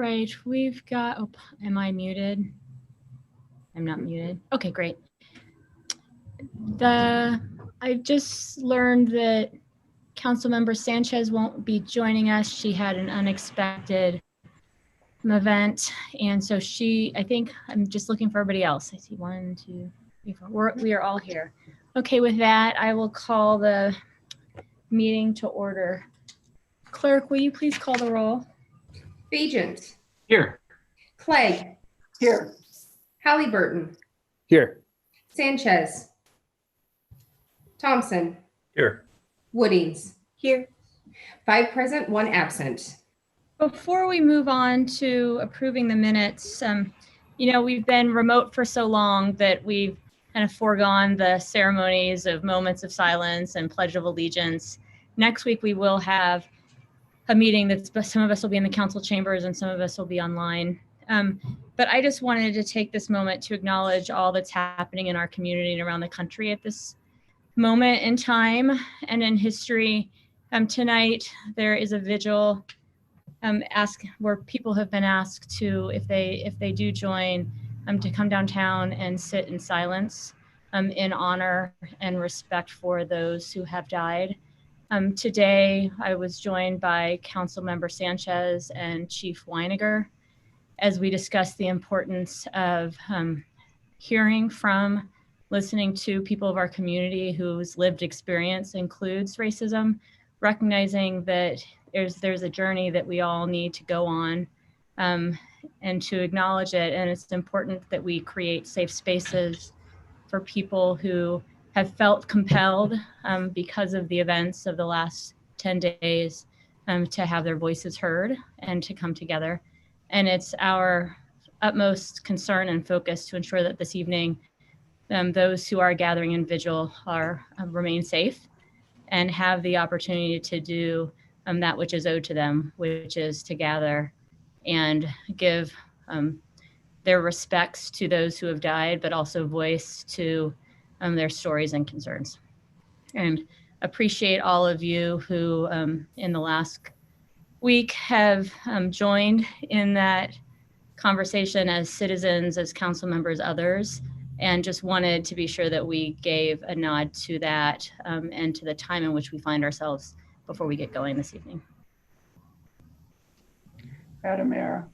right, we've got, oh, am I muted? I'm not muted. Okay, great. I just learned that Councilmember Sanchez won't be joining us. She had an unexpected event. And so I think I'm just looking for everybody else. I see 1, 2, 3, 4. We are all here. Okay, with that, I will call the meeting to order. Clerk, will you please call the roll? Bajent. Here. Clegg. Here. Halliburton. Here. Sanchez. Thompson. Here. Woodings. Here. 5 present, 1 absent. Before we move on to approving the minutes, we've been remote for so long that we've kind of foregone the ceremonies of moments of silence and Pledge of Allegiance. Next week, we will have a meeting some of us will be in the council chambers and some of us will be online. But I just wanted to take this moment to acknowledge all that's happening in our community and around the country at this moment in time and in history. Tonight, there is a vigil where people have been asked to, if they do join, to come downtown and sit in silence in honor and respect for those who have died. Today, I was joined by Councilmember Sanchez and Chief Weiniger as we discussed the importance of hearing from, listening to people of our community whose lived experience includes racism, recognizing that there's a journey that we all need to go on and to acknowledge it. And it's important that we create safe spaces for people who have felt compelled because of the events of the last 10 days to have their voices heard and to come together. And it's our utmost concern and focus to ensure that this evening, those who are gathering in vigil remain safe and have the opportunity to do that which is owed to them, which is to gather and give their respects to those who have died, but also voice to their stories and concerns. And appreciate all of you who in the last week have joined in that conversation as citizens, as council members, others, and just wanted to be sure that we gave a nod to that and to the time in which we find ourselves before we get going this evening. Madam Mayor,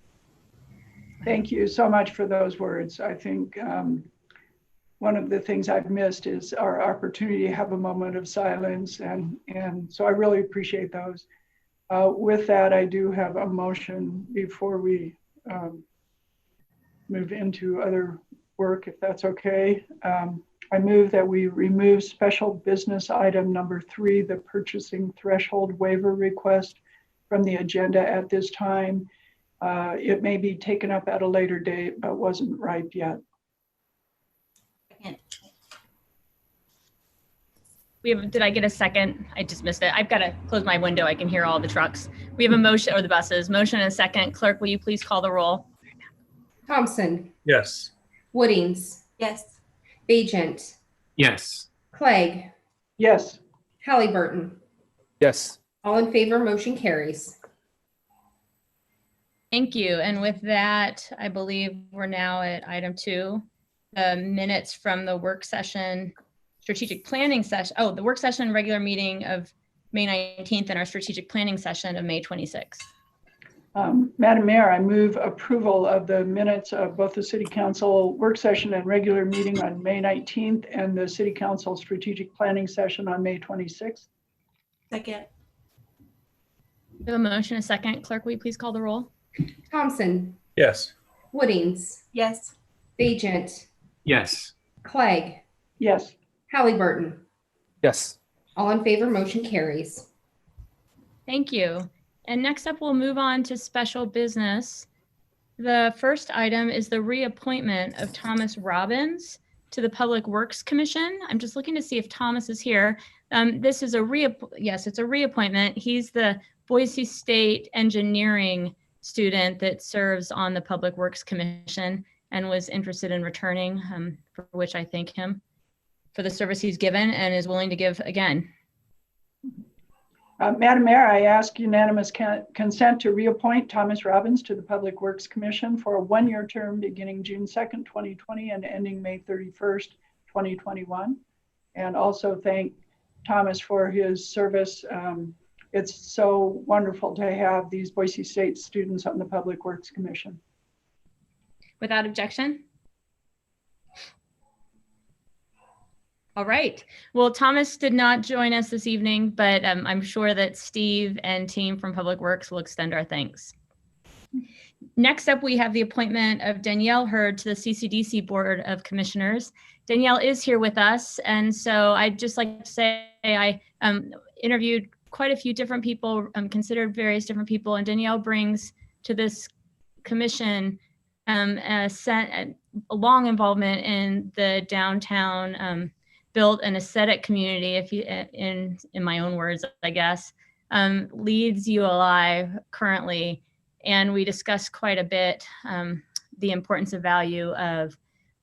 thank you so much for those words. I think one of the things I've missed is our opportunity to have a moment of silence, and so I really appreciate those. With that, I do have a motion before we move into other work, if that's okay. I move that we remove special business item number 3, the purchasing threshold waiver request, from the agenda at this time. It may be taken up at a later date, but wasn't ripe yet. Did I get a second? I just missed it. I've got to close my window. I can hear all the trucks. We have a motion, or the buses. Motion and a second. Clerk, will you please call the roll? Thompson. Yes. Woodings. Yes. Bajent. Yes. Clegg. Yes. Halliburton. Yes. All in favor, motion carries. Thank you. And with that, I believe we're now at item 2, the minutes from the work session, strategic planning session. Oh, the work session regular meeting of May 19th and our strategic planning session of May 26th. Madam Mayor, I move approval of the minutes of both the City Council work session and regular meeting on May 19th and the City Council strategic planning session on May 26th. Second. We have a motion, a second. Clerk, will you please call the roll? Thompson. Yes. Woodings. Yes. Bajent. Yes. Clegg. Yes. Halliburton. Yes. All in favor, motion carries. Thank you. And next up, we'll move on to special business. The first item is the reappointment of Thomas Robbins to the Public Works Commission. I'm just looking to see if Thomas is here. This is yes, it's a reappointment. He's the Boise State engineering student that serves on the Public Works Commission and was interested in returning, for which I thank him for the service he's given and is willing to give again. Madam Mayor, I ask unanimous consent to reappoint Thomas Robbins to the Public Works Commission for a one-year term beginning June 2nd, 2020 and ending May 31st, 2021. And also thank Thomas for his service. It's so wonderful to have these Boise State students on the Public Works Commission. Without objection? All right. Well, Thomas did not join us this evening, but I'm sure that Steve and team from Public Works will extend our thanks. Next up, we have the appointment of Danielle Hurd to the CCDC Board of Commissioners. Danielle is here with us, and so I'd just like to say I interviewed quite a few different people, considered various different people, and Danielle brings to this commission a long involvement in the downtown built an aesthetic community, if you, in my own words, I guess, leads ULI currently, and we discussed quite a bit the importance of value of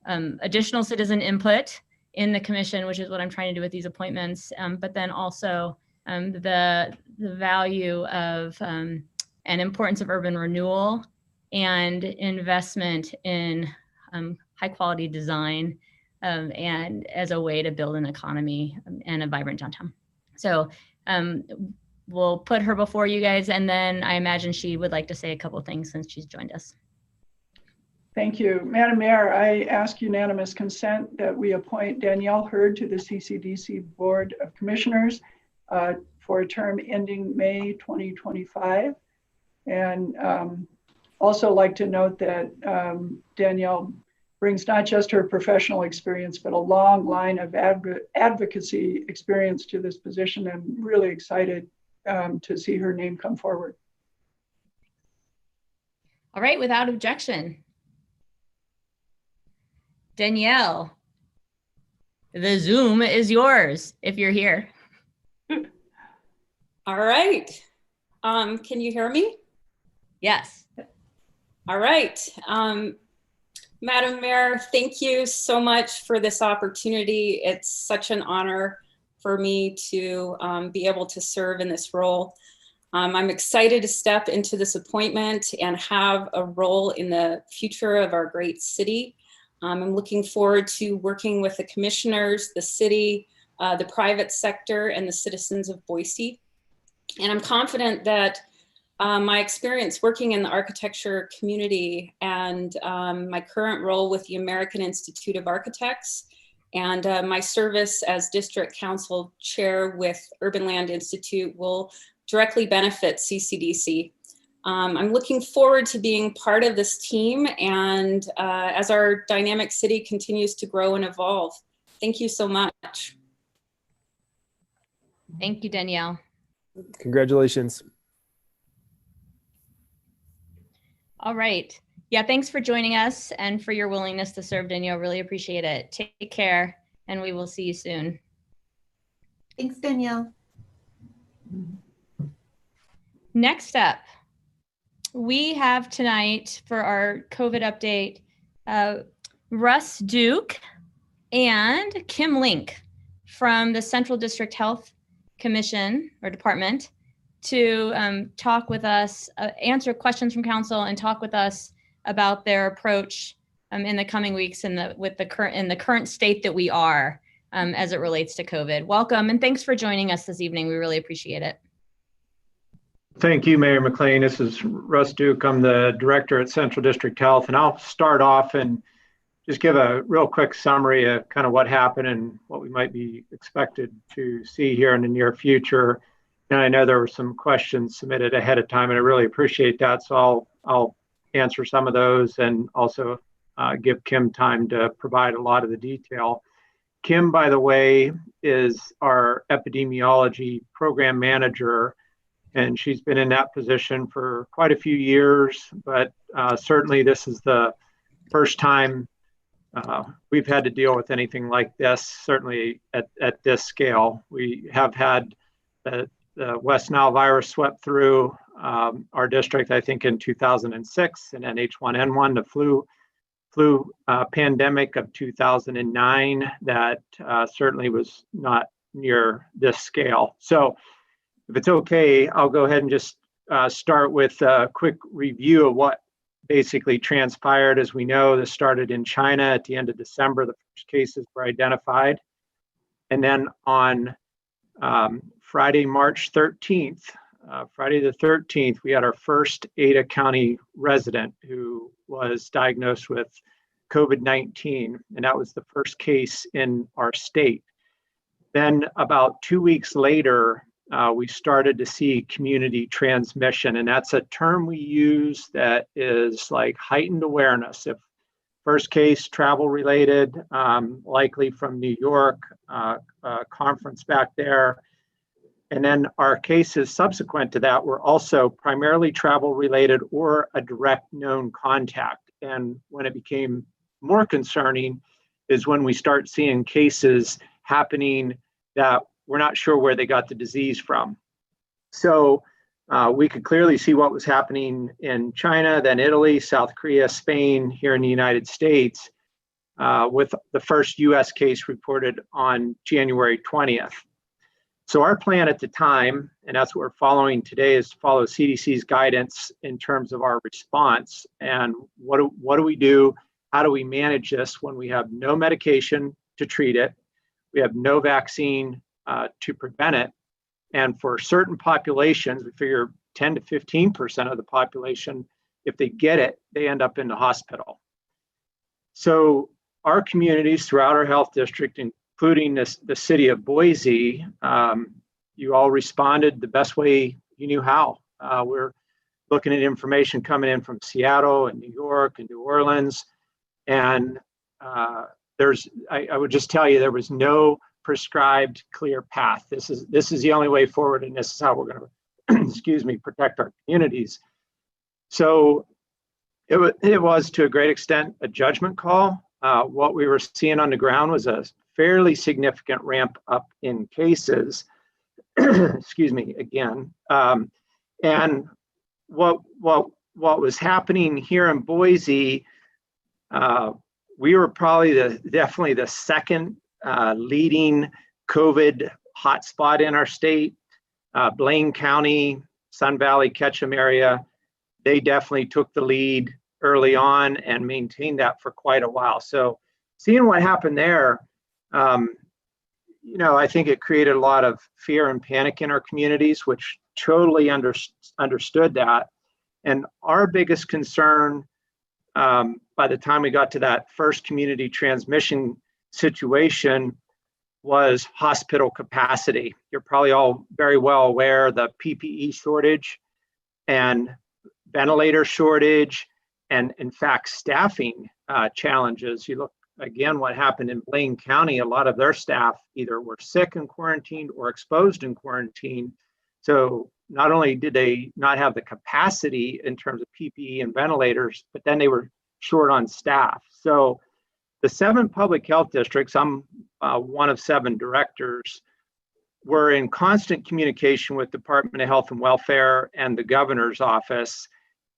additional citizen input in the commission, which is what I'm trying to do with these appointments, but then also the value of and importance of urban renewal and investment in high quality design and as a way to build an economy and a vibrant downtown. So we'll put her before you guys, and then I imagine she would like to say a couple of things since she's joined us. Thank you. Madam Mayor, I ask unanimous consent that we appoint Danielle Hurd to the CCDC Board of Commissioners for a term ending May 2025. And also like to note that Danielle brings not just her professional experience, but a long line of advocacy experience to this position. I'm really excited to see her name come forward. All right, without objection. Danielle, the Zoom is yours if you're here. All right. Can you hear me? Yes. All right. Madam Mayor, thank you so much for this opportunity. It's such an honor for me to be able to serve in this role. I'm excited to step into this appointment and have a role in the future of our great city. I'm looking forward to working with the commissioners, the city, the private sector, and the citizens of Boise. And I'm confident that my experience working in the architecture community and my current role with the American Institute of Architects and my service as district council chair with Urban Land Institute will directly benefit CCDC. I'm looking forward to being part of this team and as our dynamic city continues to grow and evolve. Thank you so much. Thank you, Danielle. Congratulations. All right. Yeah, thanks for joining us and for your willingness to serve, Danielle. Really appreciate it. Take care, and we will see you soon. Thanks, Danielle. Next up, we have tonight for our COVID update, Russ Duke and Kim Link from the Central District Health Commission or Department to talk with us, answer questions from council and talk with us about their approach in the coming weeks in the current state that we are as it relates to COVID. Welcome and thanks for joining us this evening. We really appreciate it. Thank you, Mayor McLean. This is Russ Duke. I'm the director at Central District Health, and I'll start off and just give a real quick summary of kind of what happened and what we might be expected to see here in the near future. And I know there were some questions submitted ahead of time, and I really appreciate that. So I'll answer some of those and also give Kim time to provide a lot of the detail. Kim, by the way, is our epidemiology program manager, and she's been in that position for quite a few years, but certainly this is the first time we've had to deal with anything like this, certainly at this scale. We have had the West Nile virus swept through our district, I think in 2006, and then H1N1, the flu pandemic of 2009 that certainly was not near this scale. So if it's okay, I'll go ahead and just start with a quick review of what basically transpired. As we know, this started in China at the end of December. The first cases were identified. And then on Friday, March 13th, Friday the 13th, we had our first Ada County resident who was diagnosed with COVID-19, and that was the first case in our state. Then about 2 weeks later, we started to see community transmission, and that's a term we use that is like heightened awareness. If first case travel related, likely from New York, a conference back there. And then our cases subsequent to that were also primarily travel related or a direct known contact. And when it became more concerning is when we start seeing cases happening that we're not sure where they got the disease from. So we could clearly see what was happening in China, then Italy, South Korea, Spain, here in the United States, with the first US case reported on January 20th. So our plan at the time, and that's what we're following today, is to follow CDC's guidance in terms of our response. And what do we do? How do we manage this when we have no medication to treat it? We have no vaccine to prevent it. And for certain populations, we figure 10 to 15% of the population, if they get it, they end up in the hospital. So our communities throughout our health district, including the city of Boise, you all responded the best way you knew how. We're looking at information coming in from Seattle and New York and New Orleans. And I would just tell you, there was no prescribed clear path. This is the only way forward, and this is how we're going to, protect our communities. So it was to a great extent a judgment call. What we were seeing on the ground was a fairly significant ramp up in cases. Again. And what was happening here in Boise, we were probably definitely the second leading COVID hotspot in our state. Blaine County, Sun Valley, Ketchum area, they definitely took the lead early on and maintained that for quite a while. So seeing what happened there, I think it created a lot of fear and panic in our communities, which totally understood that. And our biggest concern by the time we got to that first community transmission situation was hospital capacity. You're probably all very well aware the PPE shortage and ventilator shortage, and in fact, staffing challenges. You look again what happened in Blaine County, a lot of their staff either were sick and quarantined or exposed in quarantine. So not only did they not have the capacity in terms of PPE and ventilators, but then they were short on staff. So the 7 public health districts, I'm one of 7 directors, were in constant communication with Department of Health and Welfare and the governor's office.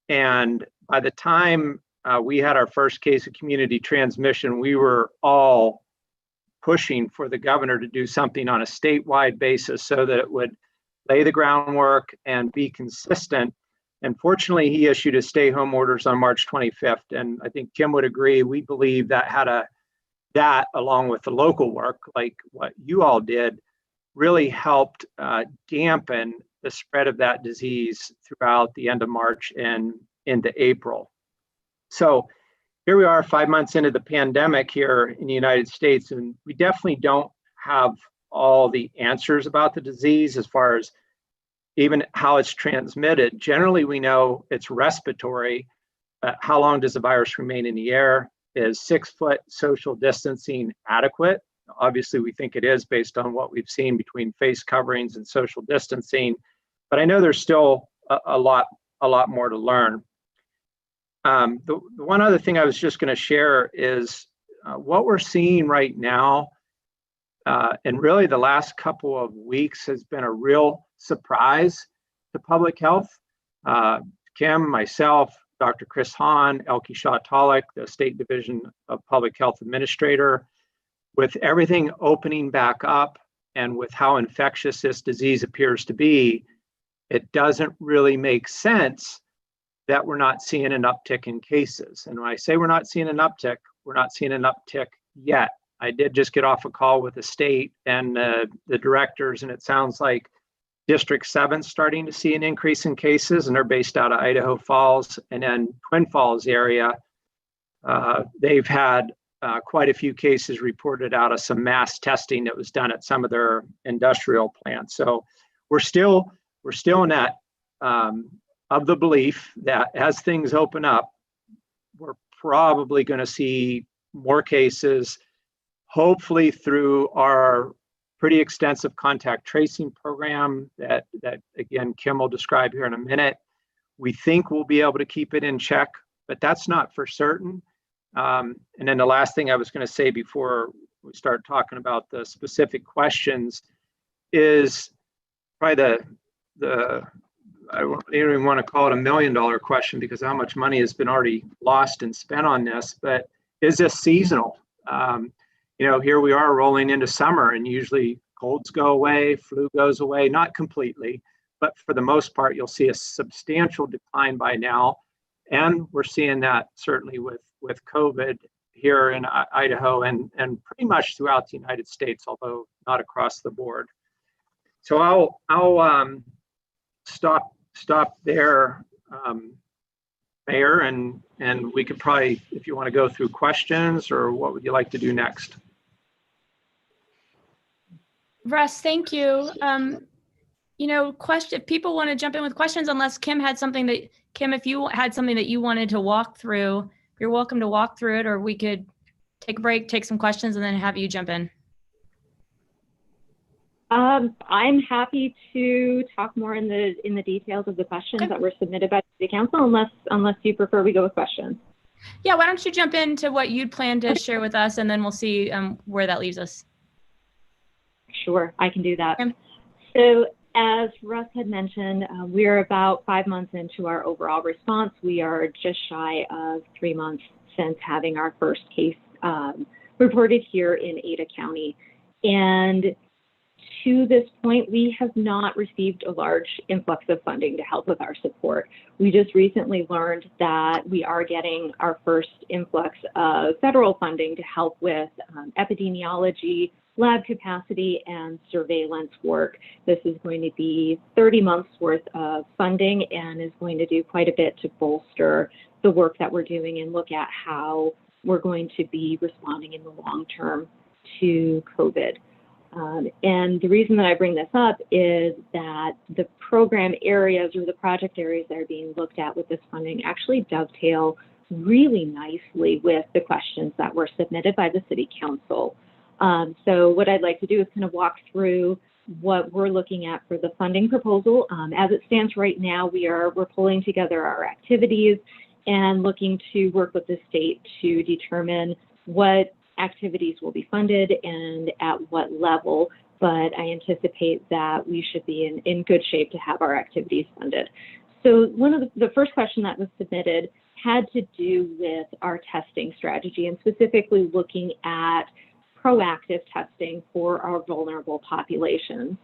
And by the time we had our first case of community transmission, we were all pushing for the governor to do something on a statewide basis so that it would lay the groundwork and be consistent. And fortunately, he issued his stay-home orders on March 25th. And I think Kim would agree, we believe that that along with the local work, like what you all did, really helped dampen the spread of that disease throughout the end of March and into April. So here we are 5 months into the pandemic here in the United States, and we definitely don't have all the answers about the disease as far as even how it's transmitted. Generally, we know it's respiratory. How long does the virus remain in the air? Is 6-foot social distancing adequate? Obviously, we think it is based on what we've seen between face coverings and social distancing, but I know there's still a lot more to learn. The one other thing I was just going to share is what we're seeing right now, and really the last couple of weeks has been a real surprise to public health. Kim, myself, Dr. Chris Hahn, Elke Shaw-Tolick, the State Division of Public Health Administrator, with everything opening back up and with how infectious this disease appears to be, it doesn't really make sense that we're not seeing an uptick in cases. And when I say we're not seeing an uptick, we're not seeing an uptick yet. I did just get off a call with the state and the directors, and it sounds like District 7 starting to see an increase in cases, and they're based out of Idaho Falls. And then Twin Falls area, they've had quite a few cases reported out of some mass testing that was done at some of their industrial plants. So we're still in that of the belief that as things open up, we're probably going to see more cases, hopefully through our pretty extensive contact tracing program that again, Kim will describe here in a minute. We think we'll be able to keep it in check, but that's not for certain. And then the last thing I was going to say before we start talking about the specific questions is probably I don't even want to call it $1 million question, because how much money has been already lost and spent on this, but is this seasonal? Here we are rolling into summer, and usually colds go away, flu goes away, not completely, but for the most part, you'll see a substantial decline by now. And we're seeing that certainly with COVID here in Idaho and pretty much throughout the United States, although not across the board. So I'll stop there, Mayor, and we could probably, if you want to go through questions, or what would you like to do next? Russ, thank you. If people want to jump in with questions, unless Kim had something that, Kim, if you had something that you wanted to walk through, you're welcome to walk through it, or we could take a break, take some questions, and then have you jump in. I'm happy to talk more in the details of the questions that were submitted by the council, unless you prefer we go with questions. Yeah, why don't you jump into what you'd plan to share with us, and then we'll see where that leaves us. Sure, I can do that. Okay. So as Russ had mentioned, we're about 5 months into our overall response. We are just shy of 3 months since having our first case reported here in Ada County. And to this point, we have not received a large influx of funding to help with our support. We just recently learned that we are getting our first influx of federal funding to help with epidemiology, lab capacity, and surveillance work. This is going to be 30 months worth of funding and is going to do quite a bit to bolster the work that we're doing and look at how we're going to be responding in the long term to COVID. And the reason that I bring this up is that the program areas or the project areas that are being looked at with this funding actually dovetail really nicely with the questions that were submitted by the City Council. So what I'd like to do is kind of walk through what we're looking at for the funding proposal. As it stands right now, we're pulling together our activities and looking to work with the state to determine what activities will be funded and at what level, but I anticipate that we should be in good shape to have our activities funded. So one of the first question that was submitted had to do with our testing strategy, and specifically looking at proactive testing for our vulnerable populations.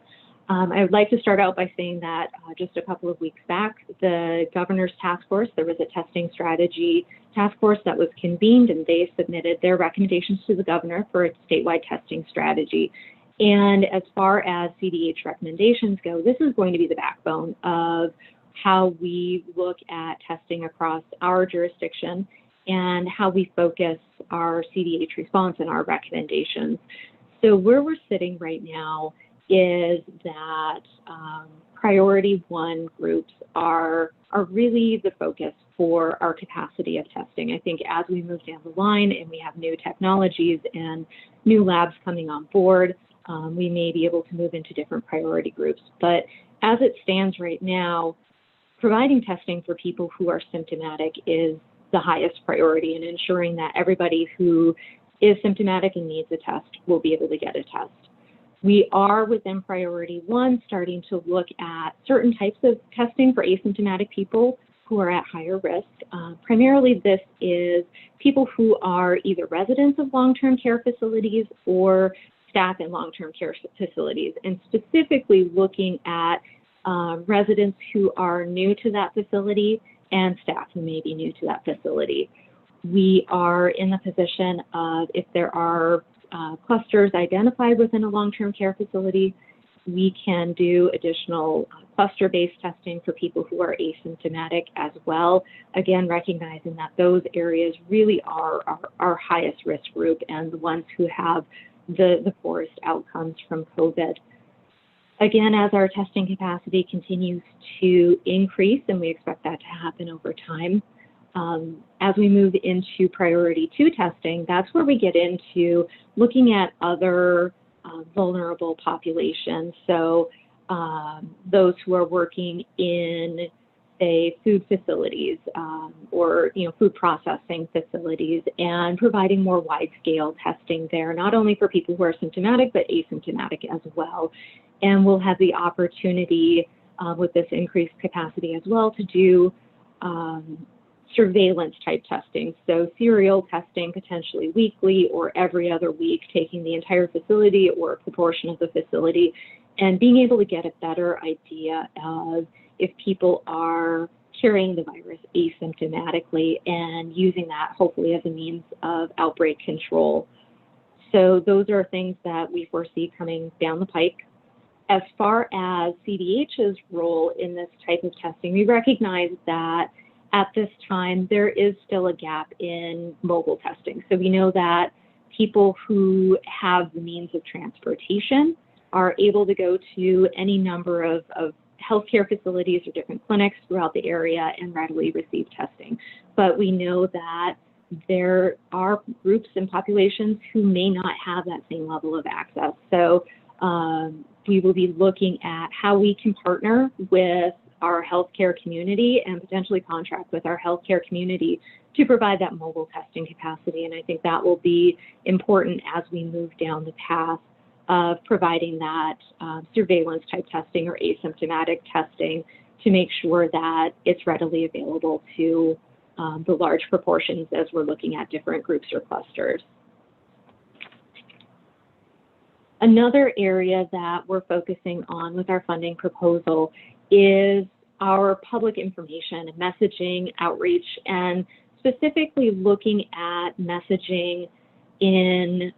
I would like to start out by saying that just a couple of weeks back, the governor's task force, there was a testing strategy task force that was convened, and they submitted their recommendations to the governor for its statewide testing strategy. And as far as CDH recommendations go, this is going to be the backbone of how we look at testing across our jurisdiction and how we focus our CDH response and our recommendations. So where we're sitting right now is that priority 1 groups are really the focus for our capacity of testing. I think as we move down the line and we have new technologies and new labs coming on board, we may be able to move into different priority groups. But as it stands right now, providing testing for people who are symptomatic is the highest priority, and ensuring that everybody who is symptomatic and needs a test will be able to get a test. We are within priority 1 starting to look at certain types of testing for asymptomatic people who are at higher risk. Primarily this is people who are either residents of long-term care facilities or staff in long-term care facilities, and specifically looking at residents who are new to that facility and staff who may be new to that facility. We are in the position of, if there are clusters identified within a long-term care facility, we can do additional cluster-based testing for people who are asymptomatic as well. Again, recognizing that those areas really are our highest risk group and the ones who have the poorest outcomes from COVID. Again, as our testing capacity continues to increase, and we expect that to happen over time, as we move into priority 2 testing, that's where we get into looking at other vulnerable populations. So those who are working in, say, food facilities or food processing facilities, and providing more wide-scale testing there, not only for people who are symptomatic, but asymptomatic as well. And we'll have the opportunity with this increased capacity as well to do surveillance type testing. So serial testing, potentially weekly or every other week, taking the entire facility or a proportion of the facility, and being able to get a better idea of if people are carrying the virus asymptomatically, and using that hopefully as a means of outbreak control. So those are things that we foresee coming down the pike. As far as CDH's role in this type of testing, we recognize that at this time, there is still a gap in mobile testing. So we know that people who have the means of transportation are able to go to any number of healthcare facilities or different clinics throughout the area and readily receive testing. But we know that there are groups and populations who may not have that same level of access. So we will be looking at how we can partner with our healthcare community and potentially contract with our healthcare community to provide that mobile testing capacity. And I think that will be important as we move down the path of providing that surveillance type testing or asymptomatic testing to make sure that it's readily available to the large proportions as we're looking at different groups or clusters. Another area that we're focusing on with our funding proposal is our public information and messaging outreach, and specifically looking at messaging in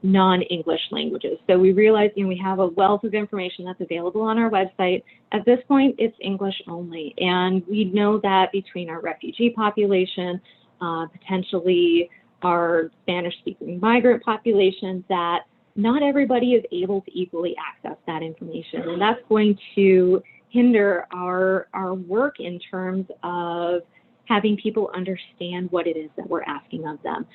non-English languages. So we realize we have a wealth of information that's available on our website. At this point, it's English only. And we know that between our refugee population, potentially our Spanish-speaking migrant population, that not everybody is able to equally access that information. And that's going to hinder our work in terms of having people understand what it is that we're asking of them.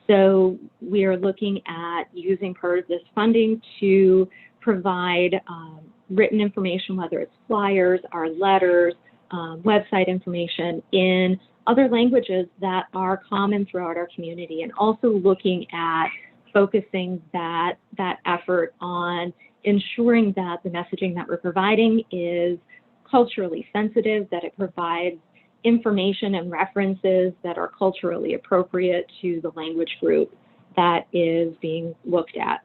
So we are looking at using part of this funding to provide written information, whether it's flyers, our letters, website information in other languages that are common throughout our community, and also looking at focusing that effort on ensuring that the messaging that we're providing is culturally sensitive, that it provides information and references that are culturally appropriate to the language group that is being looked at.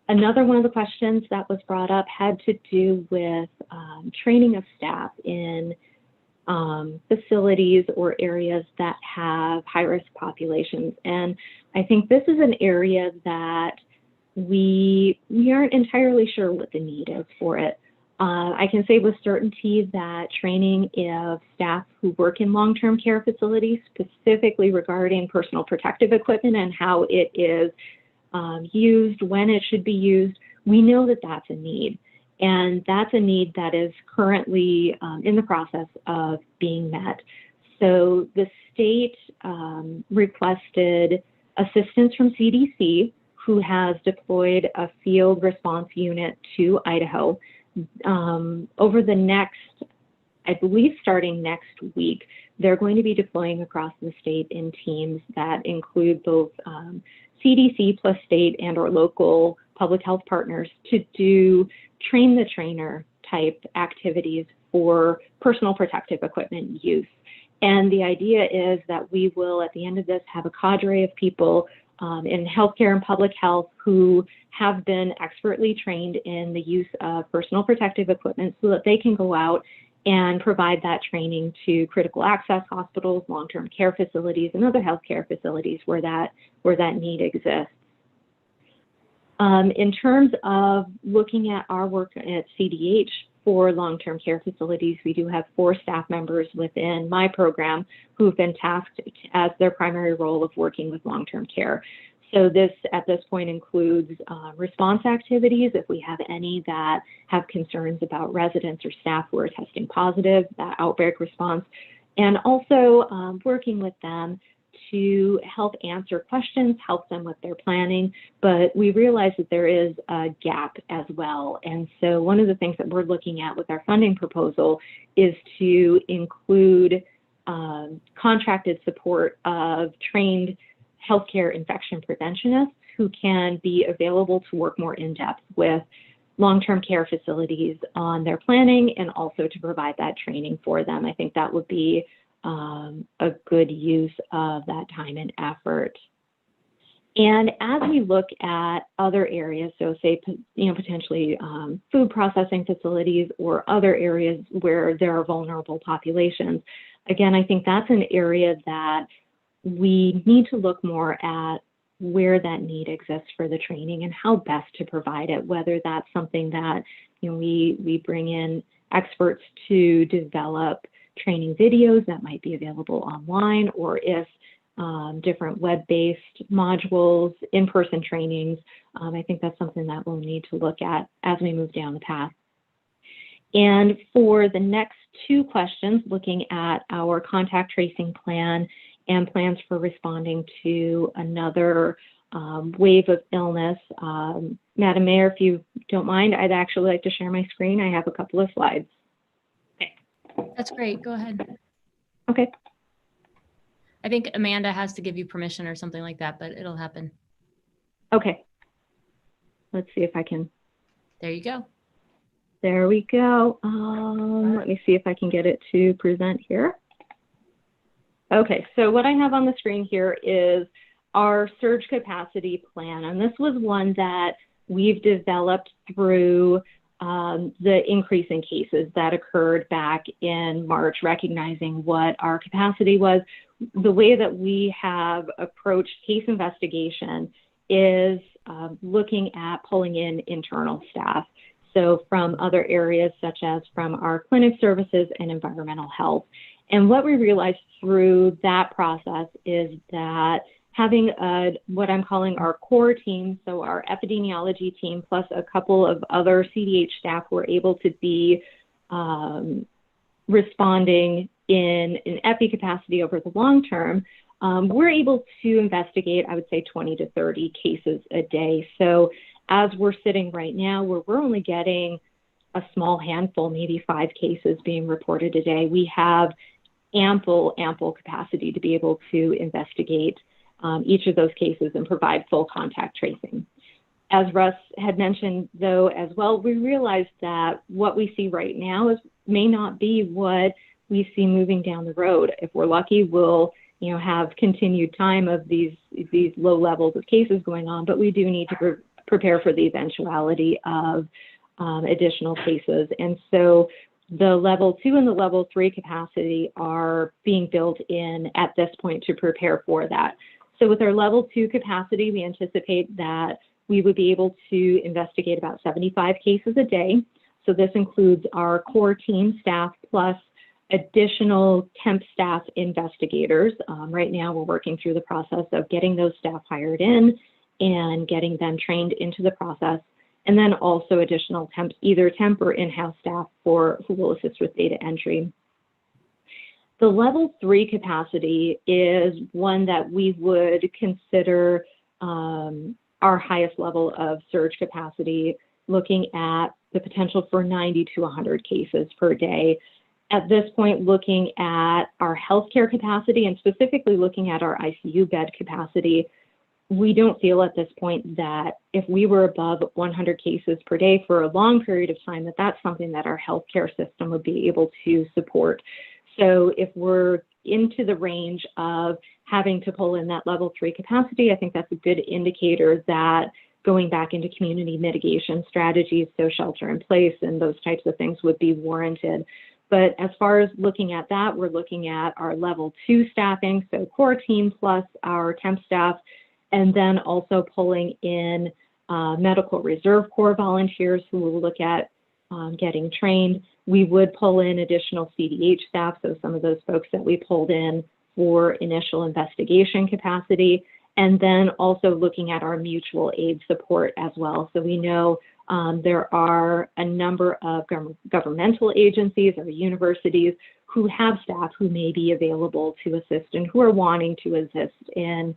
Another one of the questions that was brought up had to do with training of staff in facilities or areas that have high-risk populations. And I think this is an area that we aren't entirely sure what the need is for it. I can say with certainty that training of staff who work in long-term care facilities, specifically regarding personal protective equipment and how it is used, when it should be used, we know that that's a need. And that's a need that is currently in the process of being met. So the state requested assistance from CDC, who has deployed a field response unit to Idaho. Over the next, I believe starting next week, they're going to be deploying across the state in teams that include both CDC plus state and or local public health partners to do train the trainer type activities for personal protective equipment use. And the idea is that we will, at the end of this, have a cadre of people in healthcare and public health who have been expertly trained in the use of personal protective equipment so that they can go out and provide that training to critical access hospitals, long-term care facilities, and other healthcare facilities where that need exists. In terms of looking at our work at CDH for long-term care facilities, we do have 4 staff members within my program who've been tasked as their primary role of working with long-term care. So this, at this point, includes response activities, if we have any that have concerns about residents or staff who are testing positive, that outbreak response, and also working with them to help answer questions, help them with their planning. But we realize that there is a gap as well. And so one of the things that we're looking at with our funding proposal is to include contracted support of trained healthcare infection preventionists who can be available to work more in depth with long-term care facilities on their planning and also to provide that training for them. I think that would be a good use of that time and effort. And as we look at other areas, so say, potentially food processing facilities or other areas where there are vulnerable populations, again, I think that's an area that we need to look more at where that need exists for the training and how best to provide it, whether that's something that we bring in experts to develop training videos that might be available online, or if different web-based modules, in-person trainings, I think that's something that we'll need to look at as we move down the path. And for the next 2 questions, looking at our contact tracing plan and plans for responding to another wave of illness. Madam Mayor, if you don't mind, I'd actually like to share my screen. I have a couple of slides. Okay. That's great. Go ahead. Okay. I think Amanda has to give you permission or something like that, but it'll happen. Okay. Let's see if I can. There you go. There we go. Let me see if I can get it to present here. Okay, so what I have on the screen here is our surge capacity plan, and this was one that we've developed through the increase in cases that occurred back in March, recognizing what our capacity was. The way that we have approached case investigation is looking at pulling in internal staff. So from other areas, such as from our clinic services and environmental health. And what we realized through that process is that having what I'm calling our core team, so our epidemiology team, plus a couple of other CDH staff who are able to be responding in an epi capacity over the long term, we're able to investigate, I would say, 20 to 30 cases a day. So as we're sitting right now, where we're only getting a small handful, maybe 5 cases being reported a day, we have ample capacity to be able to investigate each of those cases and provide full contact tracing. As Russ had mentioned, though, as well, we realized that what we see right now may not be what we see moving down the road. If we're lucky, we'll have continued time of these low levels of cases going on, but we do need to prepare for the eventuality of additional cases. And so the level 2 and the level 3 capacity are being built in at this point to prepare for that. So with our level 2 capacity, we anticipate that we would be able to investigate about 75 cases a day. So this includes our core team staff plus additional temp staff investigators. Right now, we're working through the process of getting those staff hired in and getting them trained into the process. And then also additional temps, either temp or in-house staff who will assist with data entry. The level 3 capacity is one that we would consider our highest level of surge capacity, looking at the potential for 90 to 100 cases per day. At this point, looking at our healthcare capacity and specifically looking at our ICU bed capacity, we don't feel at this point that if we were above 100 cases per day for a long period of time, that that's something that our healthcare system would be able to support. So if we're into the range of having to pull in that level 3 capacity, I think that's a good indicator that going back into community mitigation strategies, so shelter in place and those types of things would be warranted. But as far as looking at that, we're looking at our level 2 staffing, so core team plus our temp staff, and then also pulling in medical reserve corps volunteers who will look at getting trained. We would pull in additional CDH staff, so some of those folks that we pulled in for initial investigation capacity, and then also looking at our mutual aid support as well. So we know there are a number of governmental agencies or universities who have staff who may be available to assist and who are wanting to assist in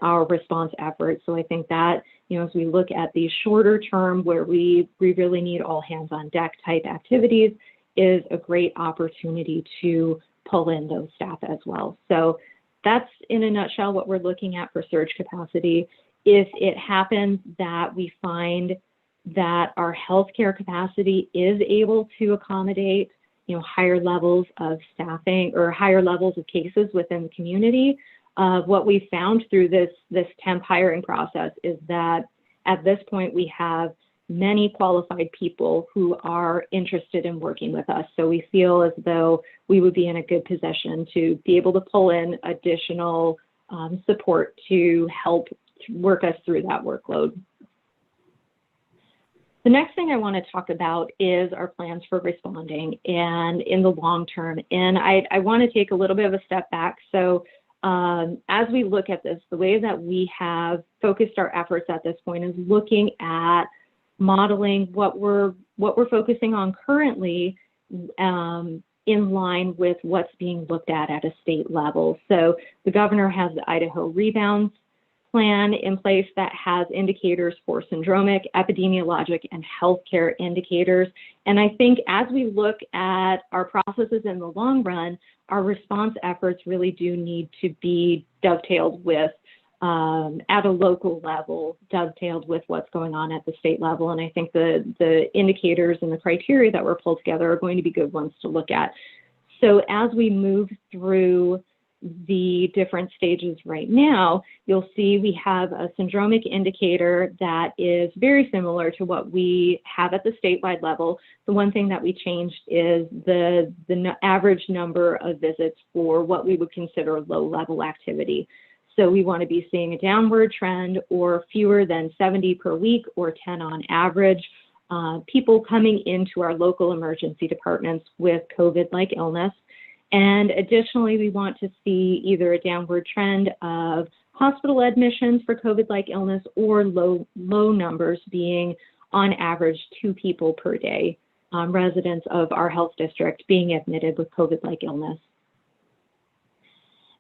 our response efforts. So I think that, as we look at the shorter term where we really need all hands on deck type activities, is a great opportunity to pull in those staff as well. So that's in a nutshell what we're looking at for surge capacity. If it happens that we find that our healthcare capacity is able to accommodate, higher levels of staffing or higher levels of cases within the community, what we found through this temp hiring process is that at this point we have many qualified people who are interested in working with us. So we feel as though we would be in a good position to be able to pull in additional support to help work us through that workload. The next thing I want to talk about is our plans for responding and in the long term. And I want to take a little bit of a step back. So as we look at this, the way that we have focused our efforts at this point is looking at modeling what we're focusing on currently in line with what's being looked at a state level. So the governor has the Idaho Rebounds Plan in place that has indicators for syndromic, epidemiologic, and healthcare indicators. And I think as we look at our processes in the long run, our response efforts really do need to be dovetailed with, at a local level, dovetailed with what's going on at the state level. And I think the indicators and the criteria that were pulled together are going to be good ones to look at. So as we move through the different stages right now, you'll see we have a syndromic indicator that is very similar to what we have at the statewide level. The one thing that we changed is the average number of visits for what we would consider low-level activity. So we want to be seeing a downward trend or fewer than 70 per week or 10 on average. People coming into our local emergency departments with COVID-like illness. And additionally, we want to see either a downward trend of hospital admissions for COVID-like illness or low numbers being on average 2 people per day, residents of our health district being admitted with COVID-like illness.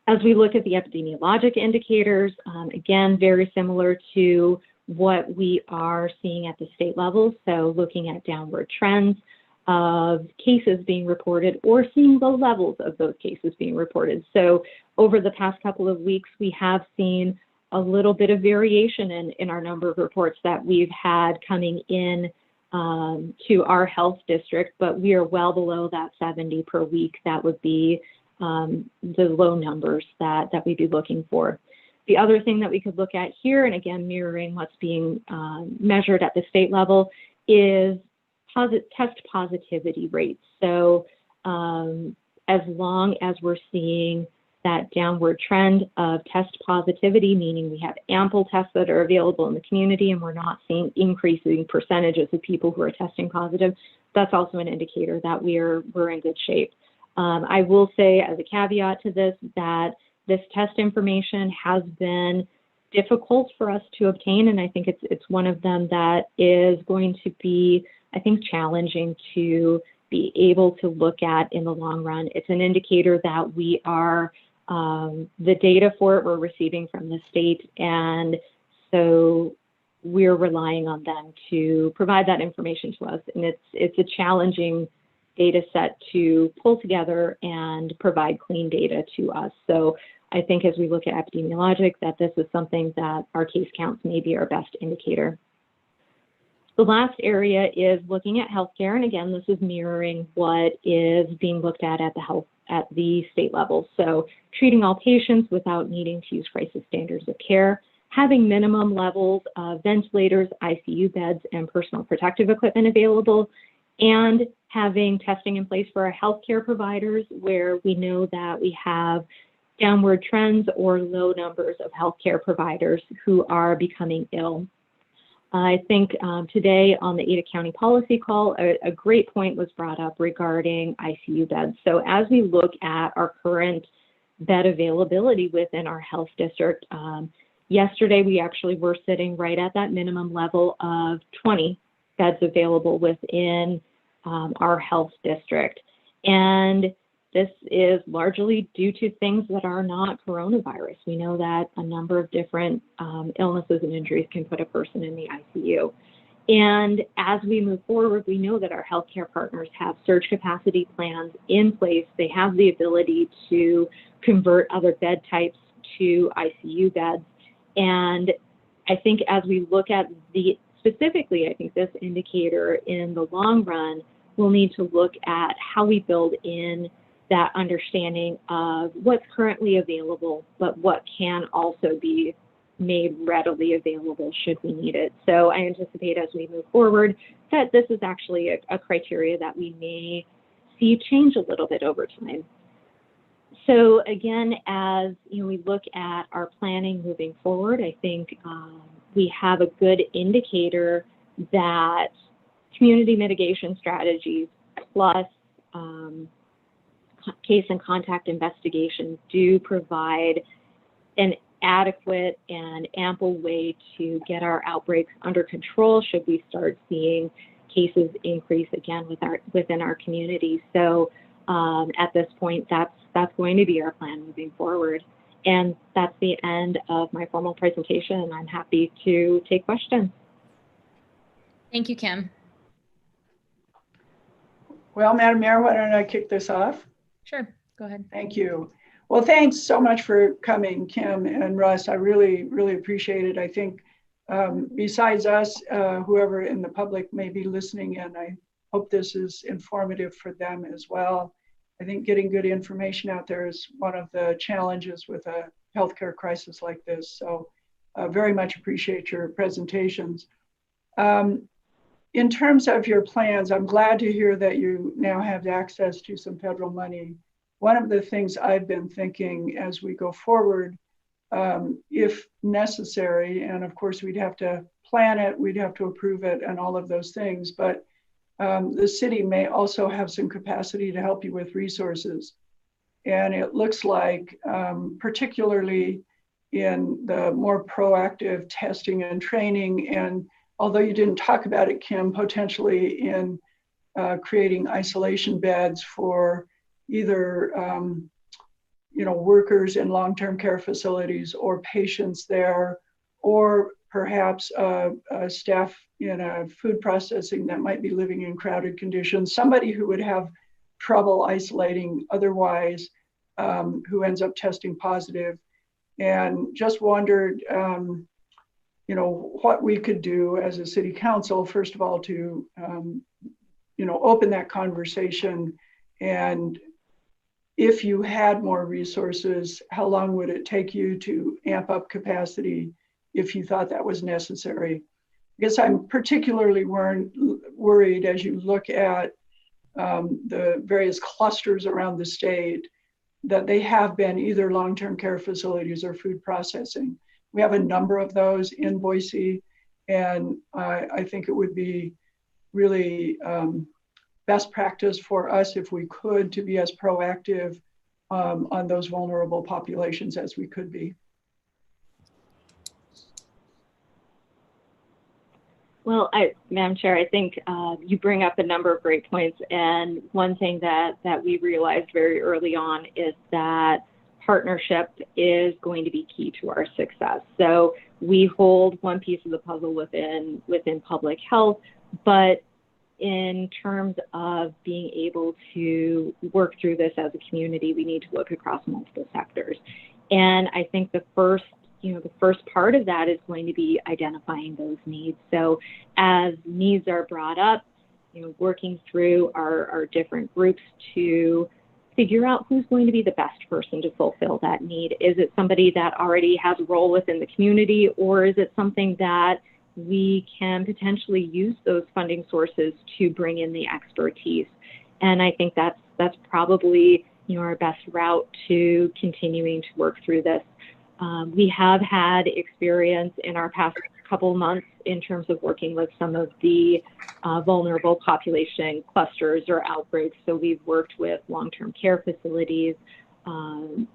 As we look at the epidemiologic indicators, again, very similar to what we are seeing at the state level. So looking at downward trends of cases being reported or seeing low levels of those cases being reported. So over the past couple of weeks, we have seen a little bit of variation in our number of reports that we've had coming in to our health district, but we are well below that 70 per week. That would be the low numbers that we'd be looking for. The other thing that we could look at here, and again, mirroring what's being measured at the state level, is test positivity rates. So as long as we're seeing that downward trend of test positivity, meaning we have ample tests that are available in the community and we're not seeing increasing percentages of people who are testing positive, that's also an indicator that we're in good shape. I will say as a caveat to this that this test information has been difficult for us to obtain, and I think it's one of them that is going to be, I think, challenging to be able to look at in the long run. It's an indicator that we are, the data for it we're receiving from the state, and so we're relying on them to provide that information to us. And it's a challenging data set to pull together and provide clean data to us. So I think as we look at epidemiologic, that this is something that our case counts may be our best indicator. The last area is looking at healthcare. And again, this is mirroring what is being looked at the at the state level. So treating all patients without needing to use crisis standards of care, having minimum levels of ventilators, ICU beds, and personal protective equipment available, and having testing in place for our healthcare providers where we know that we have downward trends or low numbers of healthcare providers who are becoming ill. I think today on the Ada County policy call, a great point was brought up regarding ICU beds. So as we look at our current bed availability within our health district, yesterday we actually were sitting right at that minimum level of 20 beds available within our health district. And this is largely due to things that are not coronavirus. We know that a number of different illnesses and injuries can put a person in the ICU. And as we move forward, we know that our healthcare partners have surge capacity plans in place. They have the ability to convert other bed types to ICU beds. And I think as we look at specifically, I think this indicator in the long run, we'll need to look at how we build in that understanding of what's currently available, but what can also be made readily available should we need it. So I anticipate as we move forward that this is actually a criteria that we may see change a little bit over time. So again, as we look at our planning moving forward, I think we have a good indicator that community mitigation strategies plus case and contact investigations do provide an adequate and ample way to get our outbreaks under control should we start seeing cases increase again within our community. So at this point, that's going to be our plan moving forward. And that's the end of my formal presentation, and I'm happy to take questions. Thank you, Kim. Well, Madam Mayor, why don't I kick this off? Sure, go ahead. Thank you. Well, thanks so much for coming, Kim and Russ. I really, really appreciate it. I think besides us, whoever in the public may be listening in, I hope this is informative for them as well. I think getting good information out there is one of the challenges with a healthcare crisis like this. So very much appreciate your presentations. In terms of your plans, I'm glad to hear that you now have access to some federal money. One of the things I've been thinking as we go forward, if necessary, and of course we'd have to plan it, we'd have to approve it and all of those things, but the city may also have some capacity to help you with resources. And it looks like, particularly in the more proactive testing and training, and although you didn't talk about it, Kim, potentially in creating isolation beds for either workers in long-term care facilities or patients there, or perhaps staff in a food processing that might be living in crowded conditions, somebody who would have trouble isolating otherwise, who ends up testing positive. And just wondered, what we could do as a city council, first of all, to, open that conversation. And if you had more resources, how long would it take you to amp up capacity if you thought that was necessary? I guess I'm particularly worried as you look at the various clusters around the state that they have been either long-term care facilities or food processing. We have a number of those in Boise, and I think it would be really best practice for us if we could to be as proactive on those vulnerable populations as we could be. Well, Madam Chair, I think you bring up a number of great points. And one thing that we realized very early on is that partnership is going to be key to our success. So we hold one piece of the puzzle within public health, but in terms of being able to work through this as a community, we need to look across multiple sectors. And I think the first part of that is going to be identifying those needs. So as needs are brought up, working through our different groups to figure out who's going to be the best person to fulfill that need. Is it somebody that already has a role within the community, or is it something that we can potentially use those funding sources to bring in the expertise? And I think that's probably, you know, our best route to continuing to work through this. We have had experience in our past couple months in terms of working with some of the vulnerable population clusters or outbreaks. So we've worked with long-term care facilities,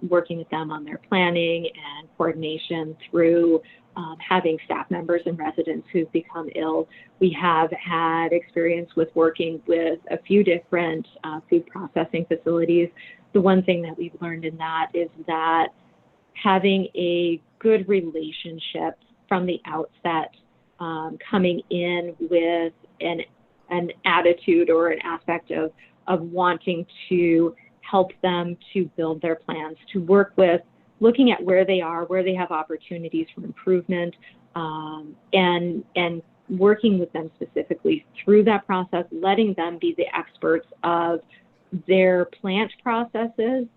working with them on their planning and coordination through having staff members and residents who've become ill. We have had experience with working with a few different food processing facilities. The one thing that we've learned in that is that having a good relationship from the outset, coming in with an attitude or an aspect of wanting to help them to build their plans, to work with, looking at where they are, where they have opportunities for improvement, and working with them specifically through that process, letting them be the experts of their plant processes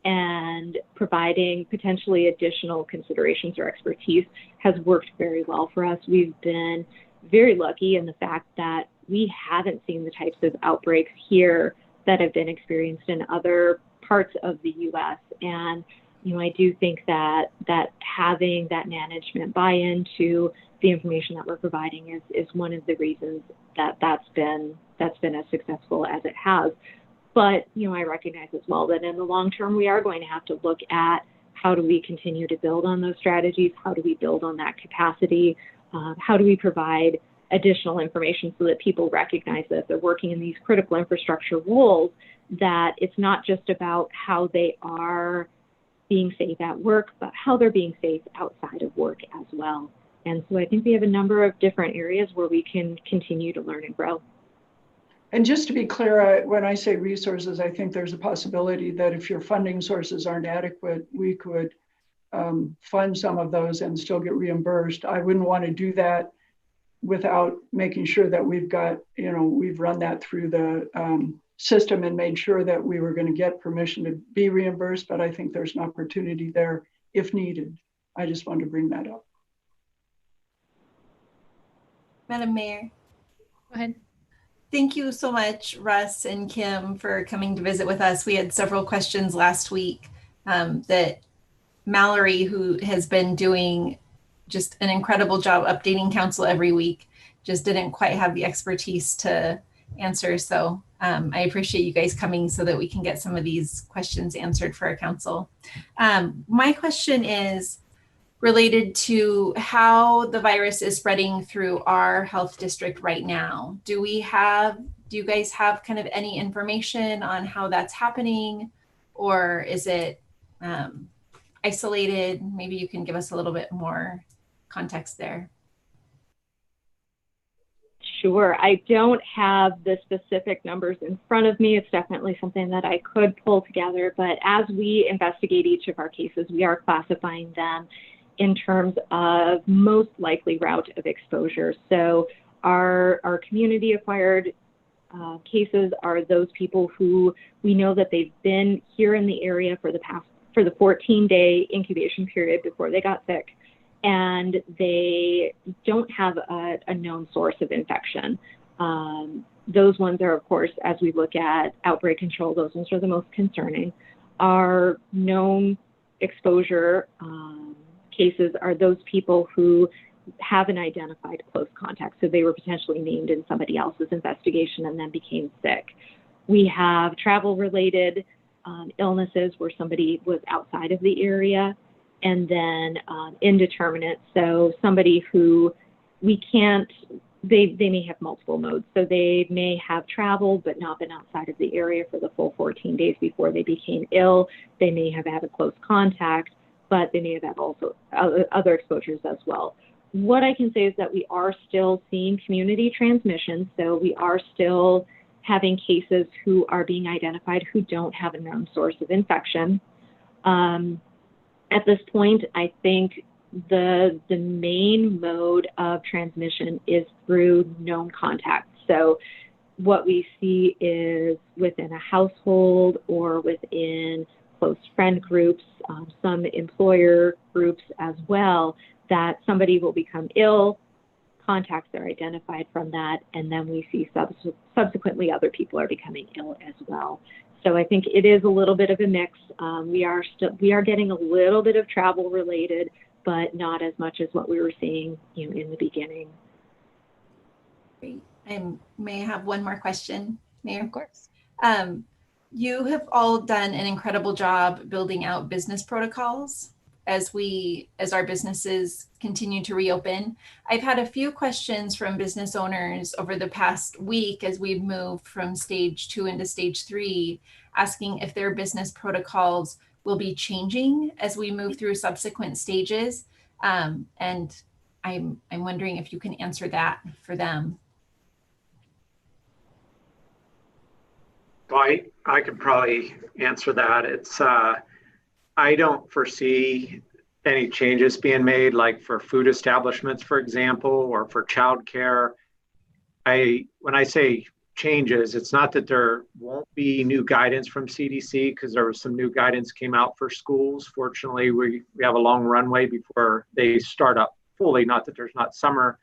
and providing potentially additional considerations or expertise has worked very well for us. We've been very lucky in the fact that we haven't seen the types of outbreaks here that have been experienced in other parts of the U.S. And, you know, I do think that having that management buy-in to the information that we're providing is one of the reasons that's been as successful as it has. But, you know, I recognize as well that in the long term, we are going to have to look at how do we continue to build on those strategies? How do we build on that capacity? How do we provide additional information so that people recognize that if they're working in these critical infrastructure roles, that it's not just about how they are being safe at work, but how they're being safe outside of work as well. And so I think we have a number of different areas where we can continue to learn and grow. And just to be clear, when I say resources, I think there's a possibility that if your funding sources aren't adequate, we could fund some of those and still get reimbursed. I wouldn't want to do that without making sure that we've got, you know, we've run that through the system and made sure that we were going to get permission to be reimbursed. But I think there's an opportunity there if needed. I just wanted to bring that up. Madam Mayor. Go ahead. Thank you so much, Russ and Kim, for coming to visit with us. We had several questions last week that Mallory, who has been doing just an incredible job updating council every week, just didn't quite have the expertise to answer. So I appreciate you guys coming so that we can get some of these questions answered for our council. My question is related to how the virus is spreading through our health district right now. Do you guys have kind of any information on how that's happening, or is it isolated? Maybe you can give us a little bit more context there. Sure. I don't have the specific numbers in front of me. It's definitely something that I could pull together, but as we investigate each of our cases, we are classifying them in terms of most likely route of exposure. So our community acquired cases are those people who we know that they've been here in the area for the 14-day incubation period before they got sick, and they don't have a known source of infection. Those ones are, of course, as we look at outbreak control, those ones are the most concerning. Our known exposure cases are those people who have an identified close contact. So they were potentially named in somebody else's investigation and then became sick. We have travel-related illnesses where somebody was outside of the area, and then indeterminate. So somebody who we can't, they may have multiple modes. So they may have traveled but not been outside of the area for the full 14 days before they became ill. They may have had a close contact, but they may have had also other exposures as well. What I can say is that we are still seeing community transmission. So we are still having cases who are being identified who don't have a known source of infection. At this point, I think the main mode of transmission is through known contacts. So what we see is within a household or within close friend groups, some employer groups as well, that somebody will become ill, contacts are identified from that, and then we see subsequently other people are becoming ill as well. So I think it is a little bit of a mix. We are getting a little bit of travel related, but not as much as what we were seeing, in the beginning. Great. I may have one more question, Mayor. Of course. You have all done an incredible job building out business protocols as our businesses continue to reopen. I've had a few questions from business owners over the past week as we've moved from stage 2 into stage 3, asking if their business protocols will be changing as we move through subsequent stages. And I'm wondering if you can answer that for them. Well, I could probably answer that. It's I don't foresee any changes being made, like for food establishments, for example, or for childcare. When I say changes, it's not that there won't be new guidance from CDC, because there was some new guidance came out for schools. Fortunately, we have a long runway before they start up fully. Not that there's not summer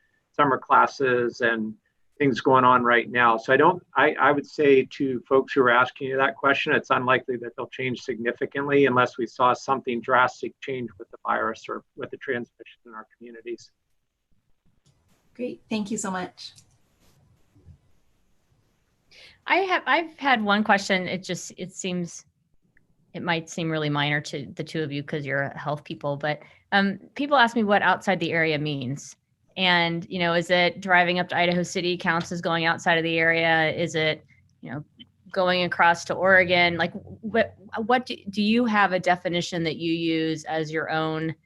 classes and things going on right now. So I would say to folks who are asking you that question, it's unlikely that they'll change significantly unless we saw something drastic change with the virus or with the transmission in our communities. Great, thank you so much. I've had one question. It might seem really minor to the two of you because you're health people, but people ask me what outside the area means. And, is it driving up to Idaho City counts as going outside of the area? Is it, going across to Oregon? Like, what do you have a definition that you use as your own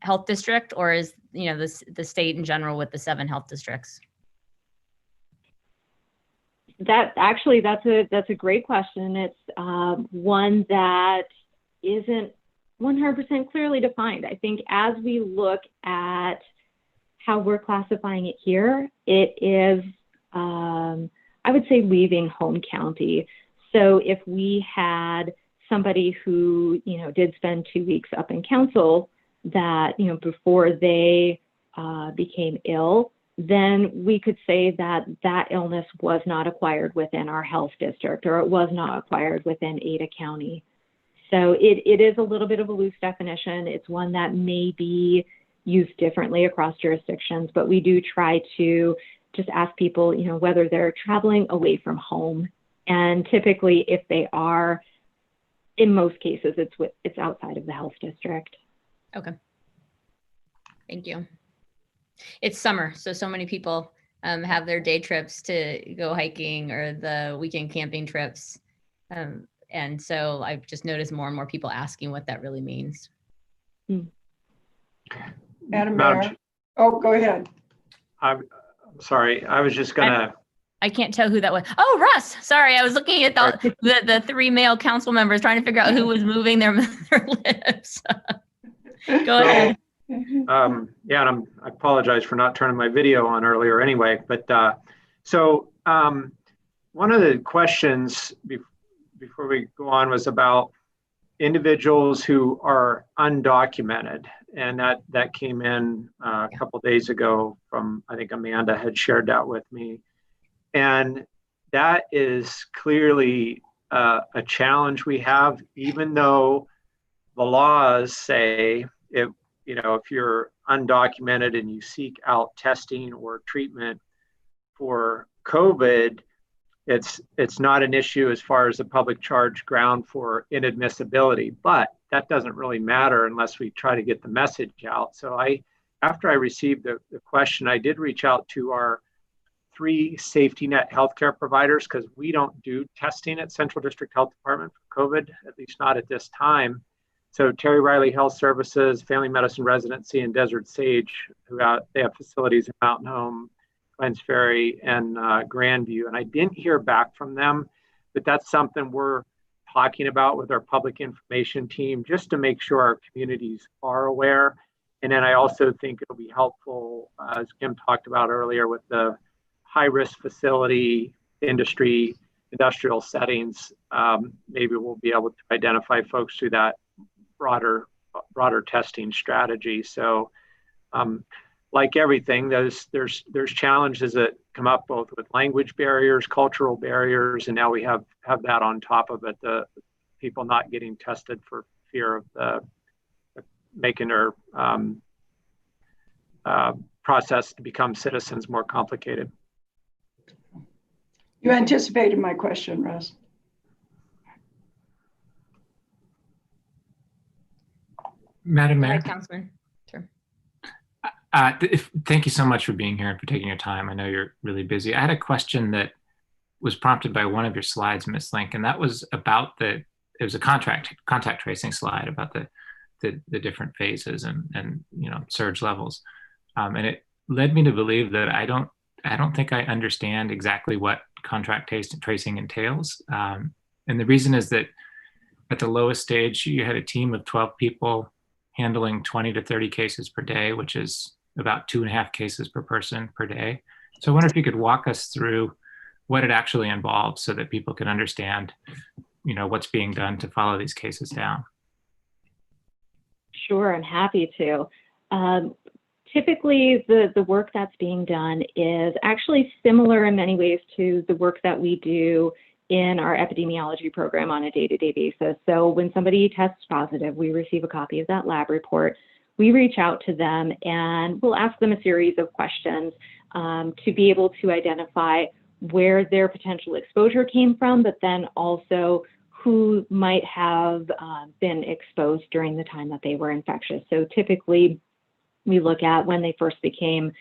health district, or is, the state in general with the 7 health districts? That's a great question. It's one that isn't 100% clearly defined. I think as we look at how we're classifying it here, it is, I would say, leaving home county. So if we had somebody who, did spend 2 weeks up in council that, before they became ill, then we could say that that illness was not acquired within our health district, or it was not acquired within Ada County. So it is a little bit of a loose definition. It's one that may be used differently across jurisdictions, but we do try to just ask people, whether they're traveling away from home. And typically, if they are, in most cases, it's outside of the health district. Okay. Thank you. It's summer, so many people have their day trips to go hiking or the weekend camping trips. And so I've just noticed more and more people asking what that really means. Madam Mayor. Oh, go ahead. I'm sorry. I was just gonna. I can't tell who that was. Oh, Russ. Sorry, I was looking at the 3 male council members trying to figure out who was moving their lips. Go ahead. Yeah, and I apologize for not turning my video on earlier anyway. But one of the questions before we go on was about individuals who are undocumented. And that came in a couple days ago from, I think Amanda had shared that with me. And that is clearly a challenge we have, even though the laws say if you're undocumented and you seek out testing or treatment for COVID, it's not an issue as far as the public charge ground for inadmissibility, but that doesn't really matter unless we try to get the message out. So after I received the question, I did reach out to our 3 safety net healthcare providers, because we don't do testing at Central District Health Department for COVID, at least not at this time. So Terry Riley Health Services, Family Medicine Residency, and Desert Sage, they have facilities in Mountain Home, Glens Ferry, and Grandview. And I didn't hear back from them, but that's something we're talking about with our public information team, just to make sure our communities are aware. And then I also think it'll be helpful, as Kim talked about earlier, with the high-risk facility, industry, industrial settings, maybe we'll be able to identify folks through that broader testing strategy. So like everything, there's challenges that come up both with language barriers, cultural barriers, and now we have that on top of it, the people not getting tested for fear of making their process to become citizens more complicated. You anticipated my question, Russ. Madam Mayor. Right, Councilman. Sure. Thank you so much for being here and for taking your time. I know you're really busy. I had a question that was prompted by one of your slides, Ms. Link, and that was about it was a contact tracing slide about the different phases and surge levels. And it led me to believe that I don't think I understand exactly what contact tracing entails. And the reason is that at the lowest stage, you had a team of 12 people handling 20 to 30 cases per day, which is about 2.5 cases per person per day. So I wonder if you could walk us through what it actually involves so that people can understand, what's being done to follow these cases down. Sure, I'm happy to. Typically, the work that's being done is actually similar in many ways to the work that we do in our epidemiology program on a day-to-day basis. So when somebody tests positive, we receive a copy of that lab report. We reach out to them and we'll ask them a series of questions to be able to identify where their potential exposure came from, but then also who might have been exposed during the time that they were infectious. So typically, we look at when they first became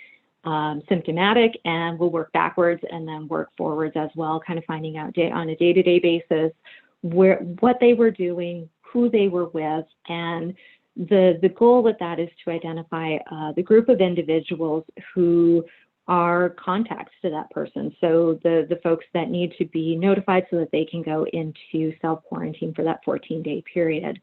symptomatic, and we'll work backwards and then work forwards as well, kind of finding out on a day-to-day basis what they were doing, who they were with, and the goal with that is to identify the group of individuals who are contacts to that person. So the folks that need to be notified so that they can go into self-quarantine for that 14-day period.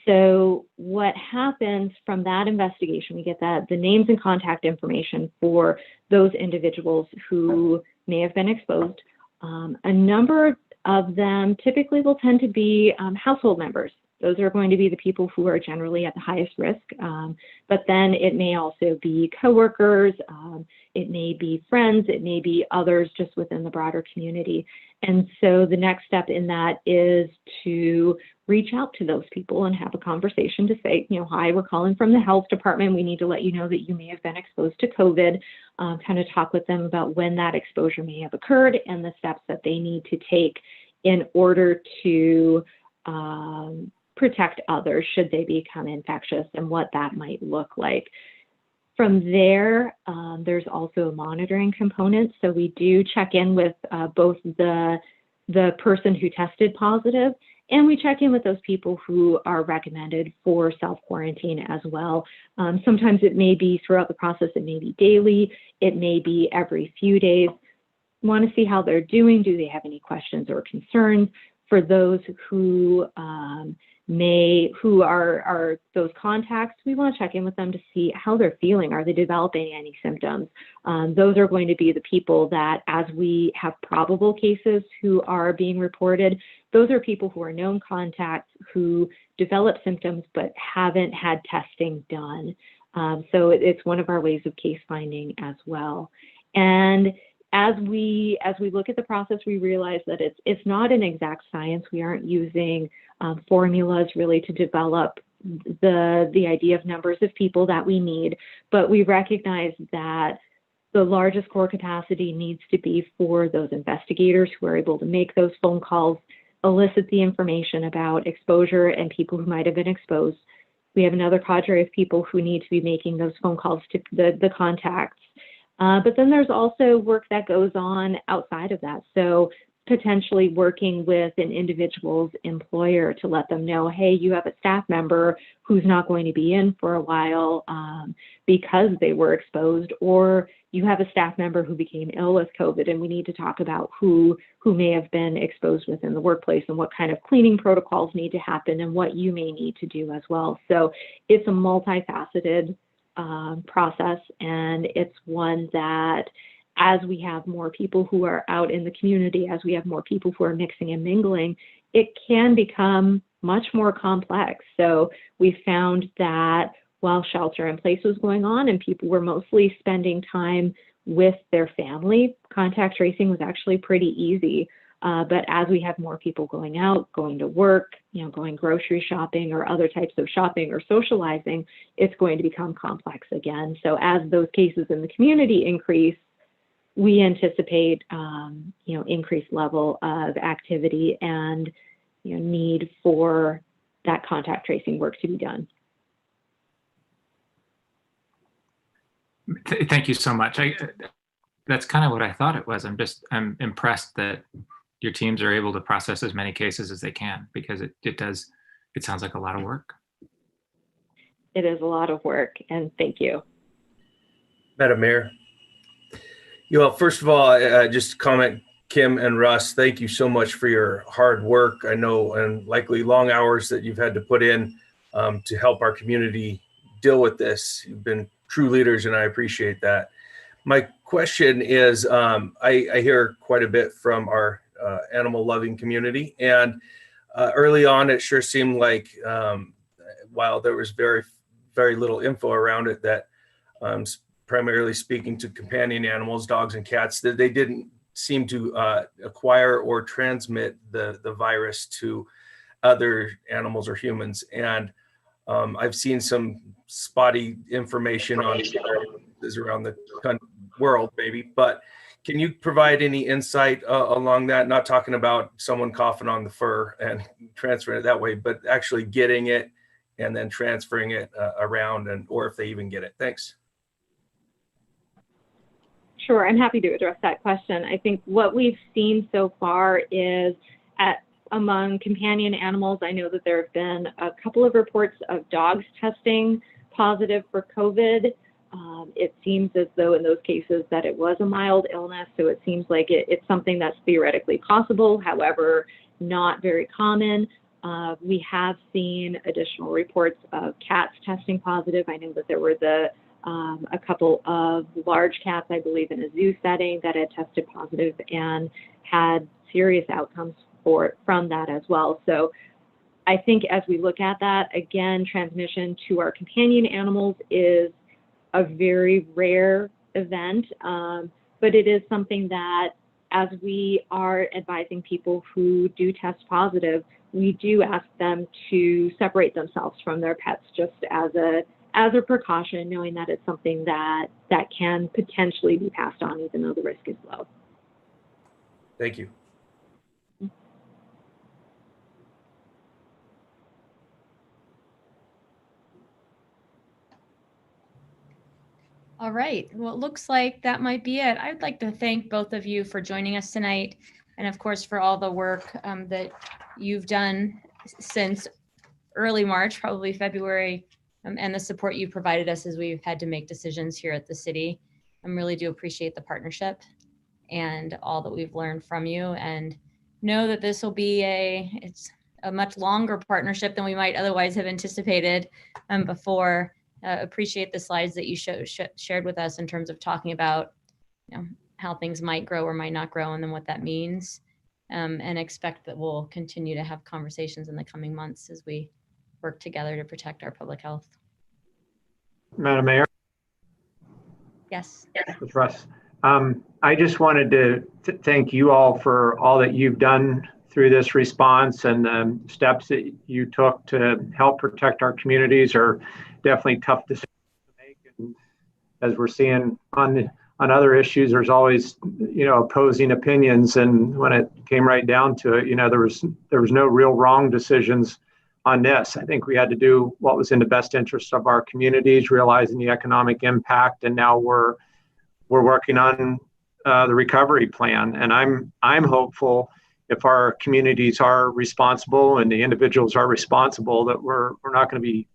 So what happens from that investigation, we get the names and contact information for those individuals who may have been exposed. A number of them typically will tend to be household members. Those are going to be the people who are generally at the highest risk. But then it may also be coworkers, it may be friends, it may be others just within the broader community. And so the next step in that is to reach out to those people and have a conversation to say, hi, we're calling from the health department. We need to let you know that you may have been exposed to COVID, kind of talk with them about when that exposure may have occurred and the steps that they need to take in order to protect others should they become infectious and what that might look like. From there, there's also a monitoring component. So we do check in with both the person who tested positive, and we check in with those people who are recommended for self-quarantine as well. Sometimes it may be throughout the process, it may be daily, it may be every few days. We want to see how they're doing. Do they have any questions or concerns? For those who are those contacts, we want to check in with them to see how they're feeling. Are they developing any symptoms? Those are going to be the people that, as we have probable cases who are being reported, those are people who are known contacts who develop symptoms but haven't had testing done. So it's one of our ways of case finding as well. And as we look at the process, we realize that it's not an exact science. We aren't using formulas really to develop the idea of numbers of people that we need, but we recognize that the largest core capacity needs to be for those investigators who are able to make those phone calls, elicit the information about exposure and people who might have been exposed. We have another cadre of people who need to be making those phone calls to the contacts. But then there's also work that goes on outside of that. So potentially working with an individual's employer to let them know, hey, you have a staff member who's not going to be in for a while because they were exposed, or you have a staff member who became ill with COVID, and we need to talk about who may have been exposed within the workplace and what kind of cleaning protocols need to happen and what you may need to do as well. So it's a multifaceted process, and it's one that as we have more people who are out in the community, as we have more people who are mixing and mingling, it can become much more complex. So we found that while shelter in place was going on and people were mostly spending time with their family, contact tracing was actually pretty easy. But as we have more people going out, going to work, going grocery shopping or other types of shopping or socializing, it's going to become complex again. So as those cases in the community increase, we anticipate, increased level of activity and, need for that contact tracing work to be done. Thank you so much. That's kind of what I thought it was. I'm impressed that your teams are able to process as many cases as they can, because it sounds like a lot of work. It is a lot of work, and thank you. Madam Mayor. First of all, just comment, Kim and Russ, thank you so much for your hard work. I know, and likely long hours that you've had to put in to help our community deal with this. You've been true leaders, and I appreciate that. My question is, I hear quite a bit from our animal loving community, and early on, it sure seemed like while there was very, very little info around it, that primarily speaking to companion animals, dogs and cats, that they didn't seem to acquire or transmit the virus to other animals or humans. And I've seen some spotty information on around the world, maybe, but can you provide any insight along that? Not talking about someone coughing on the fur and transferring it that way, but actually getting it and then transferring it around, or if they even get it. Thanks. Sure, I'm happy to address that question. I think what we've seen so far is among companion animals, I know that there have been a couple of reports of dogs testing positive for COVID. It seems as though in those cases that it was a mild illness, so it seems like it's something that's theoretically possible, however, not very common. We have seen additional reports of cats testing positive. I know that there were a couple of large cats, I believe, in a zoo setting that had tested positive and had serious outcomes from that as well. So I think as we look at that, again, transmission to our companion animals is a very rare event, but it is something that as we are advising people who do test positive, we do ask them to separate themselves from their pets just as a precaution, knowing that it's something that can potentially be passed on, even though the risk is low. Thank you. All right. Well, it looks like that might be it. I'd like to thank both of you for joining us tonight, and of course for all the work that you've done since early March, probably February, and the support you provided us as we've had to make decisions here at the city. I really do appreciate the partnership and all that we've learned from you, and know that this will be it's a much longer partnership than we might otherwise have anticipated before. Appreciate the slides that you shared with us in terms of talking about how things might grow or might not grow, and then what that means, and expect that we'll continue to have conversations in the coming months as we work together to protect our public health. Madam Mayor? Yes. It's Russ. I just wanted to thank you all for all that you've done through this response, and the steps that you took to help protect our communities are definitely tough decisions to make. And as we're seeing on other issues, there's always opposing opinions, and when it came right down to it, there was no real wrong decisions on this. I think we had to do what was in the best interest of our communities, realizing the economic impact, and now we're working on the recovery plan. And I'm hopeful, if our communities are responsible and the individuals are responsible, that we're not going to be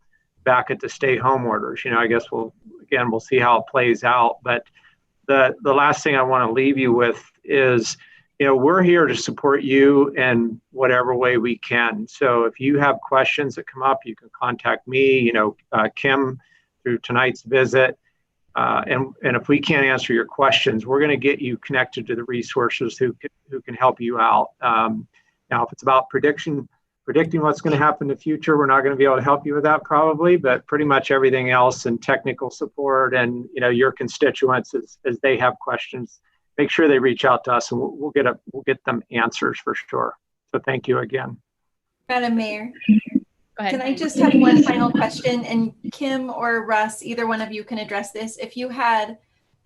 back at the stay-home orders. I guess we'll see how it plays out. But the last thing I want to leave you with is, we're here to support you in whatever way we can. So if you have questions that come up, you can contact me, Kim, through tonight's visit. And if we can't answer your questions, we're going to get you connected to the resources who can help you out. Now, if it's about predicting what's going to happen in the future, we're not going to be able to help you with that probably, but pretty much everything else and technical support and your constituents as they have questions, make sure they reach out to us and we'll get them answers for sure. So thank you again. Madam Mayor, Go ahead. can I just have one final question? And Kim or Russ, either one of you can address this. If you had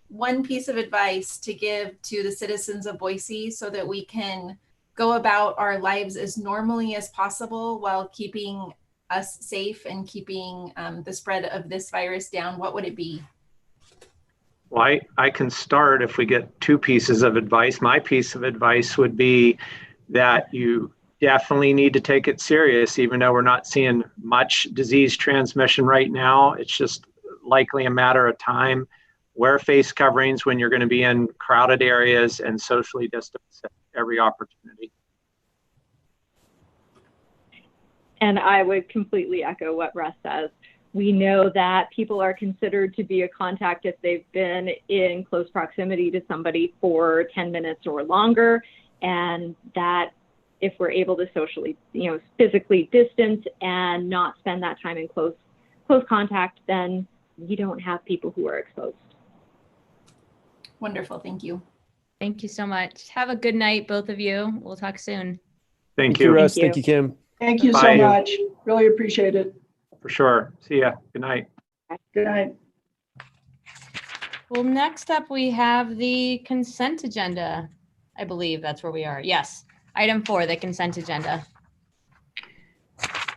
one piece of advice to give to the citizens of Boise so that we can go about our lives as normally as possible while keeping us safe and keeping the spread of this virus down, what would it be? Well, I can start if we get two pieces of advice. My piece of advice would be that you definitely need to take it serious, even though we're not seeing much disease transmission right now. It's just likely a matter of time. Wear face coverings when you're going to be in crowded areas and socially distance at every opportunity. And I would completely echo what Russ says. We know that people are considered to be a contact if they've been in close proximity to somebody for 10 minutes or longer, and that if we're able to socially, physically distance and not spend that time in close contact, then we don't have people who are exposed. Wonderful, thank you. Thank you so much. Have a good night, both of you. We'll talk soon. Thank you. Russ. Thank Thank you, Kim. Thank you so Bye. much. Really appreciate it. For sure. See ya. Good night. Good night. Well, next up we have the consent agenda. I believe that's where we are. Yes. Item 4, the consent agenda.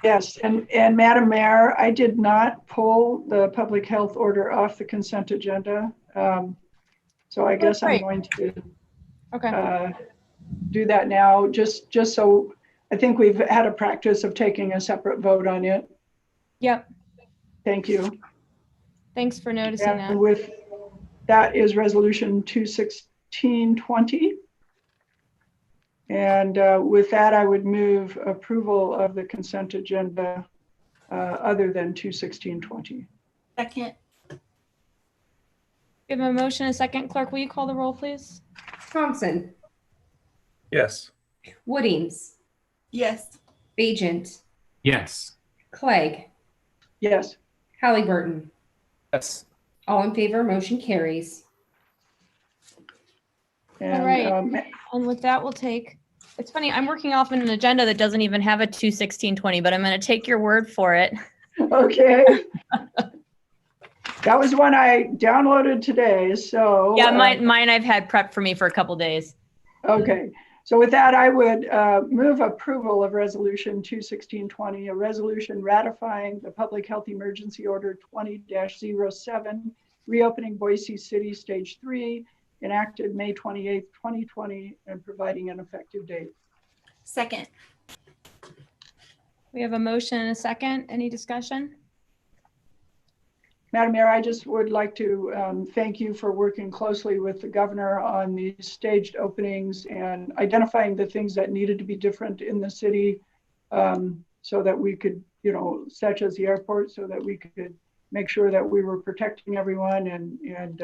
Yes, and Madam Mayor, I did not pull the public health order off the consent agenda. So I guess I'm going to do that now, just so I think we've had a practice of taking a separate vote on it. Yep. Thank you. Thanks for noticing And that. with that is resolution 21620. And with that, I would move approval of the consent agenda other than 21620. Second. Give a motion a second. Clerk, will you call the roll, please? Thompson, Yes. Woodings, Yes. Bajent, Yes. Clegg, Yes. Halliburton. Yes. All in favor, motion carries. And, All right. And with that, we'll take, it's funny, I'm working off an agenda that doesn't even have a 21620, but I'm going to take your word for it. Okay. That was one I downloaded today, so. Yeah, mine I've had prepped for me for a couple days. Okay, so with that, I would move approval of resolution 21620, a resolution ratifying the Public Health Emergency Order 20-07, reopening Boise City Stage 3, enacted May 28th, 2020, and providing an effective date. Second. We have a motion and a second. Any discussion? Madam Mayor, I just would like to thank you for working closely with the governor on these staged openings and identifying the things that needed to be different in the city so that we could, such as the airport, so that we could make sure that we were protecting everyone, and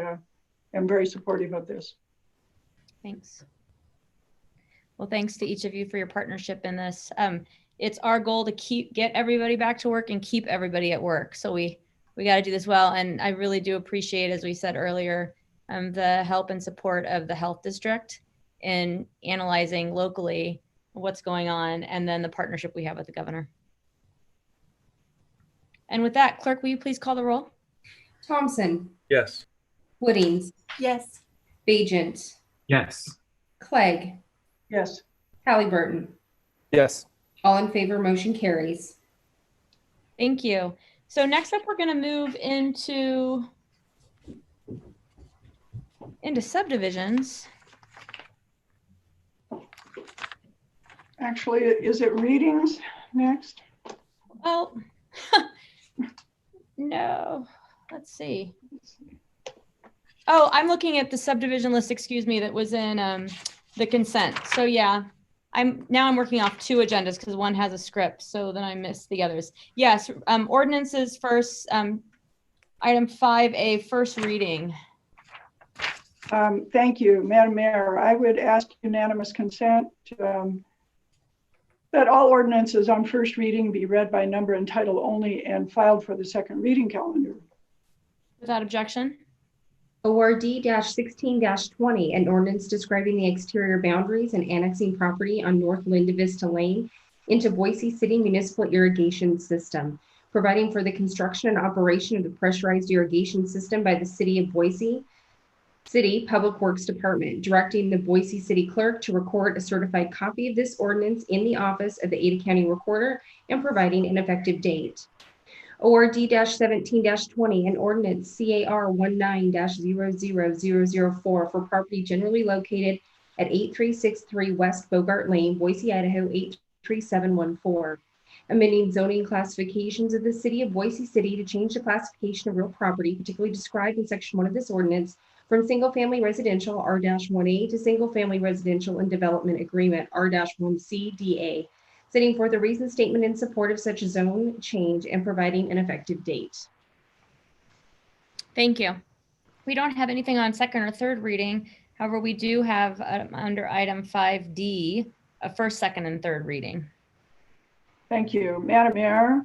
I'm very supportive of this. Thanks. Well, thanks to each of you for your partnership in this. It's our goal to get everybody back to work and keep everybody at work. So we got to do this well. And I really do appreciate, as we said earlier, the help and support of the health district in analyzing locally what's going on, and then the partnership we have with the governor. And with that, clerk, will you please call the roll? Thompson, Yes. Woodings, Yes. Bajent, Yes. Clegg, Yes. Halliburton. Yes. All in favor, motion carries. Thank you. So next up, we're going to move into subdivisions. Actually, is it readings next? Well, no, let's see. Oh, I'm looking at the subdivision list, excuse me, that was in the consent. So yeah, I'm working off 2 agendas because one has a script, so then I missed the others. Yes, ordinances first. Item 5A, first reading. Thank you, Madam Mayor. I would ask unanimous consent to, that all ordinances on first reading be read by number and title only and filed for the second reading calendar. Without objection. ORD 16-20, an ordinance describing the exterior boundaries and annexing property on North Linda Vista Lane into Boise City Municipal Irrigation System, providing for the construction and operation of the pressurized irrigation system by the City of Boise City Public Works Department, directing the Boise City Clerk to record a certified copy of this ordinance in the office of the Ada County Recorder and providing an effective date. ORD 17-20, an ordinance CAR 19-00004 for property generally located at 8363 West Bogart Lane, Boise, Idaho 83714. Amending zoning classifications of the City of Boise City to change the classification of real property, particularly described in Section 1 of this ordinance, from single-family residential R-1A to single-family residential and development agreement R-1CDA, setting forth a reasoned statement in support of such a zone change and providing an effective date. Thank you. We don't have anything on second or third reading. However, we do have under item 5D, a first, second, and third reading. Thank you, Madam Mayor.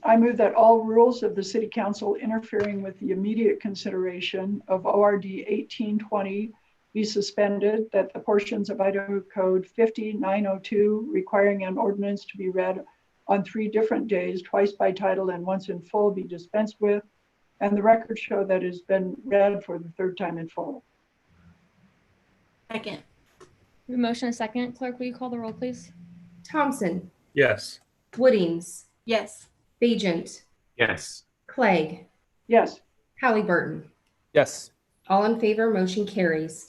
I move that all rules of the City Council interfering with the immediate consideration of ORD 1820 be suspended, that the portions of Idaho Code 50902 requiring an ordinance to be read on 3 different days, twice by title and once in full, be dispensed with, and the record show that it's been read for the 3rd time in full. Second. We have a motion and a second. Clerk, will you call the roll, please? Thompson, Yes. Woodings, Yes. Bagent, Yes. Clegg, Yes. Halliburton. Yes. All in favor, motion carries.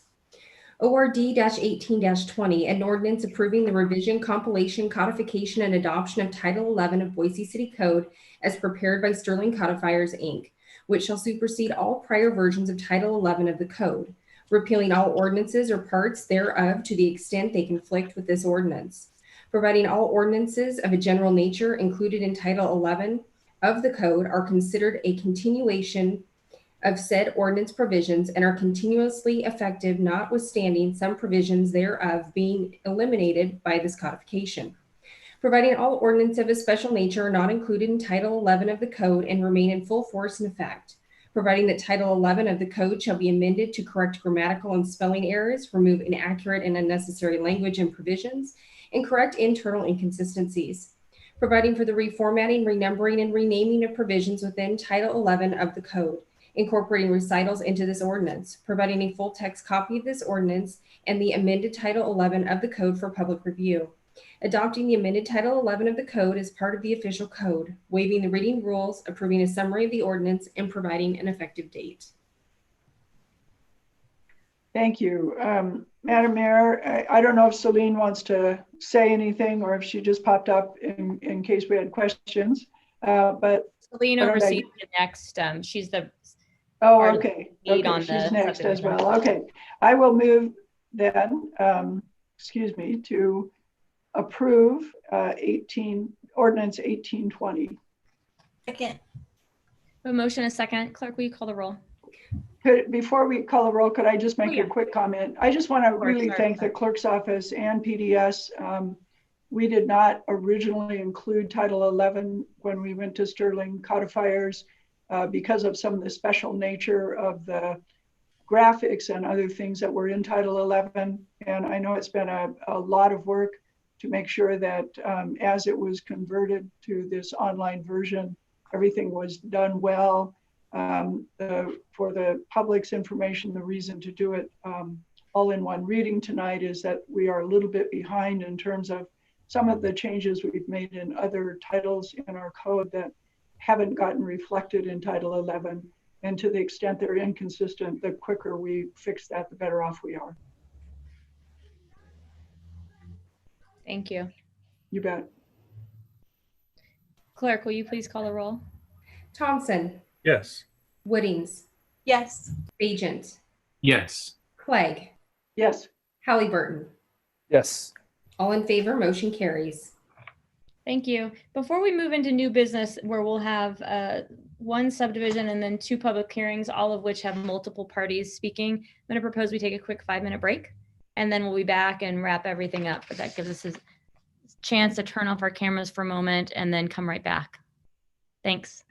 ORD 18-20, an ordinance approving the revision, compilation, codification, and adoption of Title 11 of Boise City Code as prepared by Sterling Codifiers, Inc., which shall supersede all prior versions of Title 11 of the Code, repealing all ordinances or parts thereof to the extent they conflict with this ordinance, providing all ordinances of a general nature included in Title 11 of the Code are considered a continuation of said ordinance provisions and are continuously effective, notwithstanding some provisions thereof being eliminated by this codification, providing all ordinances of a special nature are not included in Title 11 of the Code and remain in full force and effect, providing that Title 11 of the Code shall be amended to correct grammatical and spelling errors, remove inaccurate and unnecessary language and provisions, and correct internal inconsistencies, providing for the reformatting, renumbering, and renaming of provisions within Title 11 of the Code, incorporating recitals into this ordinance, providing a full text copy of this ordinance and the amended Title 11 of the Code for public review, adopting the amended Title 11 of the Code as part of the official code, waiving the reading rules, approving a summary of the ordinance, and providing an effective date. Thank you. Madam Mayor, I don't know if Celine wants to say anything or if she just popped up in case we had questions, but Celine oversees the next. She's the okay. lead on She's the next as subdivision. well. Okay. I will move then, to approve Ordinance 1820. Second. A motion and a second. Clerk, will you call the roll? Before we call the roll, could I just make yeah. a quick comment? I just want to really Sorry. thank the clerk's office and PDS. We did not originally include Title 11 when we went to Sterling Codifiers because of some of the special nature of the graphics and other things that were in Title 11. And I know it's been a lot of work to make sure that as it was converted to this online version, everything was done well. For the public's information, the reason to do it all in one reading tonight is that we are a little bit behind in terms of some of the changes we've made in other titles in our code that haven't gotten reflected in Title 11. And to the extent they're inconsistent, the quicker we fix that, the better off we are. Thank you. You bet. Clerk, will you please call the roll? Thompson, Yes. Woodings, Yes. Bagent, Yes. Clegg, Yes. Halliburton. Yes. All in favor, motion carries. Thank you. Before we move into new business, where we'll have one subdivision and then 2 public hearings, all of which have multiple parties speaking. I'm going to propose we take a quick 5-minute break, and then we'll be back and wrap everything up. But that gives us a chance to turn off our cameras for a moment and then come right back. Thanks.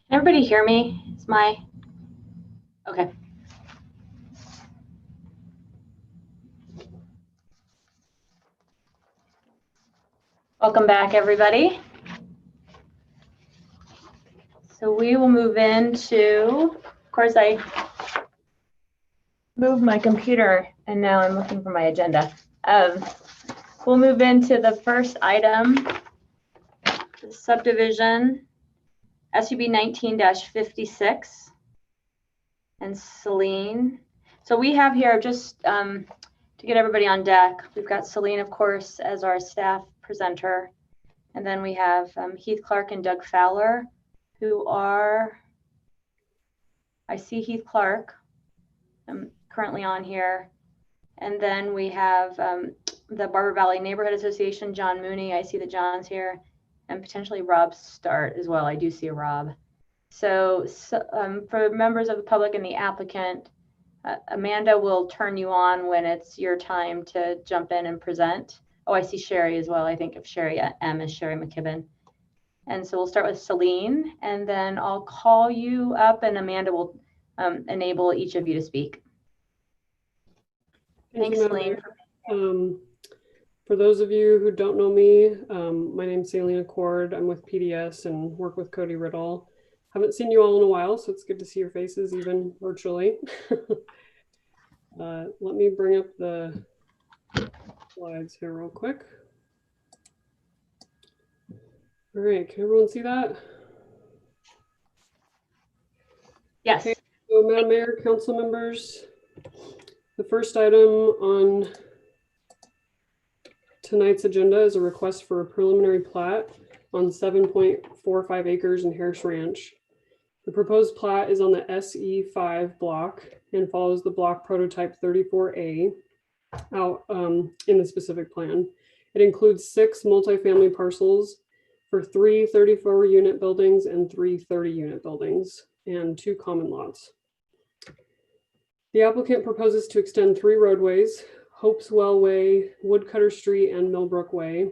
Can everybody hear me? Is my okay? Welcome back, everybody. So we will move into, of course, I moved my computer and now I'm looking for my agenda. We'll move into the first item, the subdivision SUB 19-56 and Celine. So we have here, just to get everybody on deck, we've got Celine, of course, as our staff presenter. And then we have Heath Clark and Doug Fowler, who are, I see Heath Clark currently on here. And then we have the Barber Valley Neighborhood Association, John Mooney. I see that John's here. And potentially Rob Start as well. I do see a Rob. So for members of the public and the applicant, Amanda will turn you on when it's your time to jump in and present. Oh, I see Sherry as well. I think of Sherry M as Sherry McKibben. And so we'll start with Celine, and then I'll call you up and Amanda will enable each of you to speak. Thanks, Celine. For those of you who don't know me, my name's Celine Accord. I'm with PDS and work with Cody Riddle. Haven't seen you all in a while, so it's good to see your faces, even virtually. Let me bring up the slides here real quick. All right, can everyone see that? Yes. Okay, so Madam Mayor, council members, the first item on tonight's agenda is a request for a preliminary plat on 7.45 acres in Harris Ranch. The proposed plat is on the SE5 block and follows the block prototype 34A out in the specific plan. It includes 6 multifamily parcels for 3 34-unit buildings and 3 30-unit buildings and 2 common lots. The applicant proposes to extend 3 roadways, Hopeswell Way, Woodcutter Street, and Millbrook Way.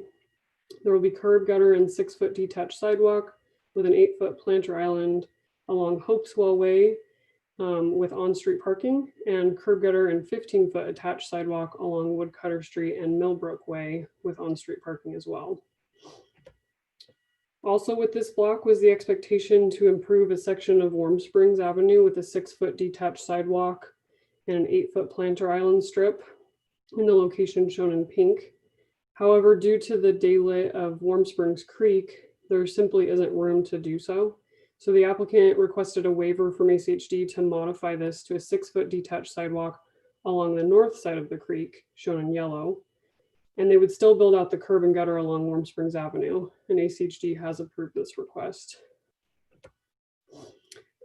There will be curb, gutter, and 6-foot detached sidewalk with an 8-foot planter island along Hopeswell Way with on-street parking, and curb, gutter, and 15-foot attached sidewalk along Woodcutter Street and Millbrook Way with on-street parking as well. Also with this block was the expectation to improve a section of Warm Springs Avenue with a 6-foot detached sidewalk and an 8-foot planter island strip in the location shown in pink. However, due to the daylit of Warm Springs Creek, there simply isn't room to do so. So the applicant requested a waiver from ACHD to modify this to a 6-foot detached sidewalk along the north side of the creek, shown in yellow. And they would still build out the curb and gutter along Warm Springs Avenue, and ACHD has approved this request.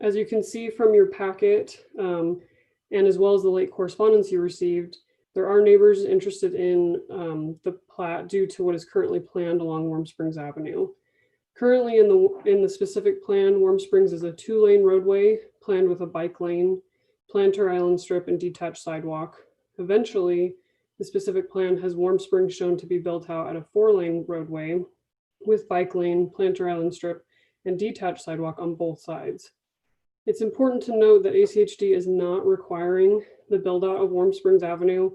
As you can see from your packet, and as well as the late correspondence you received, there are neighbors interested in the plat due to what is currently planned along Warm Springs Avenue. Currently in the specific plan, Warm Springs is a 2-lane roadway planned with a bike lane, planter island strip, and detached sidewalk. Eventually, the specific plan has Warm Springs shown to be built out at a 4-lane roadway with bike lane, planter island strip, and detached sidewalk on both sides. It's important to note that ACHD is not requiring the build out of Warm Springs Avenue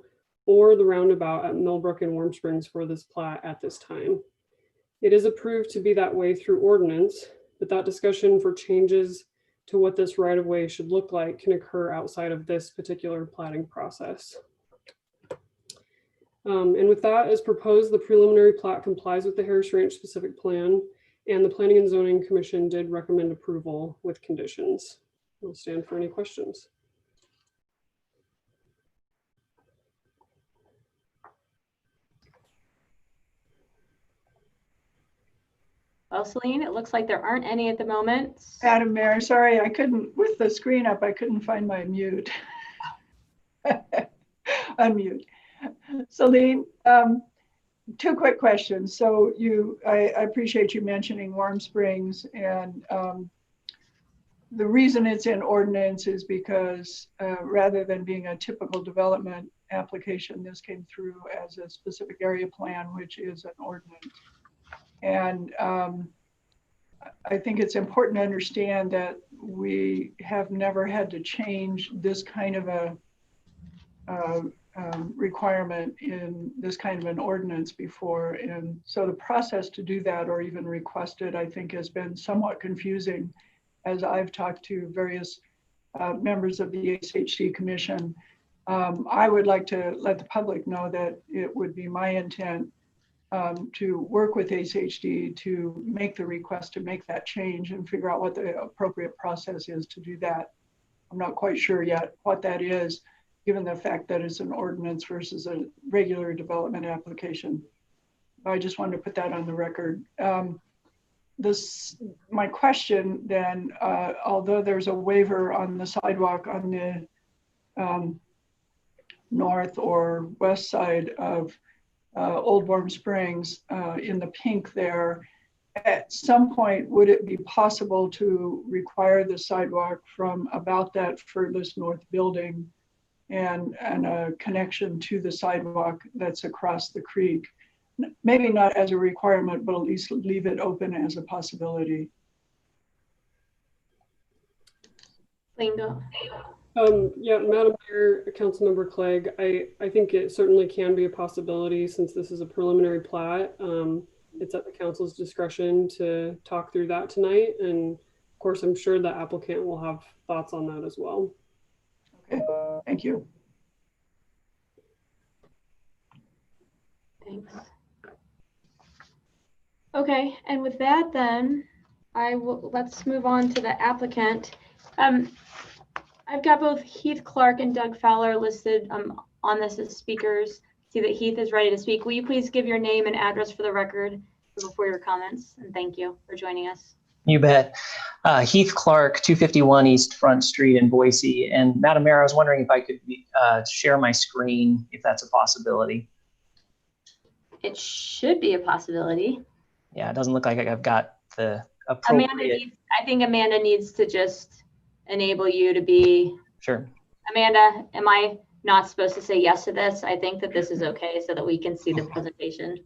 or the roundabout at Millbrook and Warm Springs for this plat at this time. It is approved to be that way through ordinance, but that discussion for changes to what this right of way should look like can occur outside of this particular platting process. And with that as proposed, the preliminary plat complies with the Harris Ranch specific plan, and the Planning and Zoning Commission did recommend approval with conditions. We'll stand for any questions. Well, Celine, it looks like there aren't any at the moment. Madam Mayor, sorry, I couldn't, with the screen up, I couldn't find my mute. Unmute. Celine, 2 quick questions. So I appreciate you mentioning Warm Springs, and the reason it's in ordinance is because rather than being a typical development application, this came through as a specific area plan, which is an ordinance. And I think it's important to understand that we have never had to change this kind of a requirement in this kind of an ordinance before. And so the process to do that or even request it, I think, has been somewhat confusing as I've talked to various members of the ACHD Commission. I would like to let the public know that it would be my intent to work with ACHD to make the request to make that change and figure out what the appropriate process is to do that. I'm not quite sure yet what that is, given the fact that it's an ordinance versus a regular development application. I just wanted to put that on the record. My question then, although there's a waiver on the sidewalk on the north or west side of Old Warm Springs in the pink there, at some point, would it be possible to require the sidewalk from about that furthest north building and a connection to the sidewalk that's across the creek? Maybe not as a requirement, but at least leave it open as a possibility. Lingo. Yeah, Madam Mayor, Councilmember Clegg, I think it certainly can be a possibility since this is a preliminary plat. It's at the council's discretion to talk through that tonight. And of course, I'm sure the applicant will have thoughts on that as well. Okay, thank you. Thanks. Okay, and with that then, let's move on to the applicant. I've got both Heath Clark and Doug Fowler listed on this as speakers. See that Heath is ready to speak. Will you please give your name and address for the record before your comments? And thank you for joining us. You bet. Heath Clark, 251 East Front Street in Boise. And Madam Mayor, I was wondering if I could share my screen, if that's a possibility. It should be a possibility. Yeah, it doesn't look like I've got the appropriate. I think Amanda needs to just enable you to be. Sure. Amanda, am I not supposed to say yes to this? I think that this is okay so that we can see the presentation.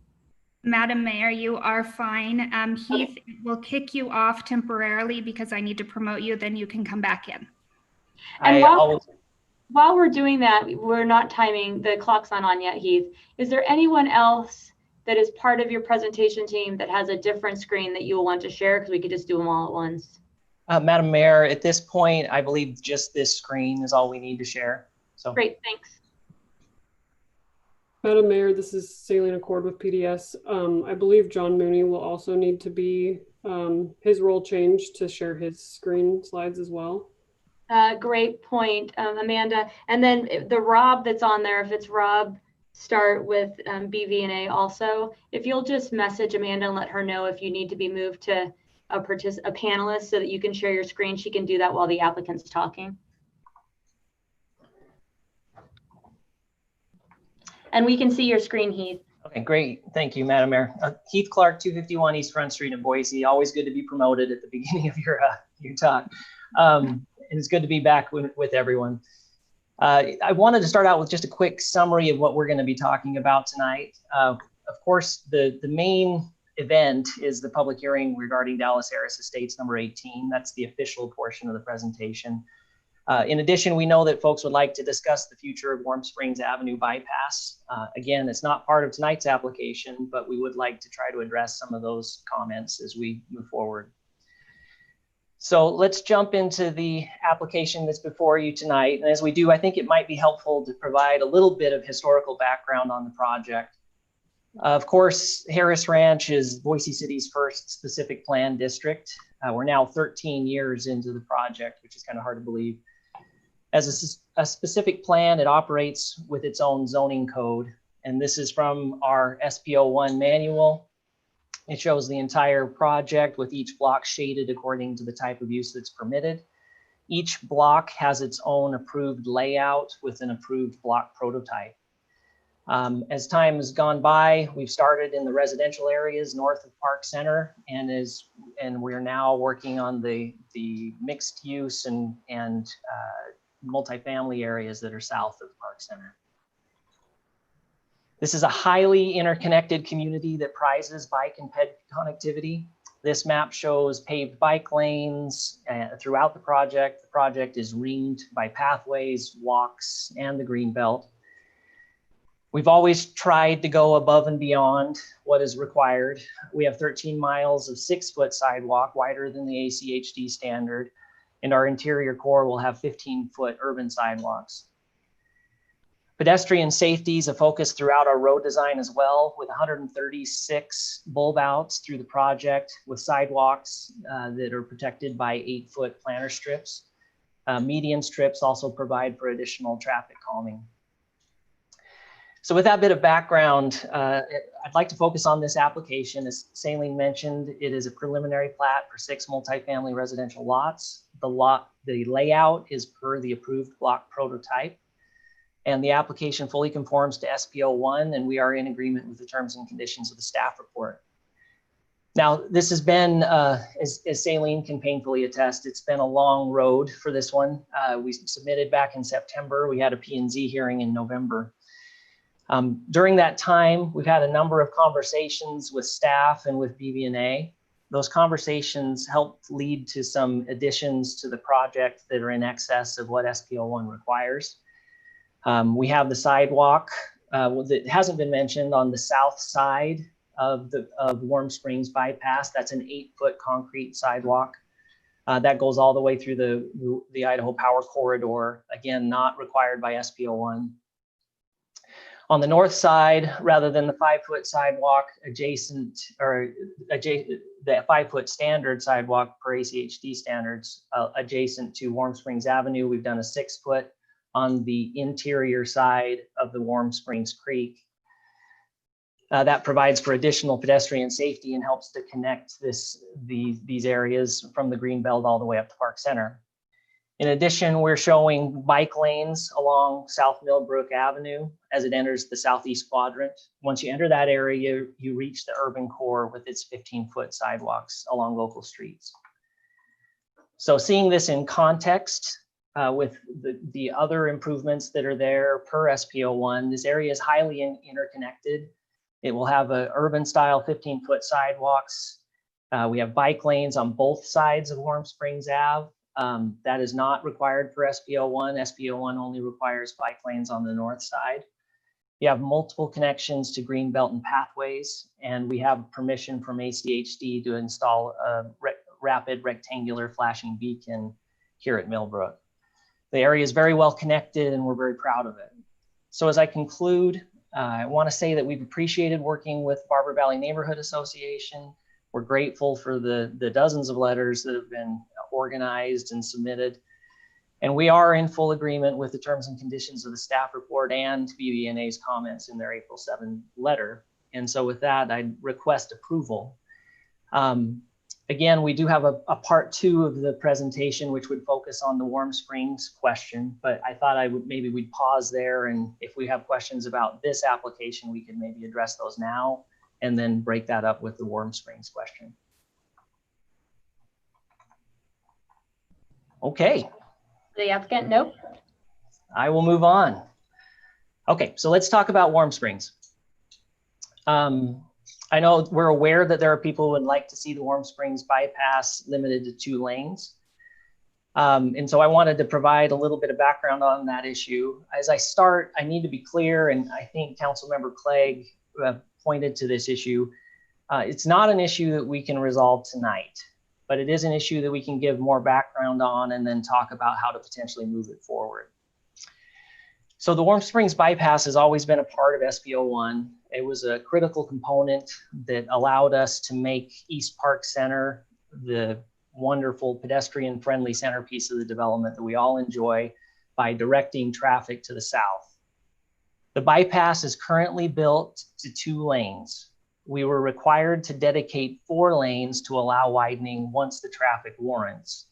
Madam Mayor, you are fine. Heath will kick you off temporarily because I need to promote you, then you can come back in. And while we're doing that, we're not timing, the clock's not on yet, Heath. Is there anyone else that is part of your presentation team that has a different screen that you will want to share? Because we could just do them all at once. Madam Mayor, at this point, I believe just this screen is all we need to share. So great, thanks. Madam Mayor, this is Saline Accord with PDS. I believe John Mooney will also need to be his role changed to share his screen slides as well. Great point, Amanda. And then the Rob that's on there, if it's Rob, start with BV&A also. If you'll just message Amanda and let her know if you need to be moved to a panelist so that you can share your screen, she can do that while the applicant's talking. And we can see your screen, Heath. Okay, great. Thank you, Madam Mayor. Heath Clark, 251 East Front Street in Boise. Always good to be promoted at the beginning of your talk. And it's good to be back with everyone. I wanted to start out with just a quick summary of what we're going to be talking about tonight. Of course, the main event is the public hearing regarding Dallas Harris Estates number 18. That's the official portion of the presentation. In addition, we know that folks would like to discuss the future of Warm Springs Avenue bypass. Again, it's not part of tonight's application, but we would like to try to address some of those comments as we move forward. So let's jump into the application that's before you tonight. And as we do, I think it might be helpful to provide a little bit of historical background on the project. Of course, Harris Ranch is Boise City's first specific plan district. We're now 13 years into the project, which is kind of hard to believe. As a specific plan, it operates with its own zoning code. And this is from our SPO1 manual. It shows the entire project with each block shaded according to the type of use that's permitted. Each block has its own approved layout with an approved block prototype. As time has gone by, we've started in the residential areas north of Park Center, and we're now working on the mixed use and multifamily areas that are south of Park Center. This is a highly interconnected community that prizes bike and ped connectivity. This map shows paved bike lanes throughout the project. The project is ringed by pathways, walks, and the green belt. We've always tried to go above and beyond what is required. We have 13 miles of 6-foot sidewalk, wider than the ACHD standard, and our interior core will have 15-foot urban sidewalks. Pedestrian safety is a focus throughout our road design as well, with 136 bulb outs through the project, with sidewalks that are protected by 8-foot planter strips. Median strips also provide for additional traffic calming. So with that bit of background, I'd like to focus on this application. As Saline mentioned, it is a preliminary plat for 6 multifamily residential lots. The layout is per the approved block prototype, and the application fully conforms to SPO1, and we are in agreement with the terms and conditions of the staff report. Now, this has been, as Saline can painfully attest, it's been a long road for this one. We submitted back in September. We had a P&Z hearing in November. During that time, we've had a number of conversations with staff and with BB&A. Those conversations helped lead to some additions to the project that are in excess of what SPO1 requires. We have the sidewalk that hasn't been mentioned on the south side of Warm Springs bypass. That's an 8-foot concrete sidewalk that goes all the way through the Idaho Power Corridor. Again, not required by SPO1. On the north side, rather than the 5-foot sidewalk the 5-foot standard sidewalk per ACHD standards adjacent to Warm Springs Avenue, we've done a 6-foot on the interior side of the Warm Springs Creek. That provides for additional pedestrian safety and helps to connect these areas from the Greenbelt all the way up to Park Center. In addition, we're showing bike lanes along South Millbrook Avenue as it enters the southeast quadrant. Once you enter that area, you reach the urban core with its 15-foot sidewalks along local streets. So seeing this in context with the other improvements that are there per SPO1, this area is highly interconnected. It will have a urban style 15-foot sidewalks. We have bike lanes on both sides of Warm Springs Ave. That is not required for SPO1. SPO1 only requires bike lanes on the north side. You have multiple connections to Greenbelt and pathways, and we have permission from ACHD to install a rapid rectangular flashing beacon here at Millbrook. The area is very well connected and we're very proud of it. So as I conclude, I want to say that we've appreciated working with Barber Valley Neighborhood Association. We're grateful for the dozens of letters that have been organized and submitted. And we are in full agreement with the terms and conditions of the staff report and BB&A's comments in their April 7 letter. And so with that, I request approval. Again, we do have a part 2 of the presentation, which would focus on the Warm Springs question, but I thought maybe we'd pause there, and if we have questions about this application, we could maybe address those now and then break that up with the Warm Springs question. Okay. The applicant, nope. I will move on. Okay, so let's talk about Warm Springs. I know we're aware that there are people who would like to see the Warm Springs bypass limited to 2 lanes. And so I wanted to provide a little bit of background on that issue. As I start, I need to be clear, and I think Councilmember Clegg pointed to this issue. It's not an issue that we can resolve tonight, but it is an issue that we can give more background on and then talk about how to potentially move it forward. So the Warm Springs bypass has always been a part of SPO1. It was a critical component that allowed us to make East Park Center the wonderful pedestrian-friendly centerpiece of the development that we all enjoy by directing traffic to the south. The bypass is currently built to 2 lanes. We were required to dedicate 4 lanes to allow widening once the traffic warrants.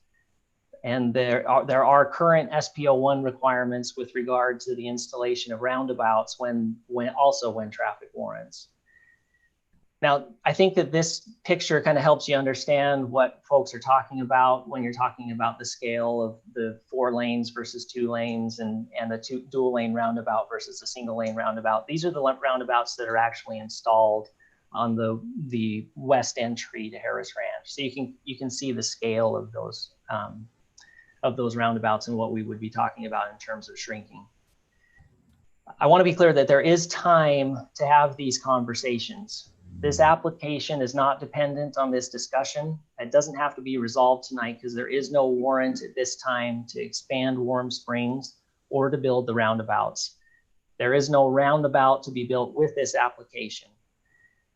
And there are current SPO1 requirements with regard to the installation of roundabouts when traffic warrants. Now, I think that this picture kind of helps you understand what folks are talking about when you're talking about the scale of the 4 lanes versus 2 lanes and the dual lane roundabout versus a single lane roundabout. These are the roundabouts that are actually installed on the west entry to Harris Ranch. So you can see the scale of those roundabouts and what we would be talking about in terms of shrinking. I want to be clear that there is time to have these conversations. This application is not dependent on this discussion. It doesn't have to be resolved tonight because there is no warrant at this time to expand Warm Springs or to build the roundabouts. There is no roundabout to be built with this application.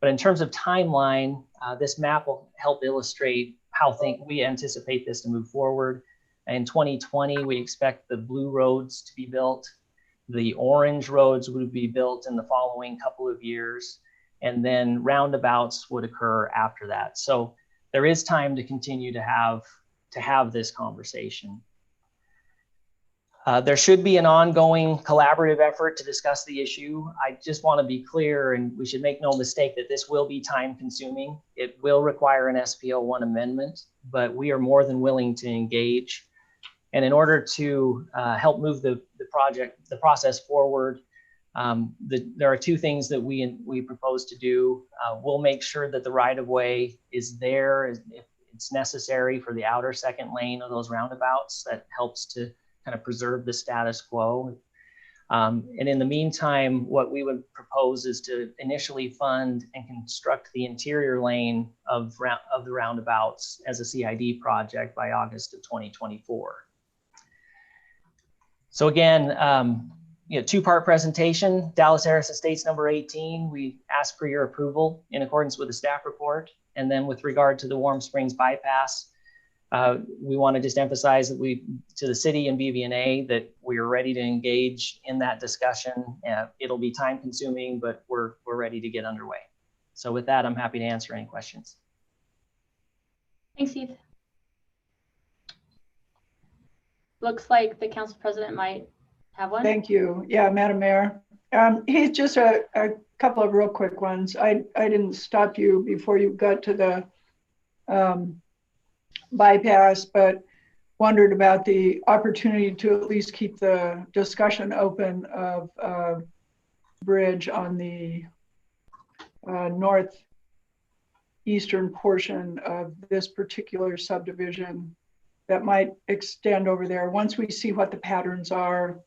But in terms of timeline, this map will help illustrate how we anticipate this to move forward. In 2020, we expect the blue roads to be built. The orange roads would be built in the following couple of years, and then roundabouts would occur after that. So there is time to continue to have this conversation. There should be an ongoing collaborative effort to discuss the issue. I just want to be clear, and we should make no mistake that this will be time consuming. It will require an SPO1 amendment, but we are more than willing to engage. And in order to help move the process forward, there are two things that we propose to do. We'll make sure that the right-of-way is there if it's necessary for the outer second lane of those roundabouts. That helps to kind of preserve the status quo. And in the meantime, what we would propose is to initially fund and construct the interior lane of the roundabouts as a CID project by August of 2024. So again, two-part presentation, Dallas Harris Estates number 18. We ask for your approval in accordance with the staff report. And then with regard to the Warm Springs bypass, we want to just emphasize that to the city and BVNA that we are ready to engage in that discussion. It'll be time consuming, but we're ready to get underway. So with that, I'm happy to answer any questions. Thanks, Heath. Looks like the council president might have one. Thank you. Yeah, Madam Mayor. He's just a couple of real quick ones. I didn't stop you before you got to the bypass, but wondered about the opportunity to at least keep the discussion open of bridge on the northeastern portion of this particular subdivision that might extend over there once we see what the patterns are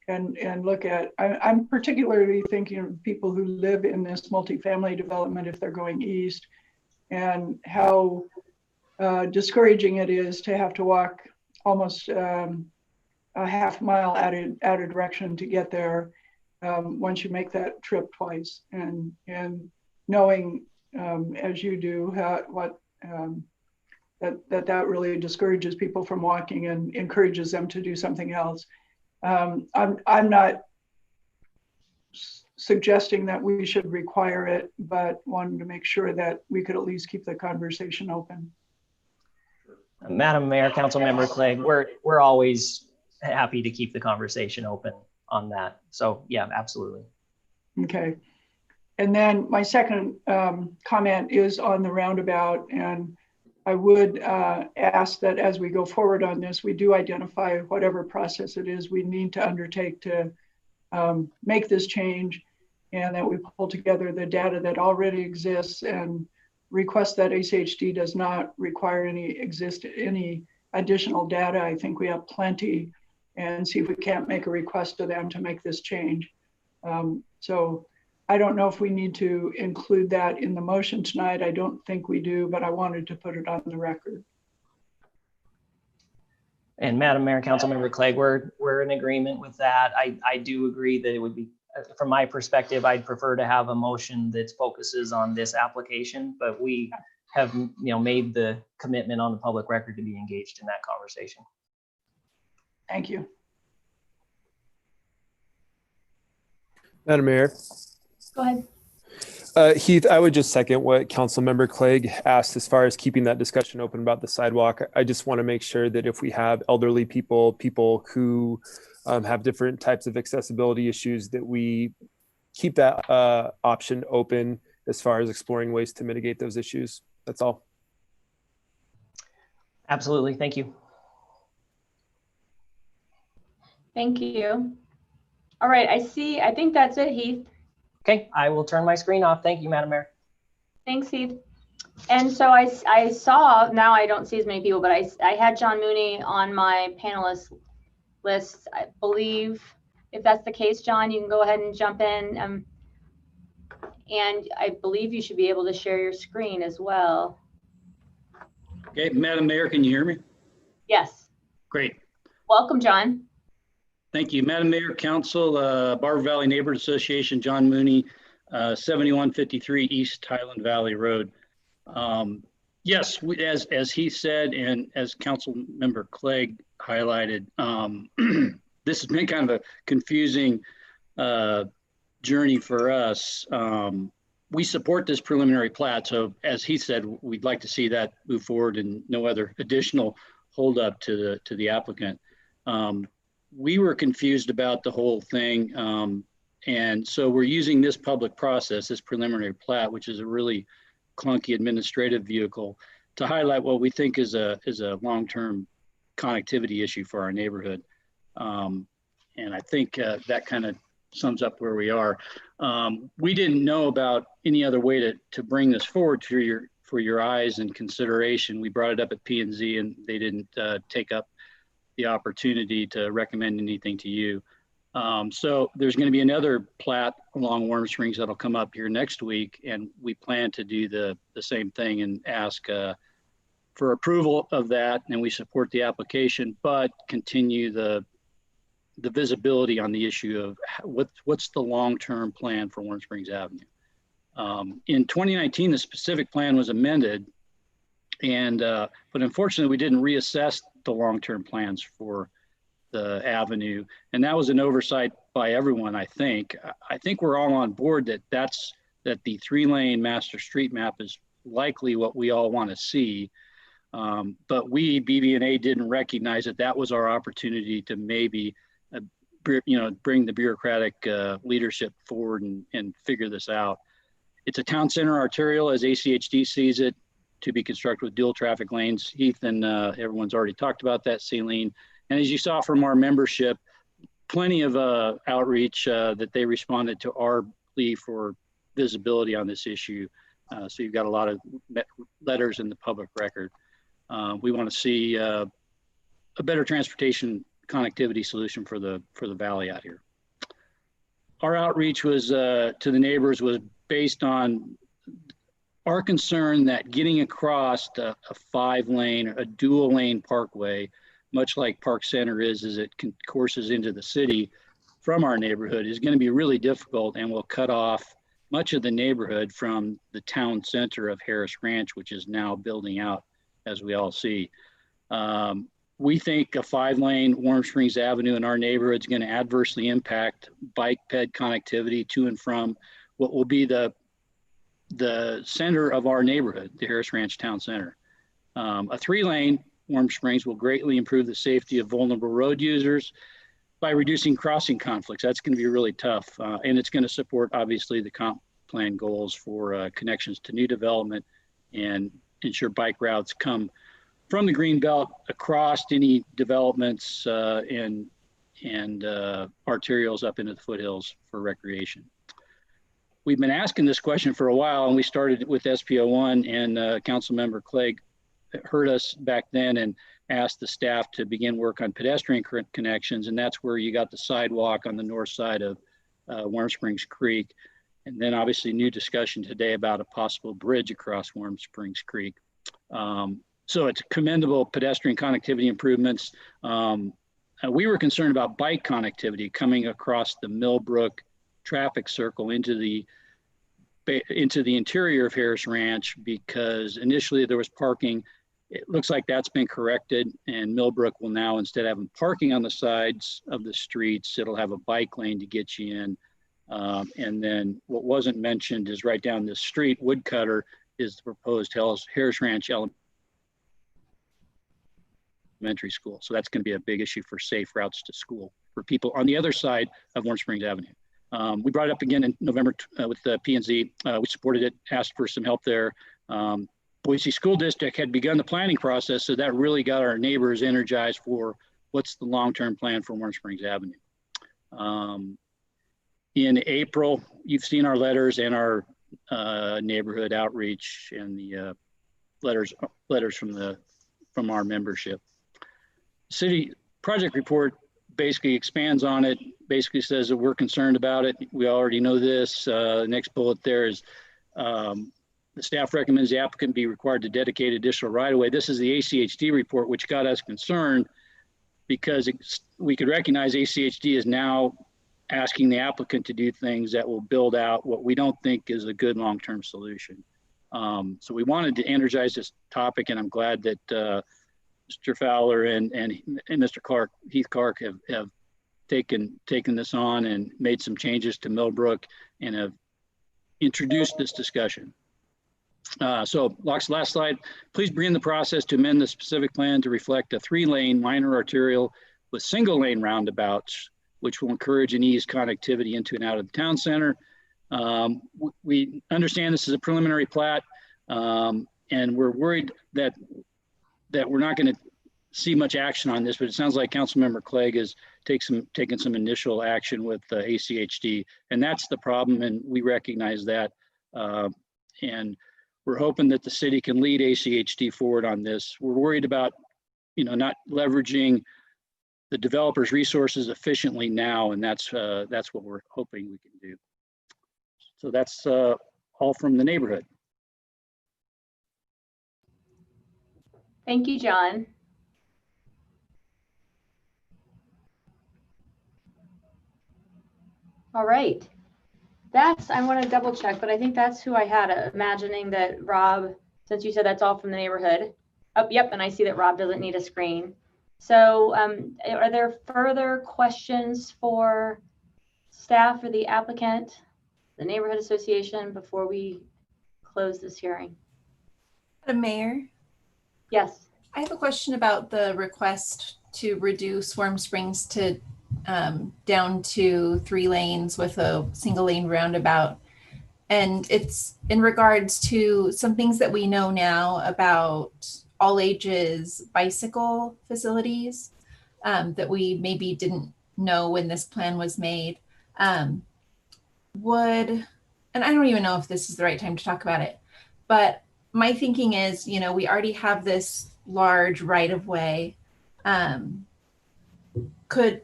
and look at. I'm particularly thinking of people who live in this multifamily development if they're going east, and how discouraging it is to have to walk almost a half mile out of direction to get there once you make that trip twice, and knowing as you do that really discourages people from walking and encourages them to do something else. I'm not suggesting that we should require it, but wanted to make sure that we could at least keep the conversation open. Madam Mayor, Councilmember Clegg, we're always happy to keep the conversation open on that. So yeah, absolutely. Okay. And then my second comment is on the roundabout, and I would ask that as we go forward on this, we do identify whatever process it is we need to undertake to make this change, and that we pull together the data that already exists and request that ACHD does not require any additional data. I think we have plenty, and see if we can't make a request to them to make this change. So I don't know if we need to include that in the motion tonight. I don't think we do, but I wanted to put it on the record. And Madam Mayor, Councilmember Clegg, we're in agreement with that. I do agree that it would be, from my perspective, I'd prefer to have a motion that focuses on this application, but we have made the commitment on the public record to be engaged in that conversation. Thank you. Madam Mayor. Go ahead. Heath, I would just second what Councilmember Clegg asked as far as keeping that discussion open about the sidewalk. I just want to make sure that if we have elderly people who have different types of accessibility issues, that we keep that option open as far as exploring ways to mitigate those issues. That's all. Absolutely. Thank you. Thank you. All right, I think that's it, Heath. Okay, I will turn my screen off. Thank you, Madam Mayor. Thanks, Heath. And so I saw, now I don't see as many people, but I had John Mooney on my panelist list. I believe if that's the case, John, you can go ahead and jump in. And I believe you should be able to share your screen as well. Okay, Madam Mayor, can you hear me? Yes. Great. Welcome, John. Thank you, Madam Mayor, Council, Barber Valley Neighborhood Association, John Mooney, 7153 East Highland Valley Road. Yes, as he said, and as Council Member Clegg highlighted, this has been kind of a confusing journey for us. We support this preliminary plat, so as he said, we'd like to see that move forward and no other additional holdup to the applicant. we were confused about the whole thing. And so we're using this public process, this preliminary plat, which is a really clunky administrative vehicle, to highlight what we think is a long-term connectivity issue for our neighborhood. And I think that kind of sums up where we are. We didn't know about any other way to bring this forward for your eyes and consideration. We brought it up at P&Z and they didn't take up the opportunity to recommend anything to you. So there's going to be another plat along Warm Springs that'll come up here next week, and we plan to do the same thing and ask for approval of that, and we support the application, but continue the visibility on the issue of what's the long-term plan for Warm Springs Avenue. In 2019, the specific plan was amended, and but unfortunately, we didn't reassess the long-term plans for the avenue, and that was an oversight by everyone. I think we're all on board that the 3-lane master street map is likely what we all want to see, but we BV&A didn't recognize that was our opportunity to maybe bring the bureaucratic leadership forward and figure this out. It's a town center arterial as ACHD sees it, to be constructed with dual traffic lanes. Heath and everyone's already talked about that, Celine. And as you saw from our membership, plenty of outreach that they responded to our plea for visibility on this issue. So you've got a lot of letters in the public record. We want to see a better transportation connectivity solution for the valley out here. Our outreach was to the neighbors was based on our concern that getting across a 5-lane, a dual lane parkway, much like Park Center is as it courses into the city from our neighborhood, is going to be really difficult and will cut off much of the neighborhood from the town center of Harris Ranch, which is now building out, as we all see. We think a 5-lane Warm Springs Avenue in our neighborhood is going to adversely impact bike ped connectivity to and from what will be the center of our neighborhood, the Harris Ranch Town Center. A 3-lane Warm Springs will greatly improve the safety of vulnerable road users by reducing crossing conflicts. That's going to be really tough. And it's going to support, obviously, the comp plan goals for connections to new development and ensure bike routes come from the green belt across any developments and arterials up into the foothills for recreation. We've been asking this question for a while, and we started with SPO1, and Councilmember Clegg heard us back then and asked the staff to begin work on pedestrian connections, and that's where you got the sidewalk on the north side of Warm Springs Creek, and then obviously new discussion today about a possible bridge across Warm Springs Creek. So it's commendable pedestrian connectivity improvements. We were concerned about bike connectivity coming across the Millbrook traffic circle into the interior of Harris Ranch, because initially there was parking. It looks like that's been corrected, and Millbrook will now, instead of having parking on the sides of the streets, it'll have a bike lane to get you in. And then what wasn't mentioned is right down this street, Woodcutter, is the proposed Harris Ranch Elementary School. So that's going to be a big issue for safe routes to school for people on the other side of Warm Springs Avenue. We brought it up again in November with the P&Z. We supported it, asked for some help there. Boise School District had begun the planning process, so that really got our neighbors energized for what's the long-term plan for Warm Springs Avenue. In April, you've seen our letters and our neighborhood outreach and the letters from our membership. City project report basically expands on it, basically says that we're concerned about it. We already know this. The next bullet there is the staff recommends the applicant be required to dedicate additional right-of-way. This is the ACHD report, which got us concerned because we could recognize ACHD is now asking the applicant to do things that will build out what we don't think is a good long-term solution. So we wanted to energize this topic, and I'm glad that Mr. Fowler and Mr. Clark, Heath Clark, have taken this on and made some changes to Millbrook and have introduced this discussion. So last slide, please begin the process to amend the specific plan to reflect a 3-lane minor arterial with single lane roundabouts, which will encourage and ease connectivity into and out of the town center. We understand this is a preliminary plat, and we're worried that we're not going to see much action on this, but it sounds like Councilmember Clegg has taken some initial action with ACHD, and that's the problem, and we recognize that. And we're hoping that the city can lead ACHD forward on this. We're worried about, not leveraging the developer's resources efficiently now, and that's what we're hoping we can do. So that's all from the neighborhood. Thank you, John. All right. I want to double check, but I think that's who I had, imagining that Rob, since you said that's all from the neighborhood. Oh, yep, and I see that Rob doesn't need a screen. So are there further questions for staff or the applicant, the neighborhood association, before we close this hearing? Madam Mayor? Yes. I have a question about the request to reduce Warm Springs to down to 3 lanes with a single lane roundabout. And it's in regards to some things that we know now about all ages bicycle facilities that we maybe didn't know when this plan was made. And I don't even know if this is the right time to talk about it, but my thinking is, we already have this large right of way.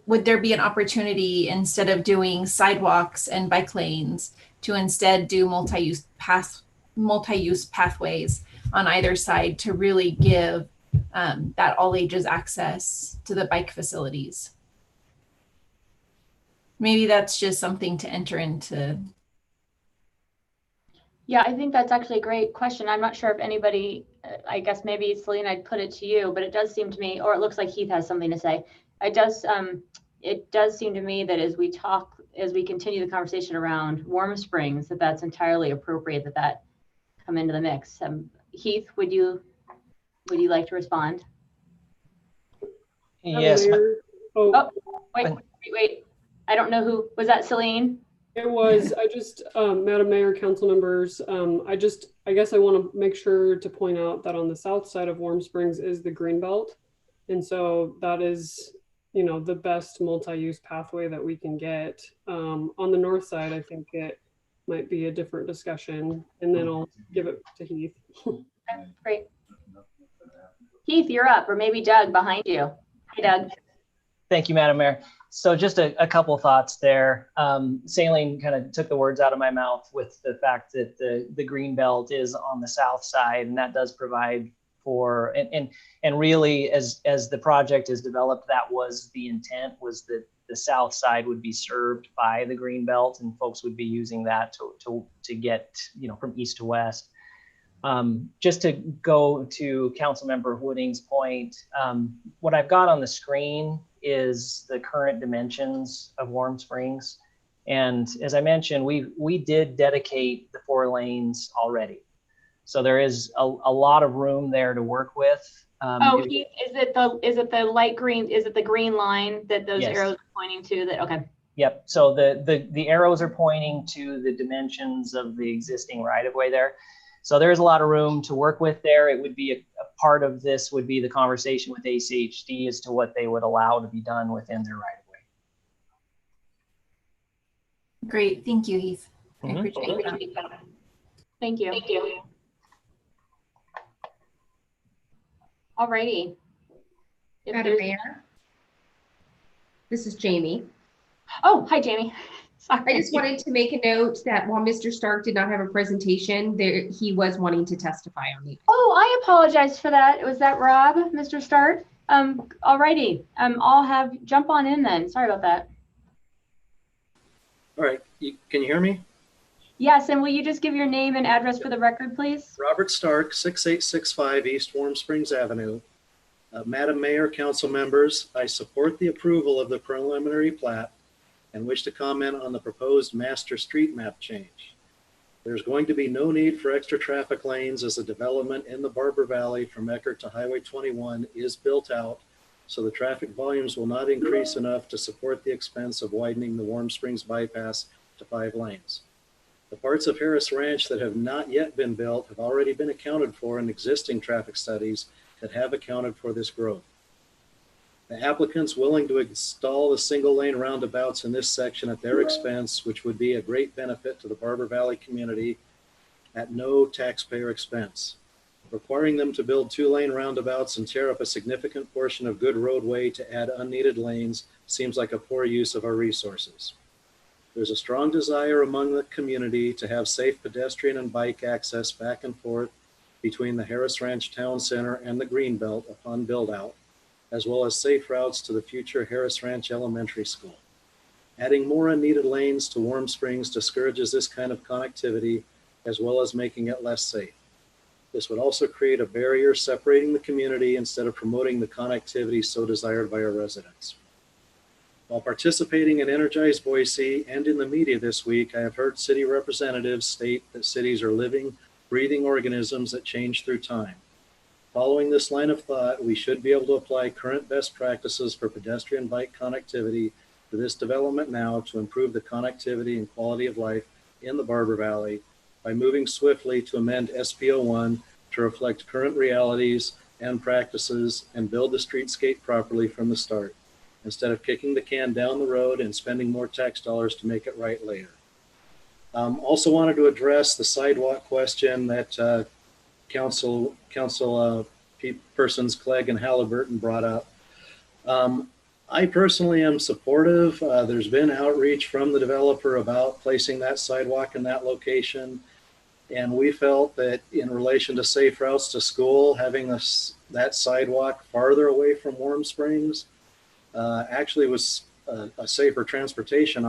Would there be an opportunity, instead of doing sidewalks and bike lanes, to instead do multi-use pathways on either side to really give that all ages access to the bike facilities? Maybe that's just something to enter into. Yeah, I think that's actually a great question. I'm not sure if anybody, I guess maybe Celine, I'd put it to you, but it does seem to me, or it looks like Heath has something to say. It does seem to me that as we continue the conversation around Warm Springs, that's entirely appropriate that come into the mix. Heath, would you like to respond? Yes. Oh, wait. I don't know who, was that Celine? It was. I just, Madam Mayor, council members, I guess I want to make sure to point out that on the south side of Warm Springs is the Greenbelt. And so that is, the best multi-use pathway that we can get. On the north side, I think it might be a different discussion, and then I'll give it to Heath. Okay, great. Heath, you're up, or maybe Doug behind you. Hi, Doug. Thank you, Madam Mayor. So just a couple thoughts there. Saline kind of took the words out of my mouth with the fact that the green belt is on the south side, and that does provide for, and really as the project is developed, that was the intent, was that the south side would be served by the green belt, and folks would be using that to get, from east to west. Just to go to Councilmember Wooding's point, what I've got on the screen is the current dimensions of Warm Springs. And as I mentioned, we did dedicate the 4 lanes already. So there is a lot of room there to work with. Heath, is it the light green? Is it the green line that those arrows are pointing to? That okay. Yep. So the arrows are pointing to the dimensions of the existing right of way there. So there's a lot of room to work with there. It would be a part of this would be the conversation with ACHD as to what they would allow to be done within their right of way. Great. Thank you, Heath. I appreciate that. Thank you. Thank you. All righty. Madam Mayor, this is Jamie. Oh, hi, Jamie. Sorry. I just wanted to make a note that while Mr. Stark did not have a presentation, he was wanting to testify on the. Oh, I apologize for that. Was that Rob, Mr. Stark? All righty. I'll jump on in then. Sorry about that. All right. Can you hear me? Yes, and will you just give your name and address for the record, please? Robert Stark, 6865 East Warm Springs Avenue. Madam Mayor, council members, I support the approval of the preliminary plat and wish to comment on the proposed master street map change. There's going to be no need for extra traffic lanes as the development in the Barber Valley from Eckerd to Highway 21 is built out so the traffic volumes will not increase enough to support the expense of widening the Warm Springs bypass to 5 lanes. The parts of Harris Ranch that have not yet been built have already been accounted for in existing traffic studies that have accounted for this growth. The applicants willing to install the single lane roundabouts in this section at their expense, which would be a great benefit to the Barber Valley community at no taxpayer expense. Requiring them to build 2-lane roundabouts and tear up a significant portion of good roadway to add unneeded lanes seems like a poor use of our resources. There's a strong desire among the community to have safe pedestrian and bike access back and forth between the Harris Ranch Town Center and the Greenbelt upon build out, as well as safe routes to the future Harris Ranch Elementary School. Adding more unneeded lanes to Warm Springs discourages this kind of connectivity, as well as making it less safe. This would also create a barrier separating the community instead of promoting the connectivity so desired by our residents. While participating in Energize Boise and in the media this week, I have heard city representatives state that cities are living, breathing organisms that change through time. Following this line of thought, we should be able to apply current best practices for pedestrian bike connectivity to this development now to improve the connectivity and quality of life in the Barber Valley by moving swiftly to amend SB01 to reflect current realities and practices and build the streetscape properly from the start, instead of kicking the can down the road and spending more tax dollars to make it right later. Also wanted to address the sidewalk question that council persons Clegg and Halliburton brought up. I personally am supportive. There's been outreach from the developer about placing that sidewalk in that location. And we felt that in relation to safe routes to school, having that sidewalk farther away from Warm Springs actually was a safer transportation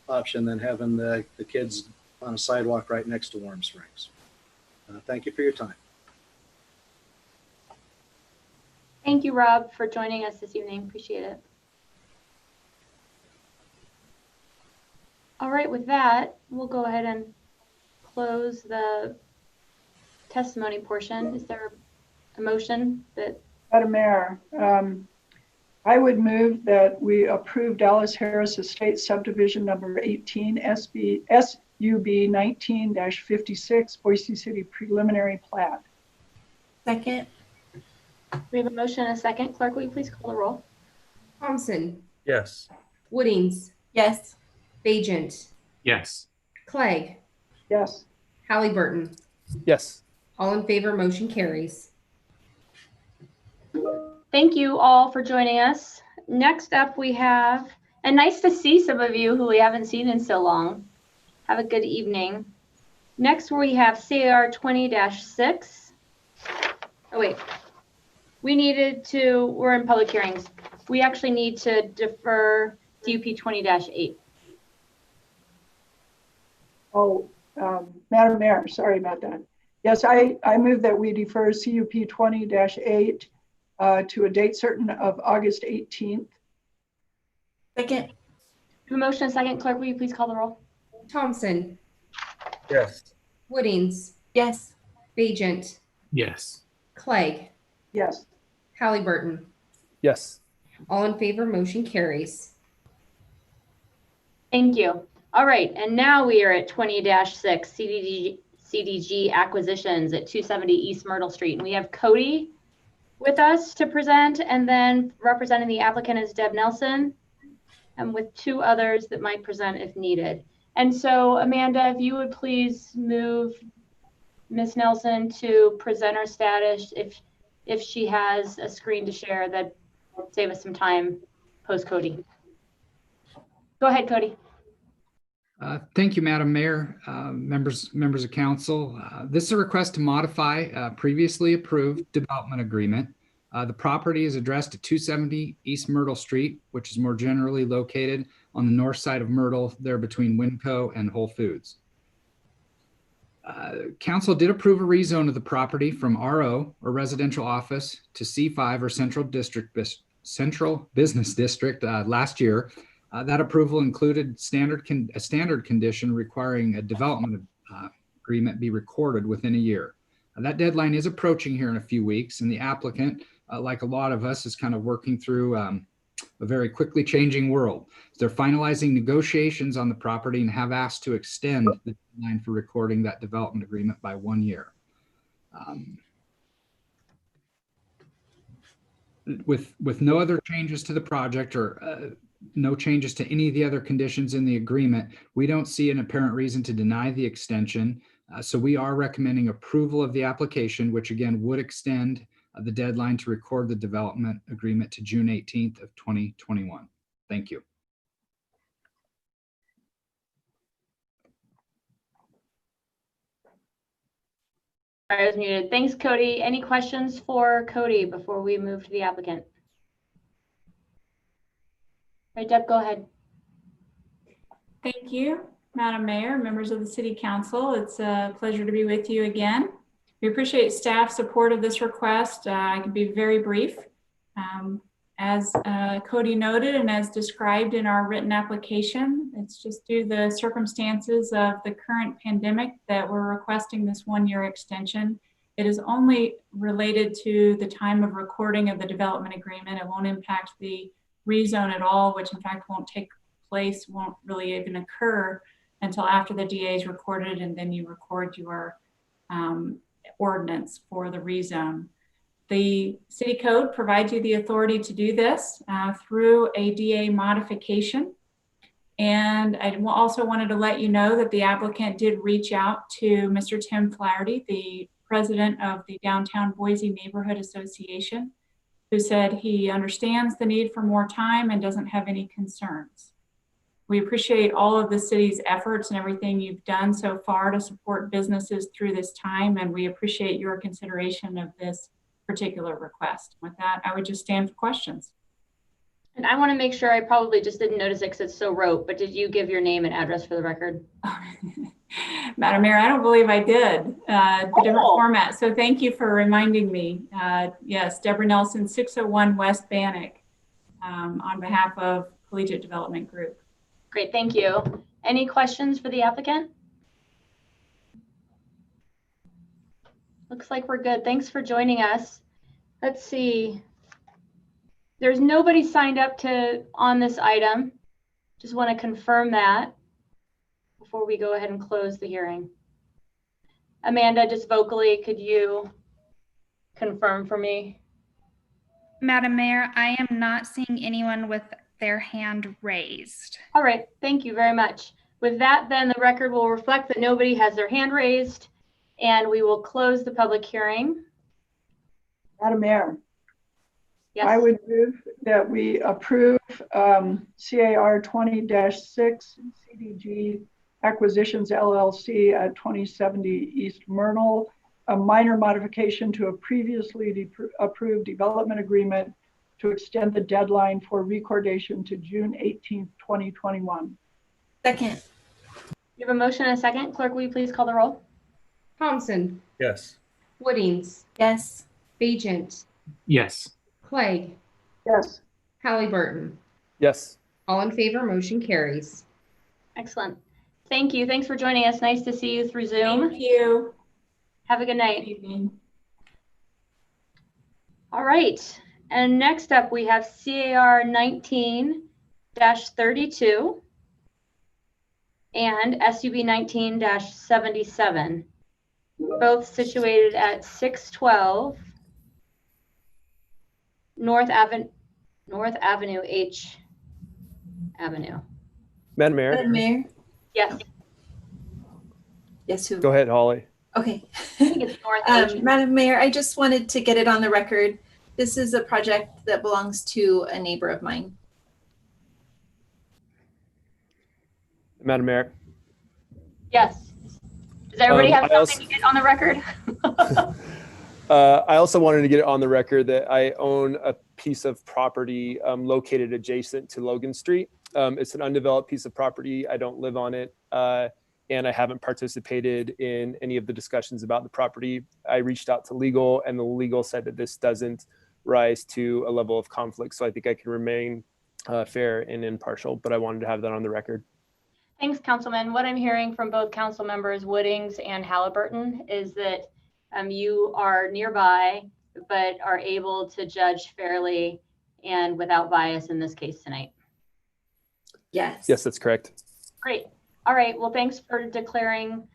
option than having the kids on a sidewalk right next to Warm Springs. Thank you for your time. Thank you, Rob, for joining us this evening. Appreciate it. All right, with that, we'll go ahead and close the testimony portion. Is there a motion that? Madam Mayor, I would move that we approve Dallas Harris Estate Subdivision number 18 SUB 19-56 Boise City preliminary plat. Second. We have a motion and a second. Clerk, will you please call the roll? Thompson. Yes. Woodings. Yes. Bajent. Yes. Clegg. Yes. Halliburton. Yes. All in favor, motion carries. Thank you all for joining us. Next up we have, and nice to see some of you who we haven't seen in so long. Have a good evening. Next we have CAR 20-6. Oh wait, we're in public hearings. We actually need to defer CUP 20-8. Oh, Madam Mayor, sorry about that. Yes, I move that we defer CUP 20-8 to a date certain of August 18th. Second. A motion and a second. Clerk, will you please call the roll? Thompson. Yes. Woodings. Yes. Bajent. Yes. Clegg. Yes. Halliburton. Yes. All in favor, motion carries. Thank you. All right, and now we are at 20-6 CDG acquisitions at 270 East Myrtle Street. And we have Cody with us to present, and then representing the applicant is Deb Nelson, and with two others that might present if needed. And so, Amanda, if you would please move Ms. Nelson to presenter status if she has a screen to share, that save us some time post Cody. Go ahead, Cody. Thank you, Madam Mayor, members of council. This is a request to modify a previously approved development agreement. The property is addressed at 270 East Myrtle Street, which is more generally located on the north side of Myrtle, there between Winco and Whole Foods. Council did approve a rezone of the property from RO, or residential office, to C5, or Central Business District last year. That approval included a standard condition requiring a development agreement be recorded within a year. That deadline is approaching here in a few weeks, and the applicant like a lot of us, is kind of working through a very quickly changing world. They're finalizing negotiations on the property and have asked to extend the deadline for recording that development agreement by 1 year. With no other changes to the project or no changes to any of the other conditions in the agreement, we don't see an apparent reason to deny the extension. So we are recommending approval of the application, which again would extend the deadline to record the development agreement to June 18th of 2021. Thank you. Sorry, I was muted. Thanks, Cody. Any questions for Cody before we move to the applicant? All right, Deb, go ahead. Thank you, Madam Mayor, members of the City Council. It's a pleasure to be with you again. We appreciate staff support of this request. I can be very brief. As Cody noted and as described in our written application, it's just due to the circumstances of the current pandemic that we're requesting this 1-year extension. It is only related to the time of recording of the development agreement. It won't impact the rezone at all, which in fact won't take place, won't really even occur until after the DA is recorded and then you record your ordinance for the rezone. The city code provides you the authority to do this through a DA modification. And I also wanted to let you know that the applicant did reach out to Mr. Tim Flaherty, the president of the Downtown Boise Neighborhood Association, who said he understands the need for more time and doesn't have any concerns. We appreciate all of the city's efforts and everything you've done so far to support businesses through this time, and we appreciate your consideration of this particular request. With that, I would just stand for questions. And I want to make sure, I probably just didn't notice it because it's so rote, but did you give your name and address for the record? Madam Mayor, I don't believe I did. The different format. So thank you for reminding me. Yes, Deborah Nelson, 601 West Bannock, on behalf of Collegiate Development Group. Great, thank you. Any questions for the applicant? Looks like we're good. Thanks for joining us. Let's see. There's nobody signed up on this item. Just want to confirm that before we go ahead and close the hearing. Amanda, just vocally, could you confirm for me? Madam Mayor, I am not seeing anyone with their hand raised. All right, thank you very much. With that, then the record will reflect that nobody has their hand raised, and we will close the public hearing. Madam Mayor. Yes. I would move that we approve CAR 20-6 CDG Acquisitions LLC at 2070 East Myrtle, a minor modification to a previously approved development agreement to extend the deadline for recordation to June 18th, 2021. Second. You have a motion and a second. Clerk, will you please call the roll? Thompson. Yes. Woodings. Yes. Bagent. Yes. Clegg. Yes. Halliburton. Yes. All in favor, motion carries. Excellent. Thank you. Thanks for joining us. Nice to see you through Zoom. Thank you. Have a good night. Good evening. All right. And next up, we have CAR 19-32 and SUB 19-77, both situated at 612 North Avenue H Avenue. Madam Mayor. Madam Mayor. Yes. Yes. Who? Go ahead, Holly. Okay. I think it's North H. Madam Mayor, I just wanted to get it on the record. This is a project that belongs to a neighbor of mine. Madam Mayor. Yes. Does everybody have something to get on the record? I also wanted to get it on the record that I own a piece of property located adjacent to Logan Street. It's an undeveloped piece of property. I don't live on it, and I haven't participated in any of the discussions about the property. I reached out to legal, and the legal said that this doesn't rise to a level of conflict. So I think I can remain fair and impartial, but I wanted to have that on the record. Thanks, Councilman. What I'm hearing from both council members Woodings and Halliburton is that you are nearby but are able to judge fairly and without bias in this case tonight? Yes. Yes, that's correct. Great. All right. Well, thanks for declaring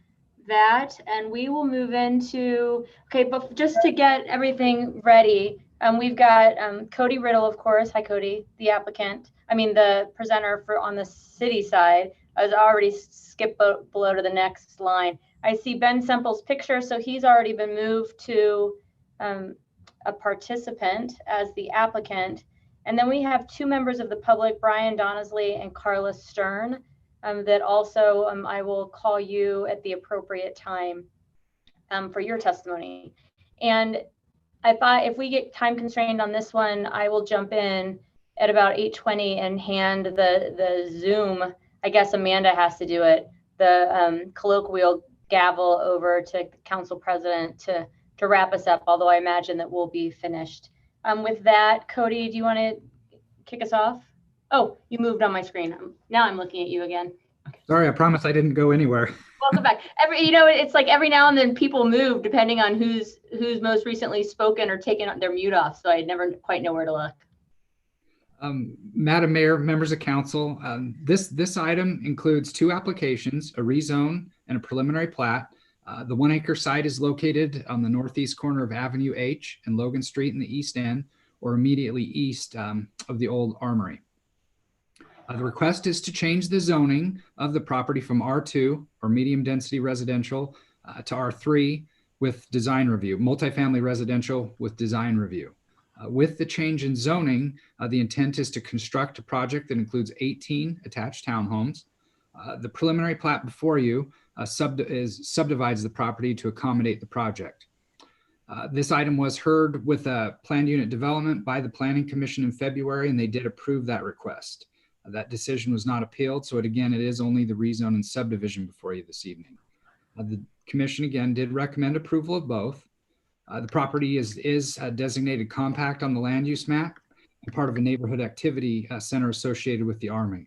that. And we will move into, okay, but just to get everything ready, we've got Cody Riddle, of course. Hi, Cody, the applicant. I mean, the presenter for on the city side. I was already skipped below to the next line. I see Ben Semple's picture, so he's already been moved to a participant as the applicant. And then we have two members of the public, Brian Donesley and Carla Stern, that also I will call you at the appropriate time for your testimony. And if we get time constrained on this one, I will jump in at about 8:20 and hand the Zoom, I guess Amanda has to do it, the colloquial gavel over to the council president to wrap us up, although I imagine that we'll be finished. With that, Cody, do you want to kick us off? Oh, you moved on my screen. Now I'm looking at you again. Okay. Sorry, I promise I didn't go anywhere. Welcome back. It's like every now and then people move depending on who's most recently spoken or taken their mute off. So I never quite know where to look. Madam Mayor, members of council, this item includes two applications, a rezone and a preliminary plat. The 1 acre site is located on the northeast corner of Avenue H and Logan Street in the east end, or immediately east of the old armory. The request is to change the zoning of the property from R2 or medium density residential to R3 with design review, multifamily residential with design review. With the change in zoning, the intent is to construct a project that includes 18 attached townhomes. The preliminary plat before you subdivides the property to accommodate the project. This item was heard with a planned unit development by the Planning Commission in February, and they did approve that request. That decision was not appealed, so it is only the rezone and subdivision before you this evening. The commission again did recommend approval of both. The property is designated compact on the land use map and part of a neighborhood activity center associated with the armory.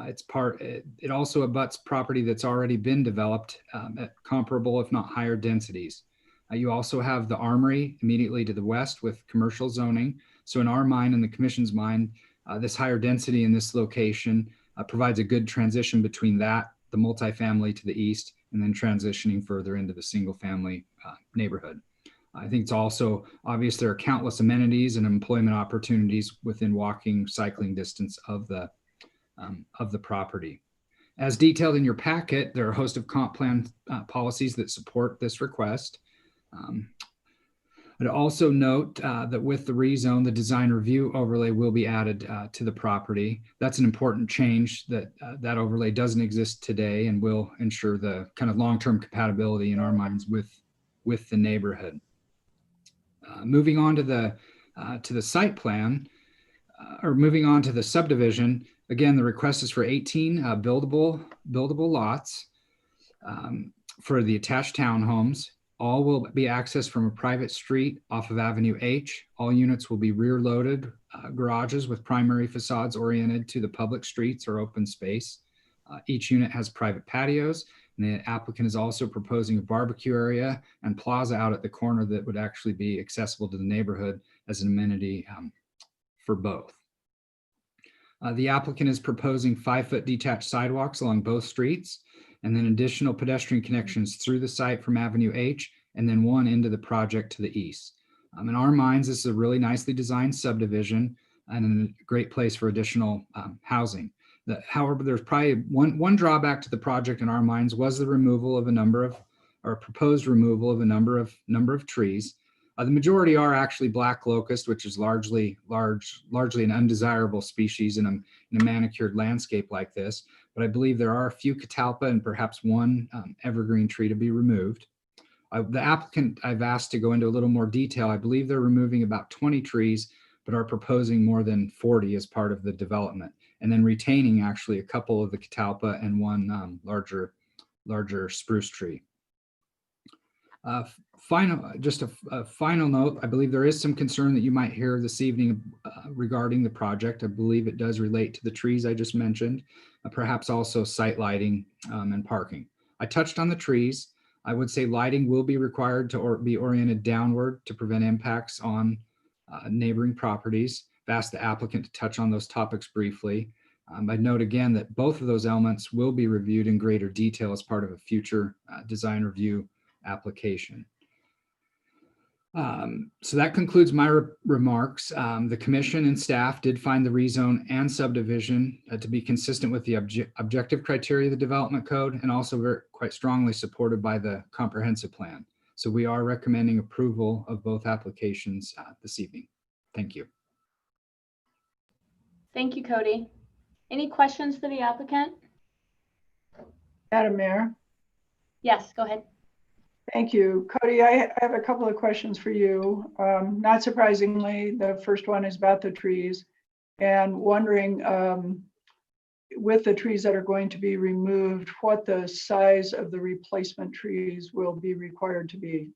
It also abuts property that's already been developed at comparable, if not higher densities. You also have the armory immediately to the west with commercial zoning. So in our mind and the commission's mind, this higher density in this location provides a good transition between that, the multifamily to the east, and then transitioning further into the single family neighborhood. I think it's also obvious there are countless amenities and employment opportunities within walking, cycling distance of the property. As detailed in your packet, there are a host of comp plan policies that support this request. I'd also note that with the rezone, the design review overlay will be added to the property. That's an important change that overlay doesn't exist today and will ensure the kind of long-term compatibility in our minds with the neighborhood. Moving on to the site plan, or moving on to the subdivision, again, the request is for 18 buildable lots for the attached townhomes. All will be accessed from a private street off of Avenue H. All units will be rear loaded garages with primary facades oriented to the public streets or open space. Each unit has private patios, and the applicant is also proposing a barbecue area and plaza out at the corner that would actually be accessible to the neighborhood as an amenity for both. The applicant is proposing 5-foot detached sidewalks along both streets, and then additional pedestrian connections through the site from Avenue H, and then one into the project to the east. In our minds, this is a really nicely designed subdivision and a great place for additional housing. However, there's probably one drawback to the project in our minds was the removal of a number of, or proposed removal of a number of trees. The majority are actually black locust, which is largely an undesirable species in a manicured landscape like this. But I believe there are a few catalpa and perhaps one evergreen tree to be removed. The applicant I've asked to go into a little more detail. I believe they're removing about 20 trees, but are proposing more than 40 as part of the development, and then retaining actually a couple of the catalpa and one larger spruce tree. Just a final note, I believe there is some concern that you might hear this evening regarding the project. I believe it does relate to the trees I just mentioned, perhaps also site lighting and parking. I touched on the trees. I would say lighting will be required to be oriented downward to prevent impacts on neighboring properties. I've asked the applicant to touch on those topics briefly. I'd note again that both of those elements will be reviewed in greater detail as part of a future design review application. So that concludes my remarks. The commission and staff did find the rezone and subdivision to be consistent with the objective criteria of the development code, and also quite strongly supported by the comprehensive plan. So we are recommending approval of both applications this evening. Thank you. Thank you, Cody. Any questions for the applicant? Madam Mayor. Yes, go ahead. Thank you. Cody, I have a couple of questions for you. Not surprisingly, the first one is about the trees, and wondering with the trees that are going to be removed, what the size of the replacement trees will be required to be.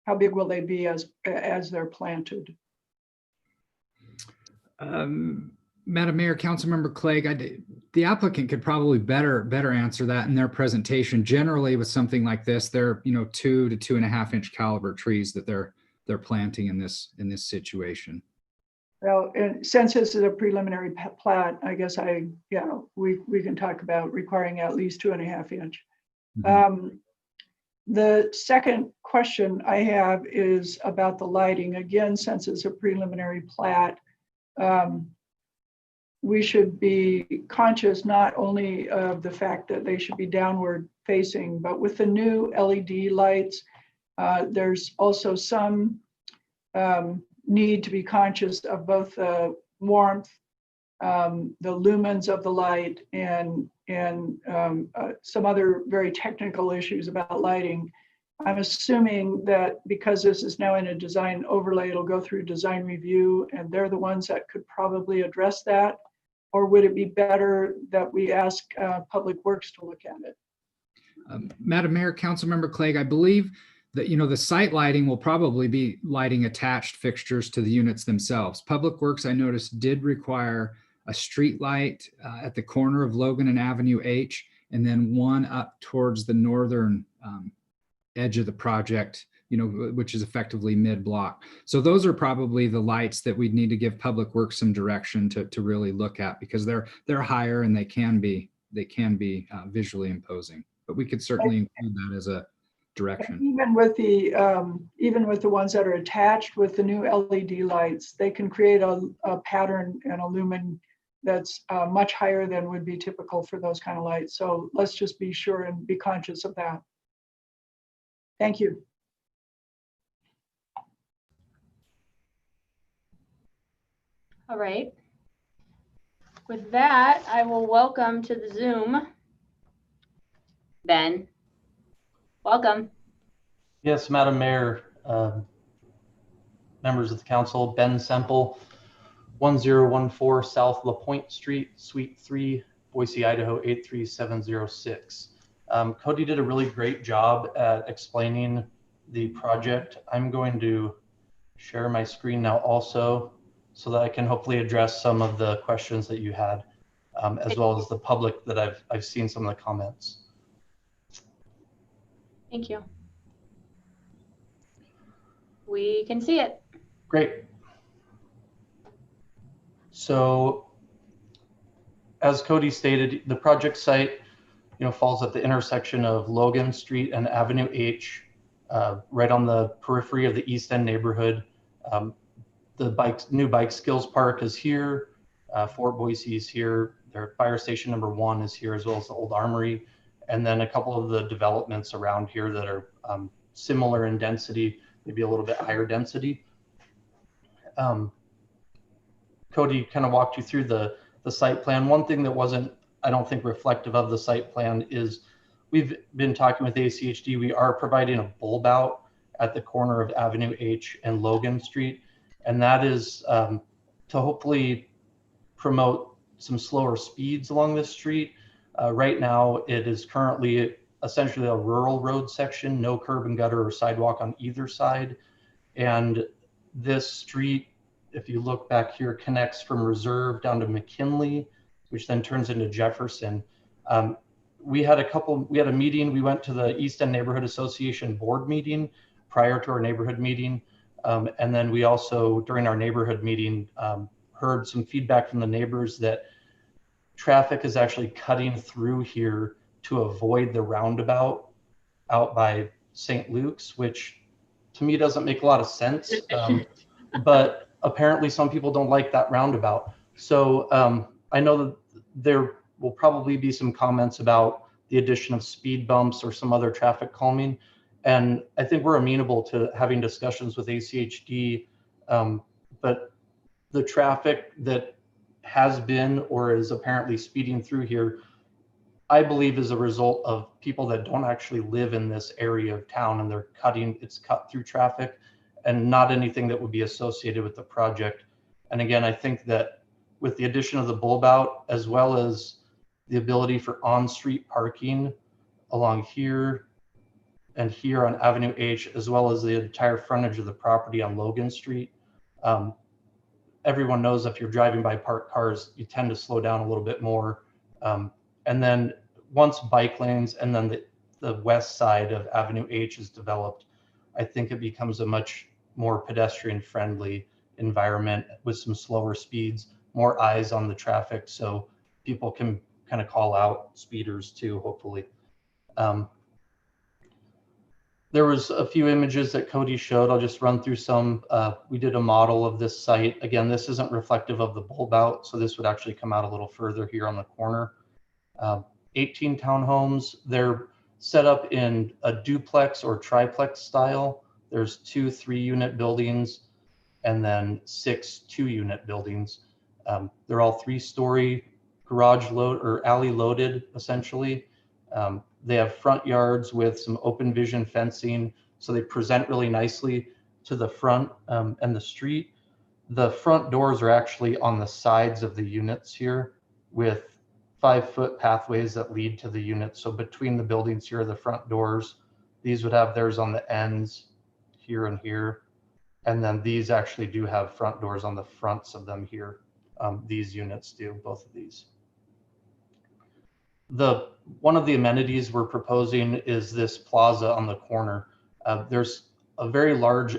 How big will they be as they're planted? Madam Mayor, Councilmember Clegg, the applicant could probably better answer that in their presentation. Generally, with something like this, they're 2 to 2.5 inch caliber trees that they're planting in this situation. Well, and since this is a preliminary plat, I guess we can talk about requiring at least 2.5 inch. Mm-hmm. The second question I have is about the lighting. Again, since it's a preliminary plat, we should be conscious not only of the fact that they should be downward facing, but with the new LED lights, there's also some need to be conscious of both the warmth, the lumens of the light, and some other very technical issues about lighting. I'm assuming that because this is now in a design overlay, it'll go through design review, and they're the ones that could probably address that. Or would it be better that we ask Public Works to look at it? Madam Mayor, Councilmember Clegg, I believe that the site lighting will probably be lighting attached fixtures to the units themselves. Public Works, I noticed, did require a street light at the corner of Logan and Avenue H, and then one up towards the northern edge of the project, which is effectively mid-block. So those are probably the lights that we'd need to give Public Works some direction to really look at, because they're higher and they can be visually imposing. But we could certainly include that as a direction. Even with the ones that are attached with the new LED lights, they can create a pattern and a lumen that's much higher than would be typical for those kind of lights. So let's just be sure and be conscious of that. Thank you. All right. With that, I will welcome to the Zoom Ben. Welcome. Yes, Madam Mayor, members of the council, Ben Semple, 1014 South LaPointe Street, Suite 3, Boise, Idaho 83706. Cody did a really great job at explaining the project. I'm going to share my screen now also, so that I can hopefully address some of the questions that you had, as well as the public that I've seen some of the comments. Thank you. We can see it. Great. So, as Cody stated, the project site, falls at the intersection of Logan Street and Avenue H, right on the periphery of the East End neighborhood. The new bike skills park is here. Fort Boise is here. Their fire station number 1 is here, as well as the old armory. And then a couple of the developments around here that are similar in density, maybe a little bit higher density. Cody kind of walked you through the site plan. One thing that wasn't, I don't think, reflective of the site plan is we've been talking with ACHD. We are providing a bulb out at the corner of Avenue H and Logan Street. And that is to hopefully promote some slower speeds along this street. Right now, it is currently essentially a rural road section, no curb and gutter or sidewalk on either side. And this street, if you look back here, connects from Reserve down to McKinley, which then turns into Jefferson. we had a meeting. We went to the East End Neighborhood Association board meeting prior to our neighborhood meeting. And then we also, during our neighborhood meeting, heard some feedback from the neighbors that traffic is actually cutting through here to avoid the roundabout out by St. Luke's, which to me doesn't make a lot of sense. But apparently some people don't like that roundabout. So I know that there will probably be some comments about the addition of speed bumps or some other traffic calming. And I think we're amenable to having discussions with ACHD, but the traffic that has been or is apparently speeding through here, I believe is a result of people that don't actually live in this area of town, and it's cut through traffic and not anything that would be associated with the project. And again, I think that with the addition of the bulb out, as well as the ability for on-street parking along here and here on Avenue H, as well as the entire frontage of the property on Logan Street. Everyone knows if you're driving by parked cars, you tend to slow down a little bit more. And then once bike lanes and then the west side of Avenue H is developed, I think it becomes a much more pedestrian friendly environment with some slower speeds, more eyes on the traffic, so people can kind of call out speeders too, hopefully. There was a few images that Cody showed. I'll just run through some. We did a model of this site. Again, this isn't reflective of the bulb out, so this would actually come out a little further here on the corner. 18 townhomes. They're set up in a duplex or triplex style. There's 2 3-unit buildings and then 6 2-unit buildings. They're all 3-story garage load or alley loaded, essentially. They have front yards with some open vision fencing, so they present really nicely to the front and the street. The front doors are actually on the sides of the units here with 5-foot pathways that lead to the units. So between the buildings here are the front doors. These would have theirs on the ends here and here. And then these actually do have front doors on the fronts of them here. These units do, both of these. One of the amenities we're proposing is this plaza on the corner. There's a very large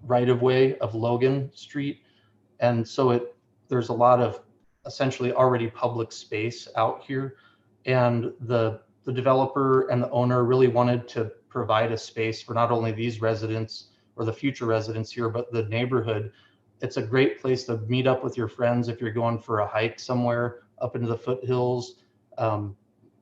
right-of-way of Logan Street, and so there's a lot of essentially already public space out here, and the developer and the owner really wanted to provide a space for not only these residents or the future residents here, but the neighborhood. It's a great place to meet up with your friends if you're going for a hike somewhere up into the foothills.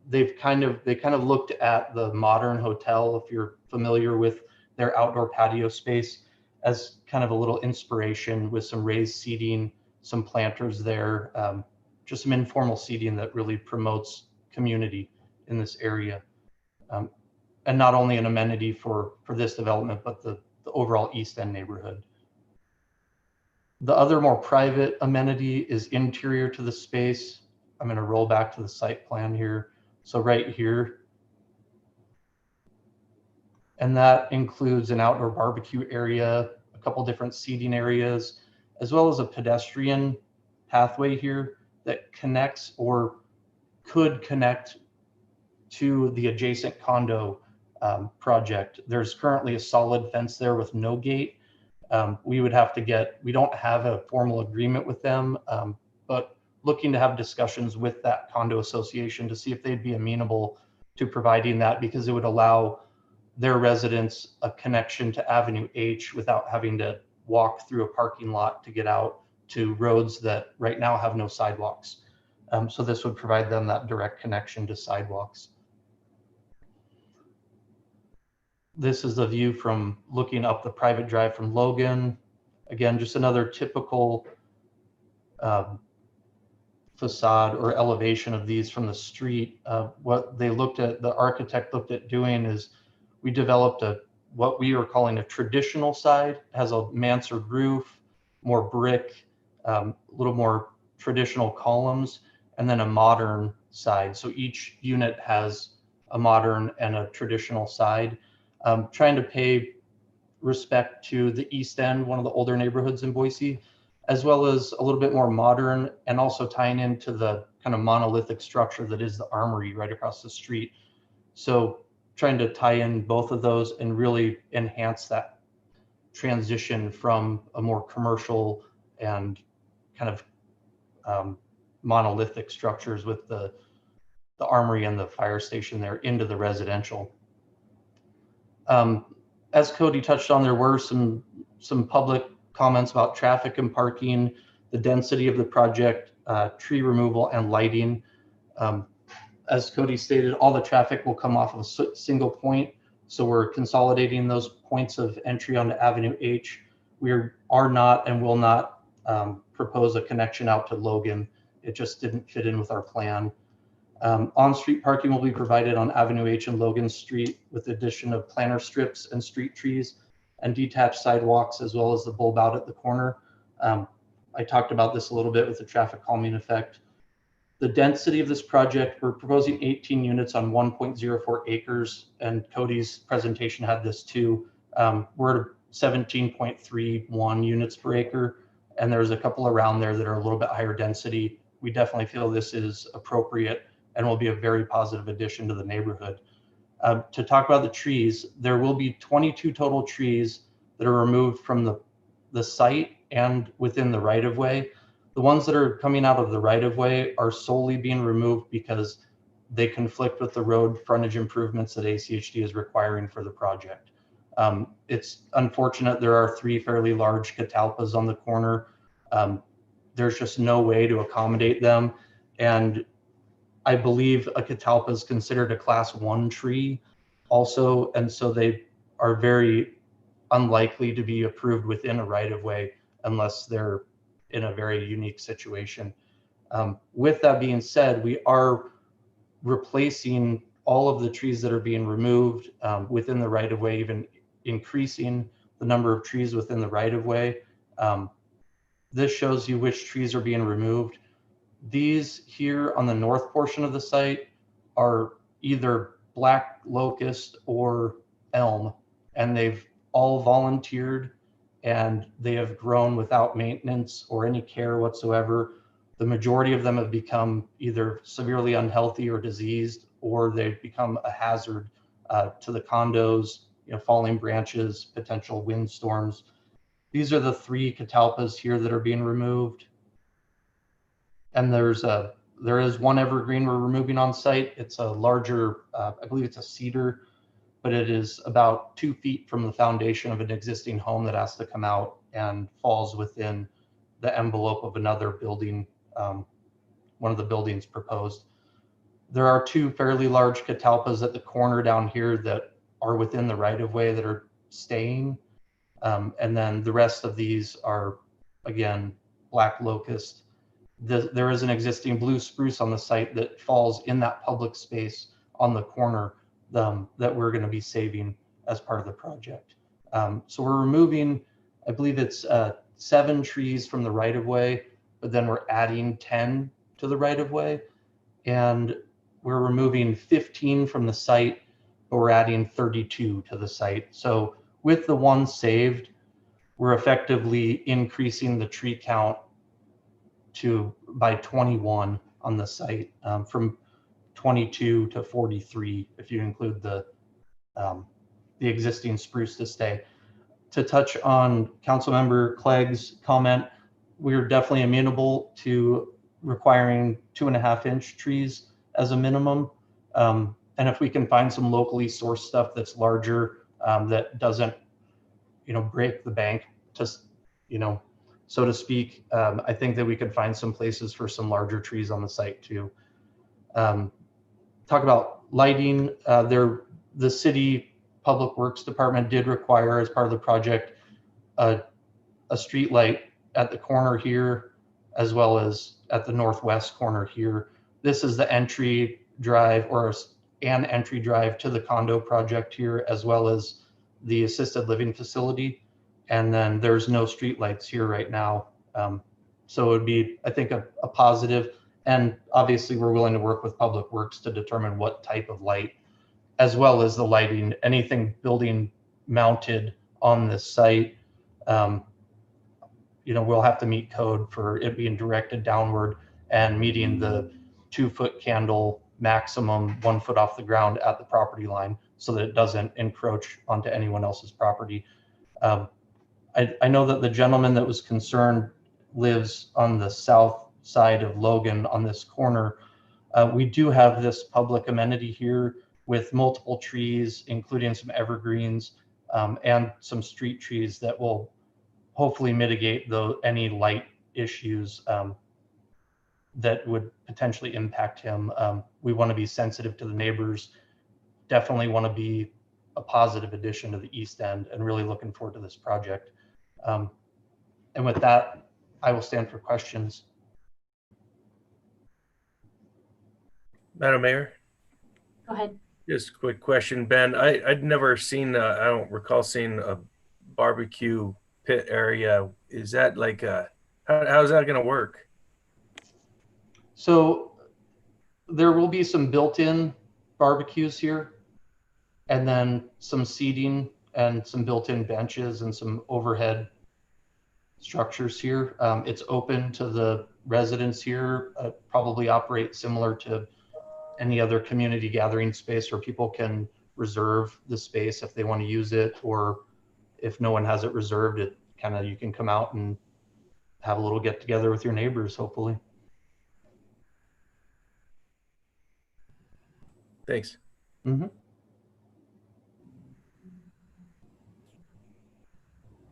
They kind of looked at the Modern Hotel, if you're familiar with their outdoor patio space, as kind of a little inspiration with some raised seating, some planters there, just some informal seating that really promotes community in this area. And not only an amenity for this development, but the overall East End neighborhood. The other more private amenity is interior to the space. I'm going to roll back to the site plan here. So right here, and that includes an outdoor barbecue area, a couple different seating areas, as well as a pedestrian pathway here that connects or could connect to the adjacent condo project. There's currently a solid fence there with no gate. We don't have a formal agreement with them, but looking to have discussions with that condo association to see if they'd be amenable to providing that, because it would allow their residents a connection to Avenue H without having to walk through a parking lot to get out to roads that right now have no sidewalks. So this would provide them that direct connection to sidewalks. This is the view from looking up the private drive from Logan. Again, just another typical facade or elevation of these from the street. What the architect looked at doing is we developed what we are calling a traditional side. It has a mansard roof, more brick, a little more traditional columns, and then a modern side. So each unit has a modern and a traditional side. Trying to pay respect to the East End, one of the older neighborhoods in Boise. as well as a little bit more modern, and also tying into the kind of monolithic structure that is the armory right across the street. So trying to tie in both of those and really enhance that transition from a more commercial and kind of monolithic structures with the armory and the fire station there into the residential. As Cody touched on, there were some public comments about traffic and parking, the density of the project, tree removal and lighting. As Cody stated, all the traffic will come off of a single point. So we're consolidating those points of entry onto Avenue H. We are not and will not propose a connection out to Logan. It just didn't fit in with our plan. On-street parking will be provided on Avenue H and Logan Street with the addition of planter strips and street trees and detached sidewalks, as well as the bulb out at the corner. I talked about this a little bit with the traffic calming effect. The density of this project, we're proposing 18 units on 1.04 acres, and Cody's presentation had this too. We're at 17.31 units per acre, and there's a couple around there that are a little bit higher density. We definitely feel this is appropriate and will be a very positive addition to the neighborhood. To talk about the trees, there will be 22 total trees that are removed from the site and within the right-of-way. The ones that are coming out of the right-of-way are solely being removed because they conflict with the road frontage improvements that ACHD is requiring for the project. It's unfortunate there are 3 fairly large catalpas on the corner. There's just no way to accommodate them. And I believe a catalpa is considered a class 1 tree also. And so they are very unlikely to be approved within a right-of-way unless they're in a very unique situation. With that being said, we are replacing all of the trees that are being removed within the right-of-way, even increasing the number of trees within the right-of-way. This shows you which trees are being removed. These here on the north portion of the site are either black locust or elm, and they've all volunteered and they have grown without maintenance or any care whatsoever. The majority of them have become either severely unhealthy or diseased, or they've become a hazard to the condos, falling branches, potential windstorms. These are the 3 catalpas here that are being removed. And there is one evergreen we're removing on site. It's a larger, I believe it's a cedar, but it is about 2 feet from the foundation of an existing home that has to come out and falls within the envelope of another building, one of the buildings proposed. There are 2 fairly large catalpas at the corner down here that are within the right-of-way that are staying. And then the rest of these are, again, black locust. There is an existing blue spruce on the site that falls in that public space on the corner that we're going to be saving as part of the project. So we're removing, I believe it's 7 trees from the right-of-way, but then we're adding 10 to the right-of-way. And we're removing 15 from the site, but we're adding 32 to the site. So with the one saved, we're effectively increasing the tree count by 21 on the site, from 22 to 43 if you include the existing spruce to stay. To touch on Councilmember Clegg's comment, we're definitely amenable to requiring 2.5-inch trees as a minimum. And if we can find some locally sourced stuff that's larger, that doesn't, break the bank, just, so to speak, I think that we could find some places for some larger trees on the site too. Talk about lighting. The city public works department did require, as part of the project, a street light at the corner here, as well as at the northwest corner here. This is the entry drive, or an entry drive to the condo project here, as well as the assisted living facility. And then there's no street lights here right now. So it would be, I think, a positive. And obviously we're willing to work with Public Works to determine what type of light, as well as the lighting, anything building mounted on this site. we'll have to meet code for it being directed downward and meeting the 2-foot candle maximum 1 foot off the ground at the property line so that it doesn't encroach onto anyone else's property. I know that the gentleman that was concerned lives on the south side of Logan on this corner. We do have this public amenity here with multiple trees, including some evergreens and some street trees that will hopefully mitigate any light issues that would potentially impact him. We want to be sensitive to the neighbors, definitely want to be a positive addition to the East End, and really looking forward to this project. And with that, I will stand for questions. Madam Mayor? Go ahead. Just a quick question, Ben. I'd never seen, I don't recall seeing a barbecue pit area. Is that like how's that going to work? So there will be some built-in barbecues here, and then some seating and some built-in benches and some overhead structures here. It's open to the residents here, probably operate similar to any other community gathering space where people can reserve the space if they want to use it, or if no one has it reserved, you can come out and have a little get together with your neighbors, hopefully. Thanks. Mm-hmm.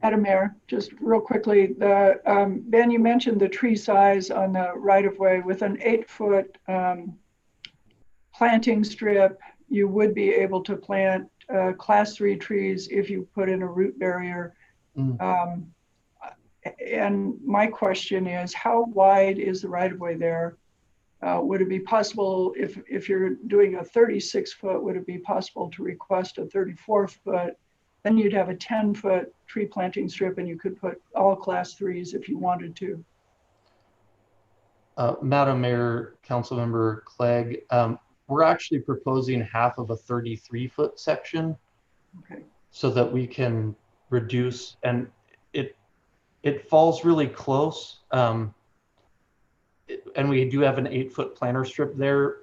Madam Mayor, just real quickly, Ben, you mentioned the tree size on the right-of-way. With an 8-foot planting strip, you would be able to plant class 3 trees if you put in a root barrier. And my question is, how wide is the right-of-way there? Would it be possible, if you're doing a 36-foot, would it be possible to request a 34-foot? Then you'd have a 10-foot tree planting strip, and you could put all class 3s if you wanted to. Madam Mayor, Councilmember Clegg, we're actually proposing half of a 33-foot section, okay, so that we can reduce, and it falls really close. And we do have an 8-foot planter strip there.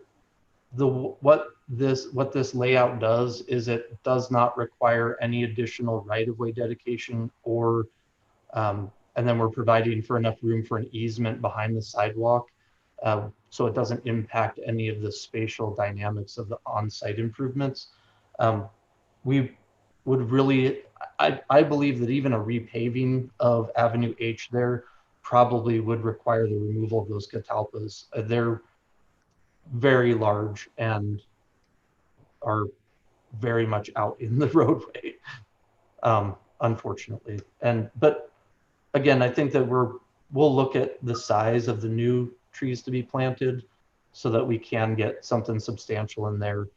What this layout does is it does not require any additional right-of-way dedication, or and then we're providing for enough room for an easement behind the sidewalk, so it doesn't impact any of the spatial dynamics of the on-site improvements. We would really, I believe that even a repaving of Avenue H there probably would require the removal of those catalpas. They're very large and are very much out in the roadway, unfortunately. But again, I think that we'll look at the size of the new trees to be planted so that we can get something substantial in there.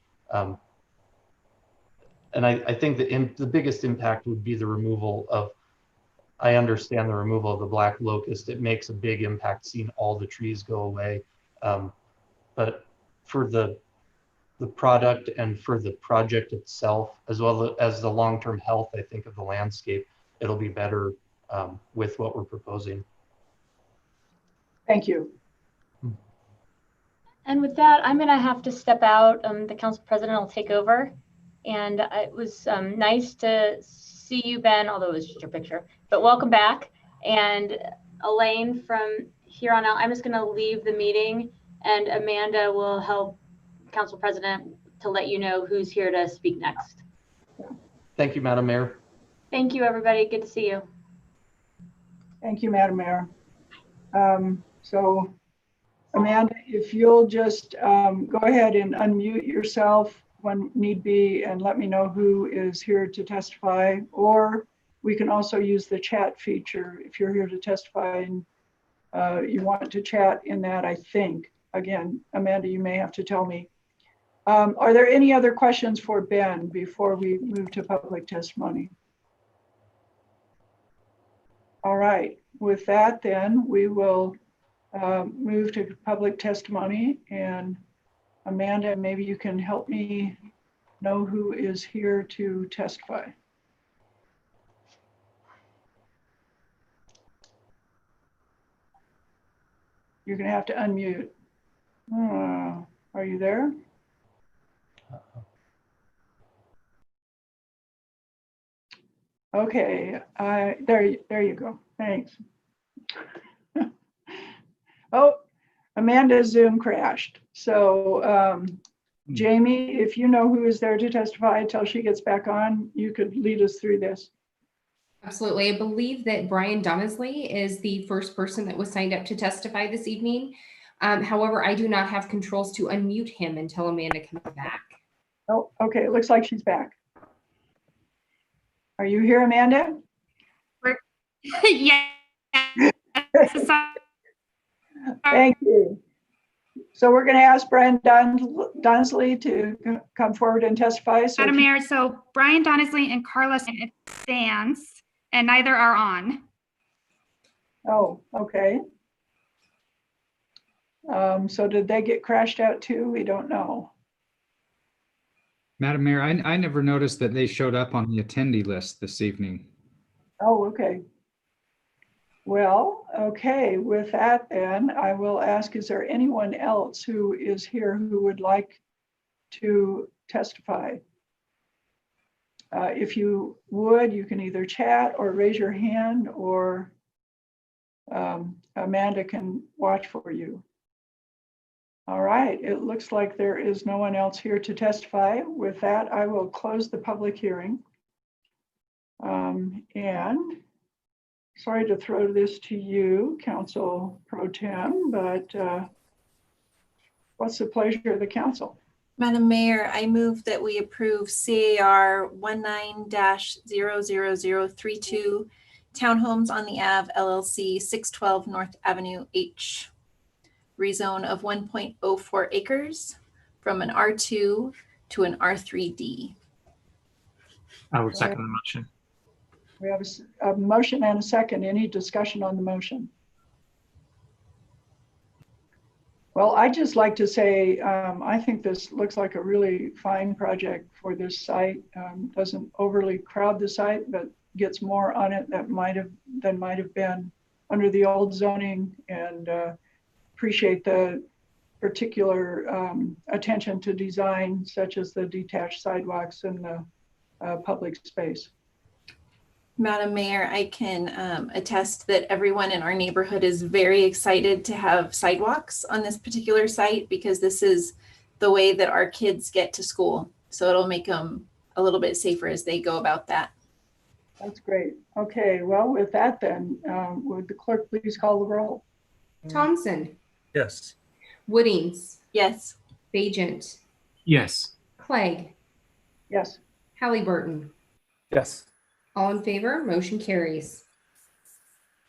And I think the biggest impact would be the removal of, I understand the removal of the black locust. It makes a big impact seeing all the trees go away. But for the product and for the project itself, as well as the long-term health, I think, of the landscape, it'll be better with what we're proposing. Thank you. And with that, I'm going to have to step out. The council president will take over. And it was nice to see you, Ben, although it was just your picture. But welcome back. And Elaine, from here on out, I'm just going to leave the meeting, and Amanda will help council president to let you know who's here to speak next. Thank you, Madam Mayor. Thank you, everybody. Good to see you. Thank you, Madam Mayor. So Amanda, if you'll just go ahead and unmute yourself when need be, and let me know who is here to testify, or we can also use the chat feature if you're here to testify and you want to chat in that, I think. Again, Amanda, you may have to tell me. Are there any other questions for Ben before we move to public testimony? All right, with that then, we will move to public testimony. And Amanda, maybe you can help me know who is here to testify. You're going to have to unmute. Are you there? Okay, there you go. Thanks. Oh, Amanda's Zoom crashed. So Jamie, if you know who is there to testify until she gets back on, you could lead us through this. Absolutely. I believe that Brian Donnesley is the first person that was signed up to testify this evening. However, I do not have controls to unmute him until Amanda comes back. Oh, okay. It looks like she's back. Are you here, Amanda? Yeah. Thank you. So we're going to ask Brian Donnesley to come forward and testify. So Madam Mayor, so Brian Donnesley and Carlos in advance, and neither are on. Oh, okay. So did they get crashed out too? We don't know. Madam Mayor, I never noticed that they showed up on the attendee list this evening. Oh, okay. Well, okay. With that, then I will ask, is there anyone else who is here who would like to testify? If you would, you can either chat or raise your hand, or Amanda can watch for you. All right, it looks like there is no one else here to testify. With that, I will close the public hearing. And sorry to throw this to you, Council Pro Tem, but what's the pleasure of the council? Madam Mayor, I move that we approve CAR 19-00032 Townhomes on the Ave LLC 612 North Avenue H. Rezone of 1.04 acres from an R2 to an R3D. I would second the motion. We have a motion and a second. Any discussion on the motion? Well, I'd just like to say, I think this looks like a really fine project for this site. Doesn't overly crowd the site, but gets more on it than might have been under the old zoning, and appreciate the particular attention to design, such as the detached sidewalks and the public space. Madam Mayor, I can attest that everyone in our neighborhood is very excited to have sidewalks on this particular site, because this is the way that our kids get to school. So it'll make them a little bit safer as they go about that. That's great. Okay, well, with that then, would the clerk please call the roll? Thompson. Yes. Woodings. Yes. Bajent. Yes. Clegg. Yes. Halliburton. Yes. All in favor, motion carries.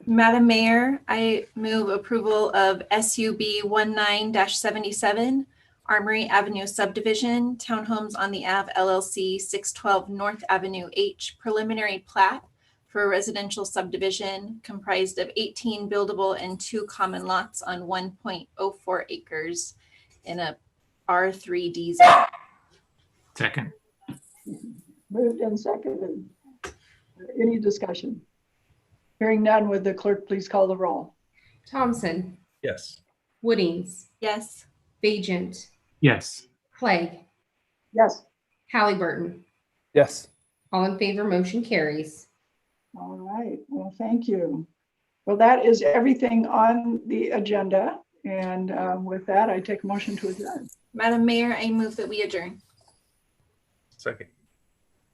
Madam Mayor, I move approval of SUB 19-77 Armory Avenue Subdivision, Townhomes on the Ave LLC 612 North Avenue H preliminary plat for a residential subdivision comprised of 18 buildable and 2 common lots on 1.04 acres in a R3D zone. Second. Moved and seconded. Any discussion? Hearing none, would the clerk please call the roll? Thompson. Yes. Woodings. Yes. Bajent. Yes. Clegg. Yes. Halliburton. Yes. All in favor, motion carries. All right, well, thank you. Well, that is everything on the agenda. And with that, I take a motion to adjourn. Madam Mayor, I move that we adjourn. Second.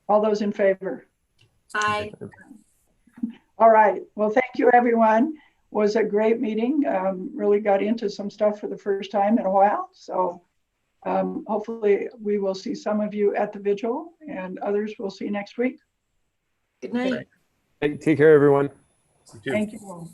All those in favor? Aye. All right, well, thank you, everyone. Was a great meeting. Really got into some stuff for the first time in a while. So hopefully we will see some of you at the vigil, and others we'll see next week. Good night. Hey, take care, everyone. Thank you.